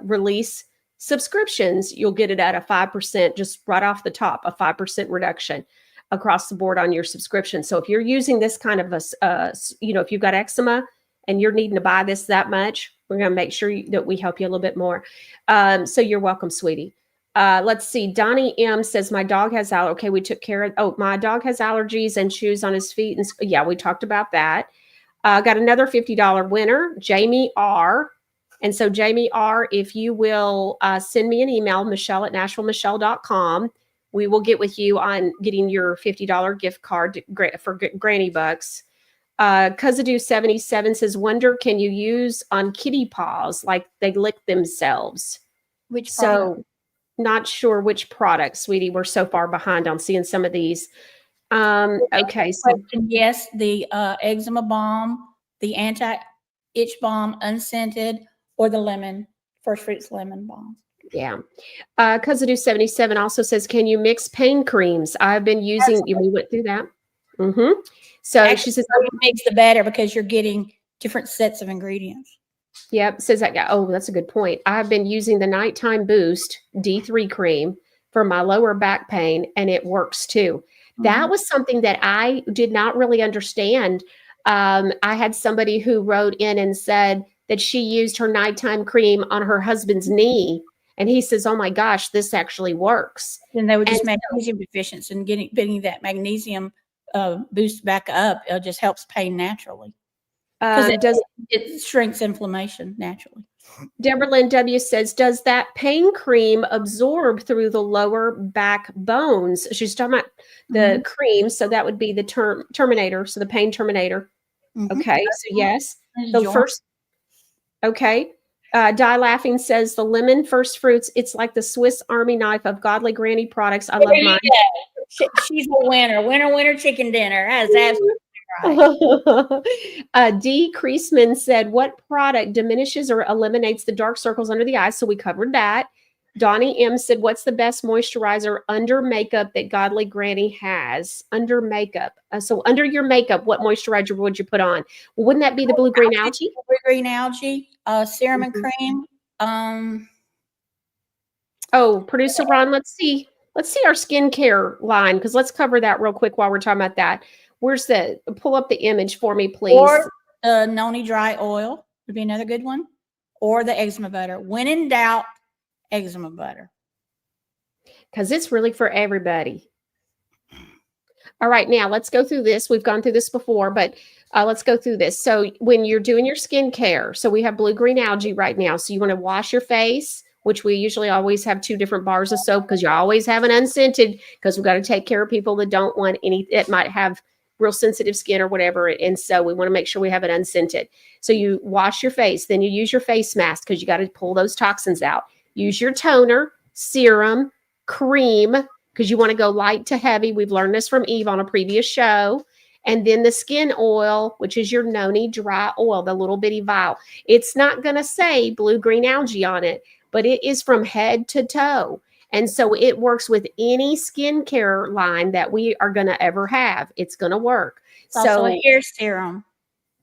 release Subscriptions, you'll get it at a 5%, just right off the top, a 5% reduction across the board on your subscription. So if you're using this kind of if you've got eczema and you're needing to buy this that much, we're going to make sure that we help you a little bit more. So you're welcome, sweetie. Let's see. Donnie M says, my dog has okay, we took care of, my dog has allergies and shoes on his feet. And yeah, we talked about that. Got another $50 winner, Jamie R. And so Jamie R., if you will send me an email, Michelle@NashvilleMichelle.com, we will get with you on getting your $50 gift card for Granny Bucks. Kazadu77 says, wonder, can you use on kitty paws like they lick themselves? Which product? So not sure which product, sweetie. We're so far behind on seeing some of these. Okay. So yes, the eczema balm, the anti-itch balm, unscented, or the lemon, First Fruits lemon balm. Yeah. Kazadu77 also says, can you mix pain creams? I've been using, we went through that. Mm-hmm. So actually, she says, it makes the better because you're getting different sets of ingredients. Yep. Says that guy. Oh, that's a good point. I've been using the Nighttime Boost D3 cream for my lower back pain, and it works too. Mm-hmm. That was something that I did not really understand. I had somebody who wrote in and said that she used her nighttime cream on her husband's knee. And he says, oh my gosh, this actually works. And they were just magnesium deficiency, and getting that magnesium boost back up. It just helps pain naturally. It shrinks inflammation naturally. Deborah Lynn W says, does that pain cream absorb through the lower back bones? She's talking about the cream. So that would be the Terminator. So the pain Terminator. Mm-hmm. Okay. So yes. The first. Okay. Die Laughing says, the lemon First Fruits, it's like the Swiss Army knife of godly granny products. I love mine. She's a winner. Winner, chicken dinner. That is absolutely right. D. Creasman said, what product diminishes or eliminates the dark circles under the eyes? So we covered that. Donnie M said, what's the best moisturizer under makeup that godly granny has? Under makeup. So under your makeup, what moisturizer would you put on? Well, wouldn't that be the blue green algae? Blue green algae, serum and cream. Producer Ron, let's see our skincare line, because let's cover that real quick while we're talking about that. Pull up the image for me, please. Or the Noni dry oil would be another good one. Or the eczema butter. When in doubt, eczema butter. Because it's really for everybody. All right, now let's go through this. We've gone through this before, but let's go through this. So when you're doing your skincare, so we have blue-green algae right now. So you want to wash your face, which we usually always have 2 different bars of soap, because you always have an unscented, because we've got to take care of people that don't want any, that might have real sensitive skin or whatever. And so we want to make sure we have it unscented. So you wash your face, then you use your face mask, because you got to pull those toxins out. Use your toner, serum, cream, because you want to go light to heavy. We've learned this from Eve on a previous show. And then the skin oil, which is your Noni dry oil, the little bitty vial. It's not going to say blue-green algae on it, but it is from head to toe. And so it works with any skincare line that we are going to ever have. It's going to work. It's also a hair serum.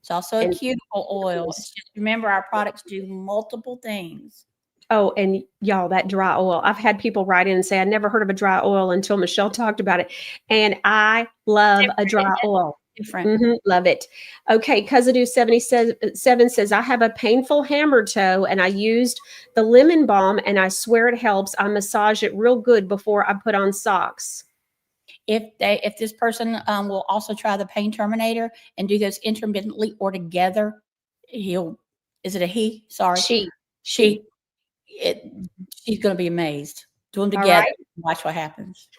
It's also a cuticle oil. Just remember, our products do multiple things. Oh, and y'all, that dry oil. I've had people write in and say, I never heard of a dry oil until Michelle talked about it. And I love a dry oil. Different. Love it. Okay. Kazadu77 says, I have a painful hammer toe and I used the lemon balm and I swear it helps. I massage it real good before I put on socks. If this person will also try the pain Terminator and do those intermittently or together, is it a he? Sorry. She's going to be amazed. Do them together. Right. Watch what happens.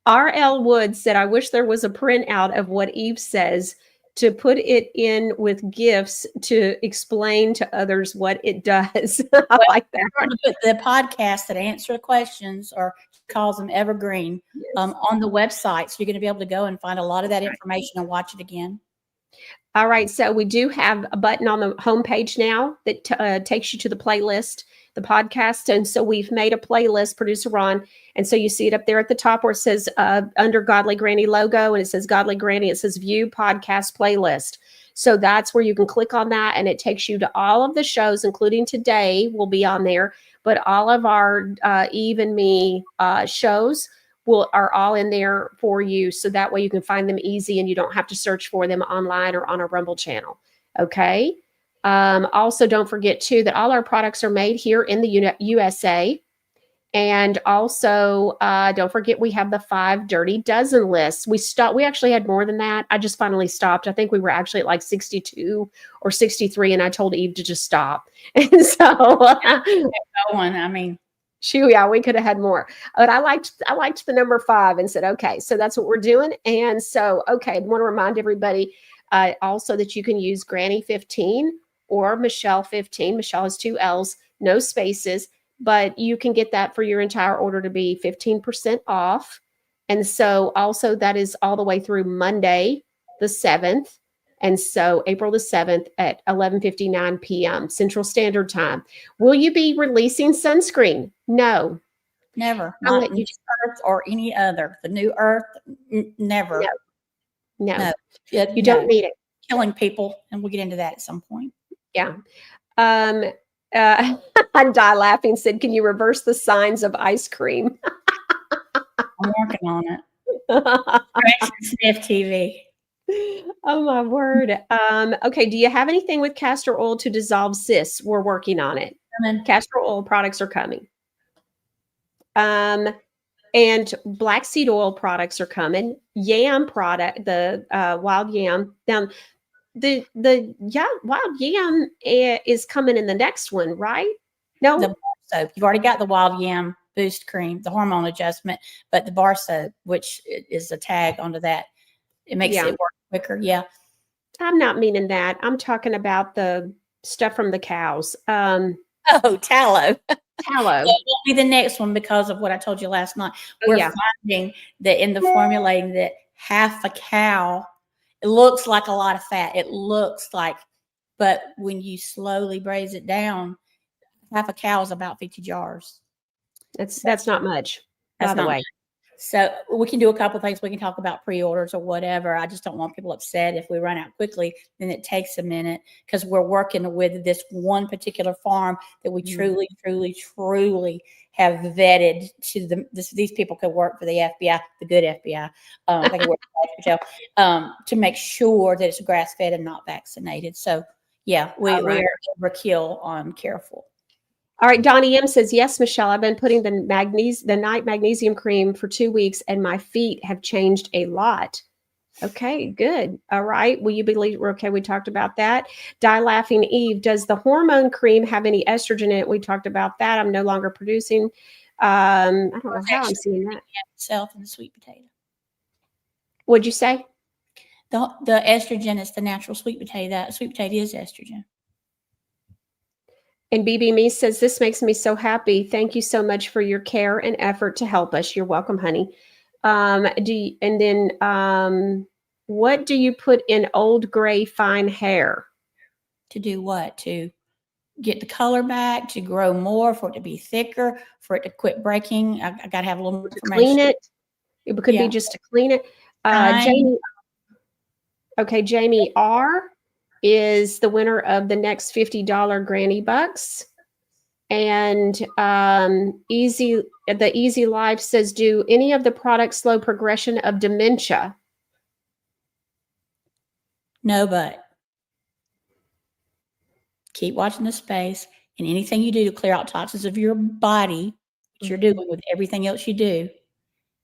R.L. Wood said, I wish there was a printout of what Eve says to put it in with GIFs to explain to others what it does. I like that. Put the podcast that answer questions, or calls them evergreen, on the website. So you're going to be able to go and find a lot of that information and watch it again. All right. So we do have a button on the homepage now that takes you to the playlist, the podcast. And so we've made a playlist, Producer Ron. And so you see it up there at the top where it says under Godly Granny logo, and it says Godly Granny, it says View Podcast Playlist. So that's where you can click on that, and it takes you to all of the shows, including today will be on there. but all of our Eve and Me shows are all in there for you. So that way you can find them easy and you don't have to search for them online or on a Rumble channel. Okay. Also, don't forget too that all our products are made here in the USA. And also, don't forget we have the 5 Dirty Dozen list. We actually had more than that. I just finally stopped. I think we were actually at like 62 or 63, and I told Eve to just stop. And so, I mean, yeah, we could have had more, but I liked the number 5 and said, okay, so that's what we're doing. And so, okay, I want to remind everybody also that you can use Granny 15 or Michelle 15. Michelle has 2 L's, no spaces. But you can get that for your entire order to be 15% off. And so also that is all the way through Monday, the 7th. And so April the 7th at 11:59 p.m. Central Standard Time. Will you be releasing sunscreen? No. Never. Not New Earth or any other. The New Earth, never. No. You don't need it. Killing people. And we'll get into that at some point. Yeah. Die laughing said, can you reverse the signs of ice cream? I'm working on it. Sniff TV. Oh my word. Okay. Do you have anything with castor oil to dissolve cysts? We're working on it. Castor oil products are coming. And black seed oil products are coming. Yam product, the wild yam. Now, the wild yam is coming in the next one, right? No, the bar soap. You've already got the wild yam boost cream, the hormone adjustment, but the bar soap, which is a tag onto that, it makes it work quicker. Yeah, I'm not meaning that. I'm talking about the stuff from the cows. Tallow. Tallow. That will be the next one because of what I told you last night. We're finding that in the formulating that half a cow. It looks like a lot of fat. It looks like, but when you slowly braise it down, half a cow is about 50 jars. That's not much, by the way. So we can do a couple of things. We can talk about pre-orders or whatever. I just don't want people upset if we run out quickly. Then it takes a minute because we're working with this one particular farm that we truly have vetted to these people could work for the FBI, the good FBI. They can work for to make sure that it's grass-fed and not vaccinated. So yeah, we are overkill on careful. All right, Donnie M says, yes, Michelle, I've been putting the night magnesium cream for 2 weeks and my feet have changed a lot. Okay, good. All right. Will you believe? Okay, we talked about that. Die Laughing Eve, does the hormone cream have any estrogen in it? We talked about that. I'm no longer producing. I don't know how I'm seeing that. Itself in the sweet potato. What'd you say? The estrogen is the natural sweet potato. That sweet potato is estrogen. And BB Me says, this makes me so happy. Thank you so much for your care and effort to help us. You're welcome, honey. What do you put in old gray fine hair? To do what? To get the color back, to grow more, for it to be thicker, for it to quit breaking. I got to have a little more information. Clean it. It could be just to clean it. Jamie R is the winner of the next $50 Granny Bucks. And the Easy Life says, do any of the products slow progression of dementia? No, but keep watching the space, and anything you do to clear out toxins of your body, which you're doing with everything else you do,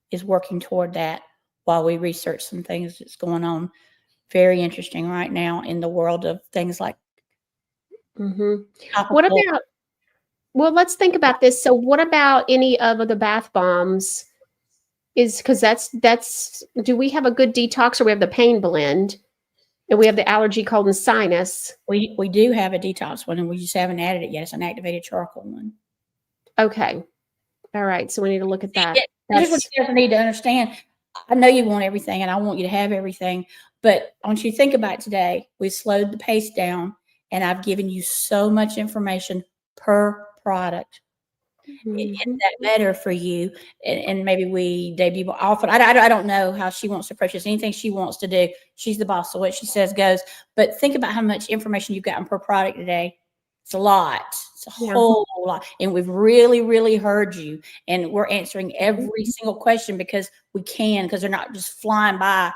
is working toward that while we research some things that's going on. Very interesting right now in the world of things like what about, well, let's think about this. So what about any of the bath bombs? Is because that's do we have a good detox, or we have the pain blend and we have the allergy, cold, and sinus? We do have a detox one, and we just haven't added it yet. It's an activated charcoal one. Okay. All right. So we need to look at that. Here's what you need to understand. I know you want everything, and I want you to have everything, but I want you to think about it today. We slowed the pace down, and I've given you so much information per product. Is that better for you? And maybe we debut often. I don't know how she wants to approach this. Anything she wants to do, she's the boss. So what she says goes. But think about how much information you've gotten per product today. It's a lot. It's a Yeah. whole lot. And we've really, really heard you. And we're answering every single question because we can, because they're not just flying by,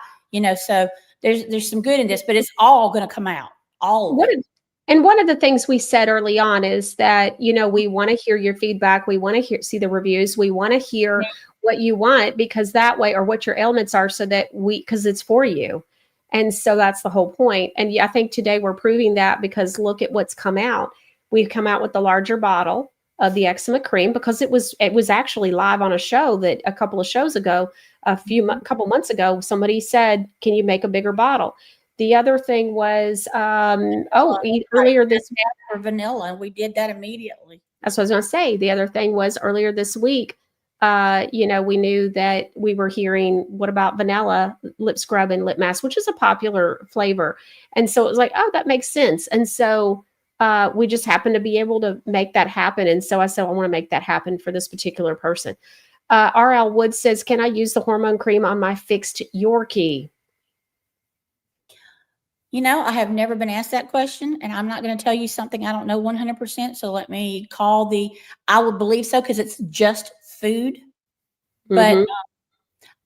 so there's some good in this, but it's all going to come out. All of it. And one of the things we said early on is that, we want to hear your feedback. We want to see the reviews. We want to hear what you want, because that way, or what your ailments are, so that because it's for you. And so that's the whole point. And I think today we're proving that, because look at what's come out. We've come out with the larger bottle of the eczema cream, because it was actually live on a show that a couple of shows ago, couple months ago, somebody said, can you make a bigger bottle? The other thing was, earlier this week for vanilla, and we did that immediately. That's what I was going to say. The other thing was earlier this week, we knew that we were hearing, what about vanilla lip scrub and lip mask, which is a popular flavor. And so it was like, oh, that makes sense. And so we just happened to be able to make that happen. And so I said, I want to make that happen for this particular person. RL Wood says, can I use the hormone cream on my fixed Yorkie? I have never been asked that question, and I'm not going to tell you something I don't know 100%. So let me call I would believe so, because it's just food. But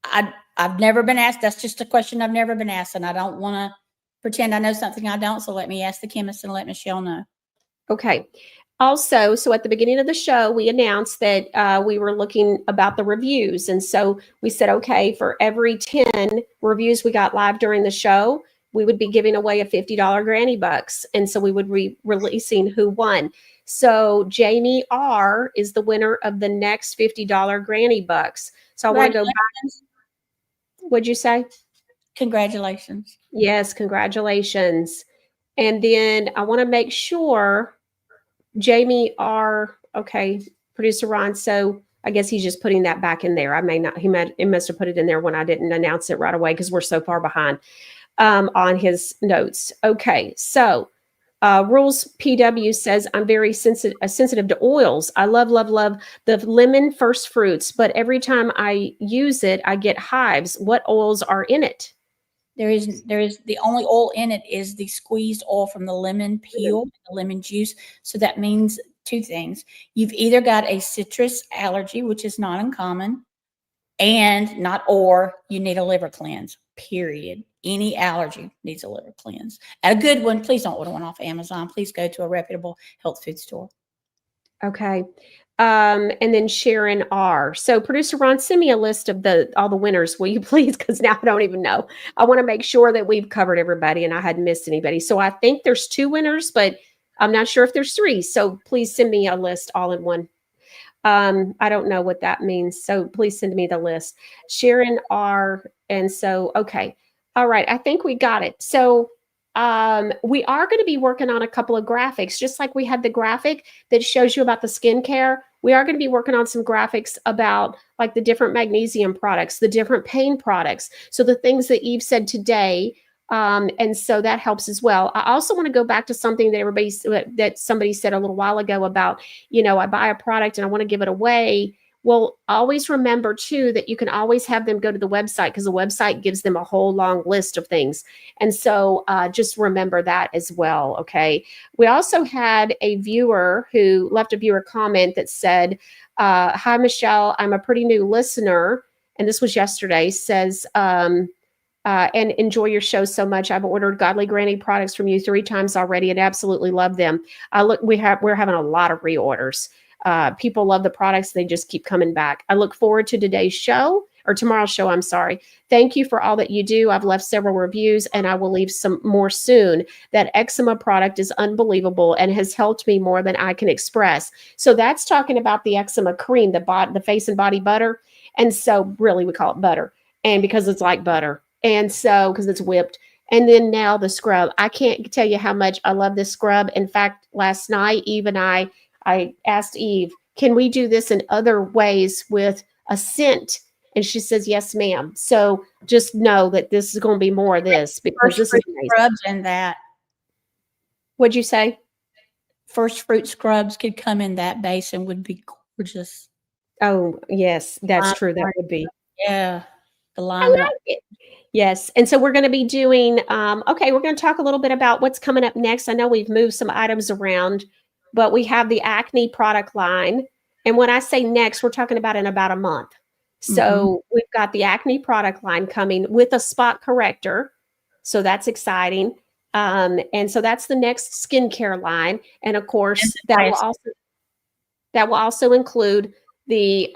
I've never been asked. That's just a question I've never been asked, and I don't want to pretend I know something I don't. So let me ask the chemist and let Michelle know. Okay. Also, so at the beginning of the show, we announced that we were looking about the reviews. And so we said, okay, for every 10 reviews we got live during the show, we would be giving away a $50 Granny Bucks. And so we would be releasing who won. So Jamie R is the winner of the next $50 Granny Bucks. So I want to go back. What'd you say? Congratulations. Yes, congratulations. And then I want to make sure Jamie R, okay, producer Ron. So I guess he's just putting that back in there. He must have put it in there when I didn't announce it right away, because we're so far behind on his notes. Okay, so Rules PW says, I'm very sensitive to oils. I love the lemon first fruits, but every time I use it, I get hives. What oils are in it? There is the only oil in it is the squeezed oil from the lemon peel, the lemon juice. So that means two things. You've either got a citrus allergy, which is not uncommon, or you need a liver cleanse, period. Any allergy needs a liver cleanse. And a good one, please don't order one off Amazon. Please go to a reputable health food store. Okay. And then Sharon R. So producer Ron, send me a list of all the winners, will you please? Because now I don't even know. I want to make sure that we've covered everybody and I hadn't missed anybody. So I think there's 2 winners, but I'm not sure if there's 3. So please send me a list all in one. I don't know what that means. So please send me the list. Sharon R. And so, okay. All right. I think we got it. So we are going to be working on a couple of graphics, just like we had the graphic that shows you about the skincare. We are going to be working on some graphics about like the different magnesium products, the different pain products. So the things that Eve said today. And so that helps as well. I also want to go back to something that somebody said a little while ago about, I buy a product and I want to give it away. Well, always remember too, that you can always have them go to the website, because the website gives them a whole long list of things. And so just remember that as well. Okay. We also had a viewer who left a viewer comment that said, hi, Michelle, I'm a pretty new listener. And this was yesterday, says, and enjoy your show so much. I've ordered Godly Granny products from you 3 times already and absolutely love them. We're having a lot of reorders. People love the products. They just keep coming back. I look forward to tomorrow's show. I'm sorry. Thank you for all that you do. I've left several reviews and I will leave some more soon. That eczema product is unbelievable and has helped me more than I can express. So that's talking about the eczema cream, the face and body butter. And so really we call it butter, and because it's like butter. And so, because it's whipped. And then now the scrub. I can't tell you how much I love this scrub. In fact, last night, Eve and I asked Eve, can we do this in other ways with a scent? And she says, yes, ma'am. So just know that this is going to be more of this, because this is amazing. Scrubs and that. What'd you say? First fruit scrubs could come in that base and would be gorgeous. Oh, yes, that's true. That would be. Yeah. The I like it. Yes. And so we're going to be doing, we're going to talk a little bit about what's coming up next. I know we've moved some items around. but we have the acne product line. And when I say next, we're talking about in about a month. So we've got the acne product line coming with a spot corrector. So that's exciting. And so that's the next skincare line. And of course, that will also include the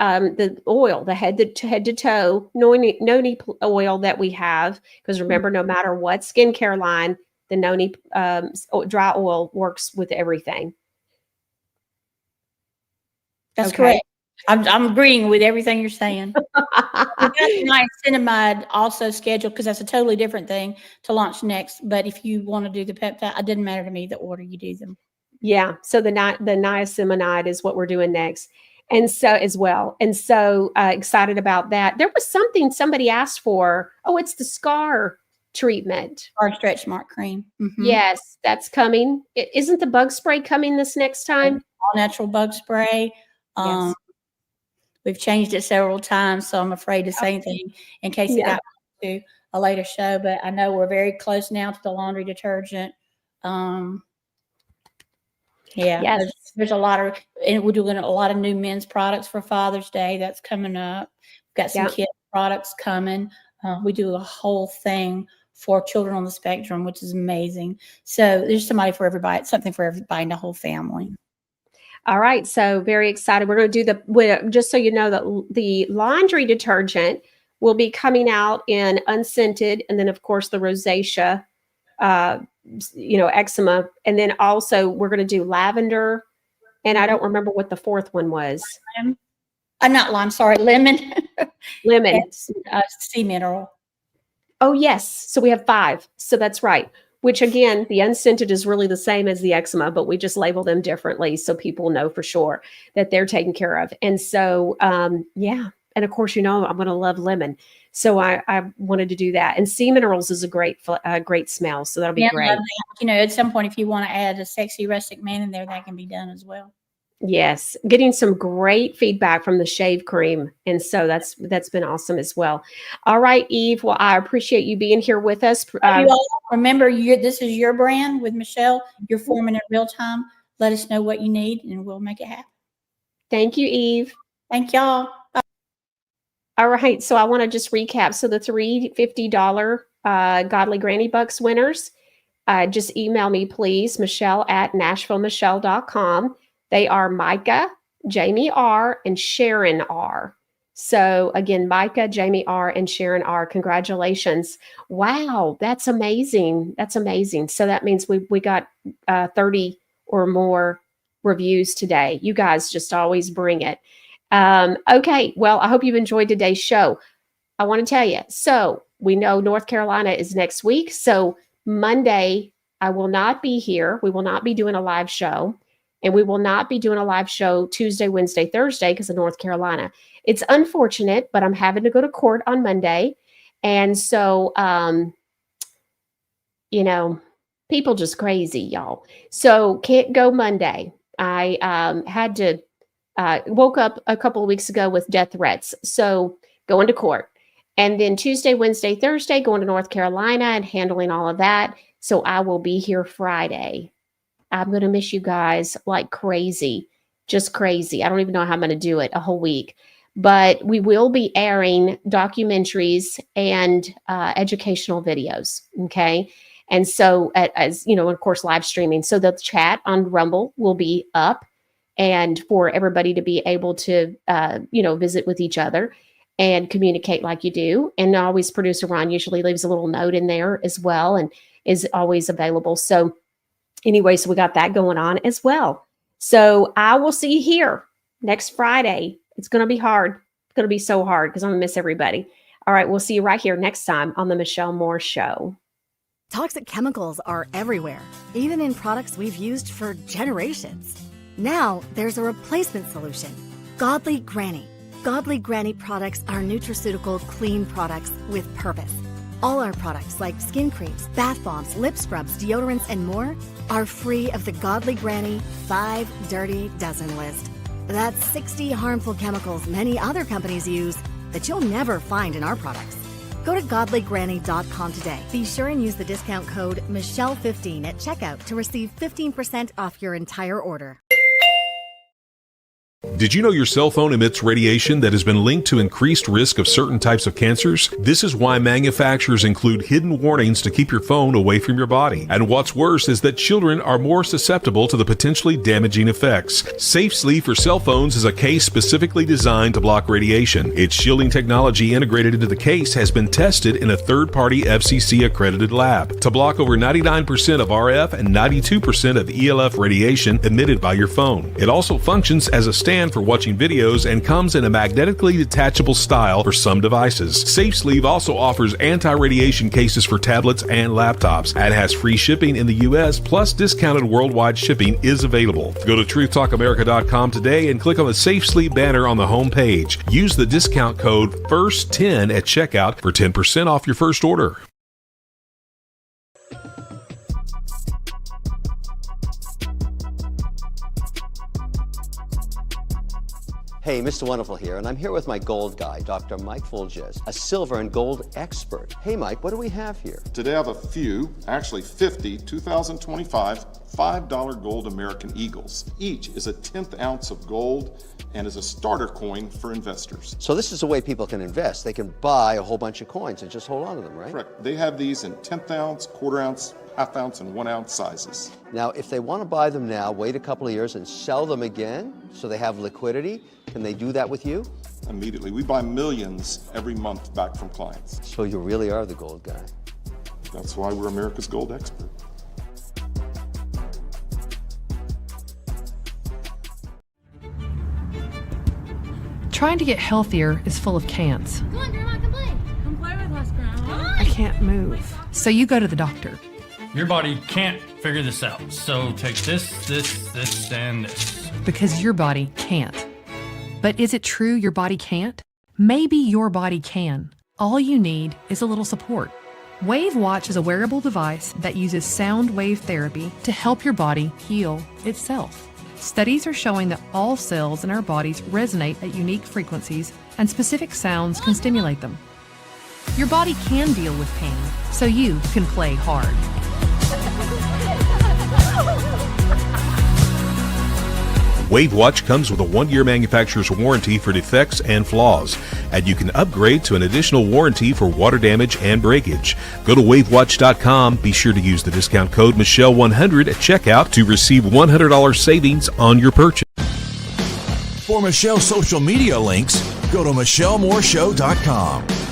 oil, the head to toe noni oil that we have. Because remember, no matter what skincare line, the noni dry oil works with everything. That's correct. I'm agreeing with everything you're saying. We've got the niacinamide also scheduled because that's a totally different thing to launch next. But if you want to do the peptide, it didn't matter to me the order you do them. Yeah. So the niacinamide is what we're doing next. And so as well. And so excited about that. There was something somebody asked for. Oh, it's the scar treatment. Our stretch mark cream. Yes, that's coming. Isn't the bug spray coming this next time? All natural bug spray. Yes. We've changed it several times, so I'm afraid to say anything in case it got to a later show. But I know we're very close now to the laundry detergent. There's a lot of, and we're doing a lot of new men's products for Father's Day. That's coming up. We've got some kids products coming. We do a whole thing for children on the spectrum, which is amazing. So there's somebody for everybody. It's something for everybody in the whole family. All right. So very excited. We're going to do just so you know that the laundry detergent will be coming out in unscented. And then of course the rosacea, eczema. And then also we're going to do lavender. And I don't remember what the fourth one was. Not lime, sorry, lemon. Lemon. Sea mineral. Oh, yes. So we have 5. So that's right. Which again, the unscented is really the same as the eczema, but we just label them differently so people know for sure that they're taken care of. And so, And of course, I'm going to love lemon. So I wanted to do that. And sea minerals is a great smell. So that'll be great. At some point, if you want to add a sexy rustic man in there, that can be done as well. Yes, getting some great feedback from the shave cream. And so that's been awesome as well. All right, Eve. Well, I appreciate you being here with us. Remember, this is your brand with Michelle. You're forming in real time. Let us know what you need and we'll make it happen. Thank you, Eve. Thank y'all. Bye. All right. So I want to just recap. So the $350 Godly Granny Bucks winners, just email me, please, Michelle@NashvilleMichelle.com. They are Micah, Jamie R., and Sharon R. So again, Micah, Jamie R., and Sharon R. Congratulations. Wow, that's amazing. That's amazing. So that means we got 30 or more reviews today. You guys just always bring it. Okay, well, I hope you've enjoyed today's show. I want to tell you, so we know North Carolina is next week. So Monday, I will not be here. We will not be doing a live show. And we will not be doing a live show Tuesday, Wednesday, Thursday because of North Carolina. It's unfortunate, but I'm having to go to court on Monday. And so, people just crazy, y'all. So can't go Monday. I had to, woke up a couple of weeks ago with death threats. So going to court. And then Tuesday, Wednesday, Thursday, going to North Carolina and handling all of that. So I will be here Friday. I'm going to miss you guys like crazy, just crazy. I don't even know how I'm going to do it a whole week, but we will be airing documentaries and educational videos. Okay. And so as you know, of course, live streaming. So the chat on Rumble will be up and for everybody to be able to, visit with each other and communicate like you do. And always producer Ron usually leaves a little note in there as well and is always available. So anyway, so we got that going on as well. So I will see you here next Friday. It's going to be hard. It's going to be so hard because I'm going to miss everybody. All right. We'll see you right here next time on the Michelle Moore Show. Toxic chemicals are everywhere, even in products we've used for generations. Now there's a replacement solution. Godly Granny. Godly Granny products are nutraceutical, clean products with purpose. All our products like skin creams, bath bombs, lip scrubs, deodorants, and more are free of the Godly Granny 5 Dirty Dozen list. That's 60 harmful chemicals many other companies use that you'll never find in our products. Go to godlygranny.com today. Be sure and use the discount code Michelle15 at checkout to receive 15% off your entire order. Did you know your cell phone emits radiation that has been linked to increased risk of certain types of cancers? This is why manufacturers include hidden warnings to keep your phone away from your body. And what's worse is that children are more susceptible to the potentially damaging effects. Safe Sleeve for cell phones is a case specifically designed to block radiation. Its shielding technology integrated into the case has been tested in a third-party FCC accredited lab to block over 99% of RF and 92% of ELF radiation emitted by your phone. It also functions as a stand for watching videos and comes in a magnetically detachable style for some devices. Safe Sleeve also offers anti-radiation cases for tablets and laptops and has free shipping in the U.S. plus discounted worldwide shipping is available. Go to truthtalkamerica.com today and click on the Safe Sleeve banner on the home page. Use the discount code FIRST10 at checkout for 10% off your first order. Hey, Mr. Wonderful here, and I'm here with my gold guy, Dr. Mike Fulges, a silver and gold expert. Hey, Mike, what do we have here? Today I have a few, actually 50, 2025 $5 gold American Eagles. Each is a 10th ounce of gold and is a starter coin for investors. So this is the way people can invest. They can buy a whole bunch of coins and just hold on to them, right? Correct. They have these in 10th ounce, quarter ounce, half ounce, and 1 ounce sizes. Now, if they want to buy them now, wait a couple of years and sell them again so they have liquidity, can they do that with you? Immediately. We buy millions every month back from clients. So you really are the gold guy. That's why we're America's gold expert. Trying to get healthier is full of can'ts. Come on, Grandma, come play. Come play with us, Grandma. I can't move. So you go to the doctor. Your body can't figure this out. So take this, and this. Because your body can't. But is it true your body can't? Maybe your body can. All you need is a little support. Wave Watch is a wearable device that uses sound wave therapy to help your body heal itself. Studies are showing that all cells in our bodies resonate at unique frequencies, and specific sounds can stimulate them. Your body can deal with pain, so you can play hard. Wave Watch comes with a 1-year manufacturer's warranty for defects and flaws, and you can upgrade to an additional warranty for water damage and breakage. Go to wavewatch.com. Be sure to use the discount code Michelle100 at checkout to receive $100 savings on your purchase. For Michelle's social media links, go to MichelleMooreShow.com.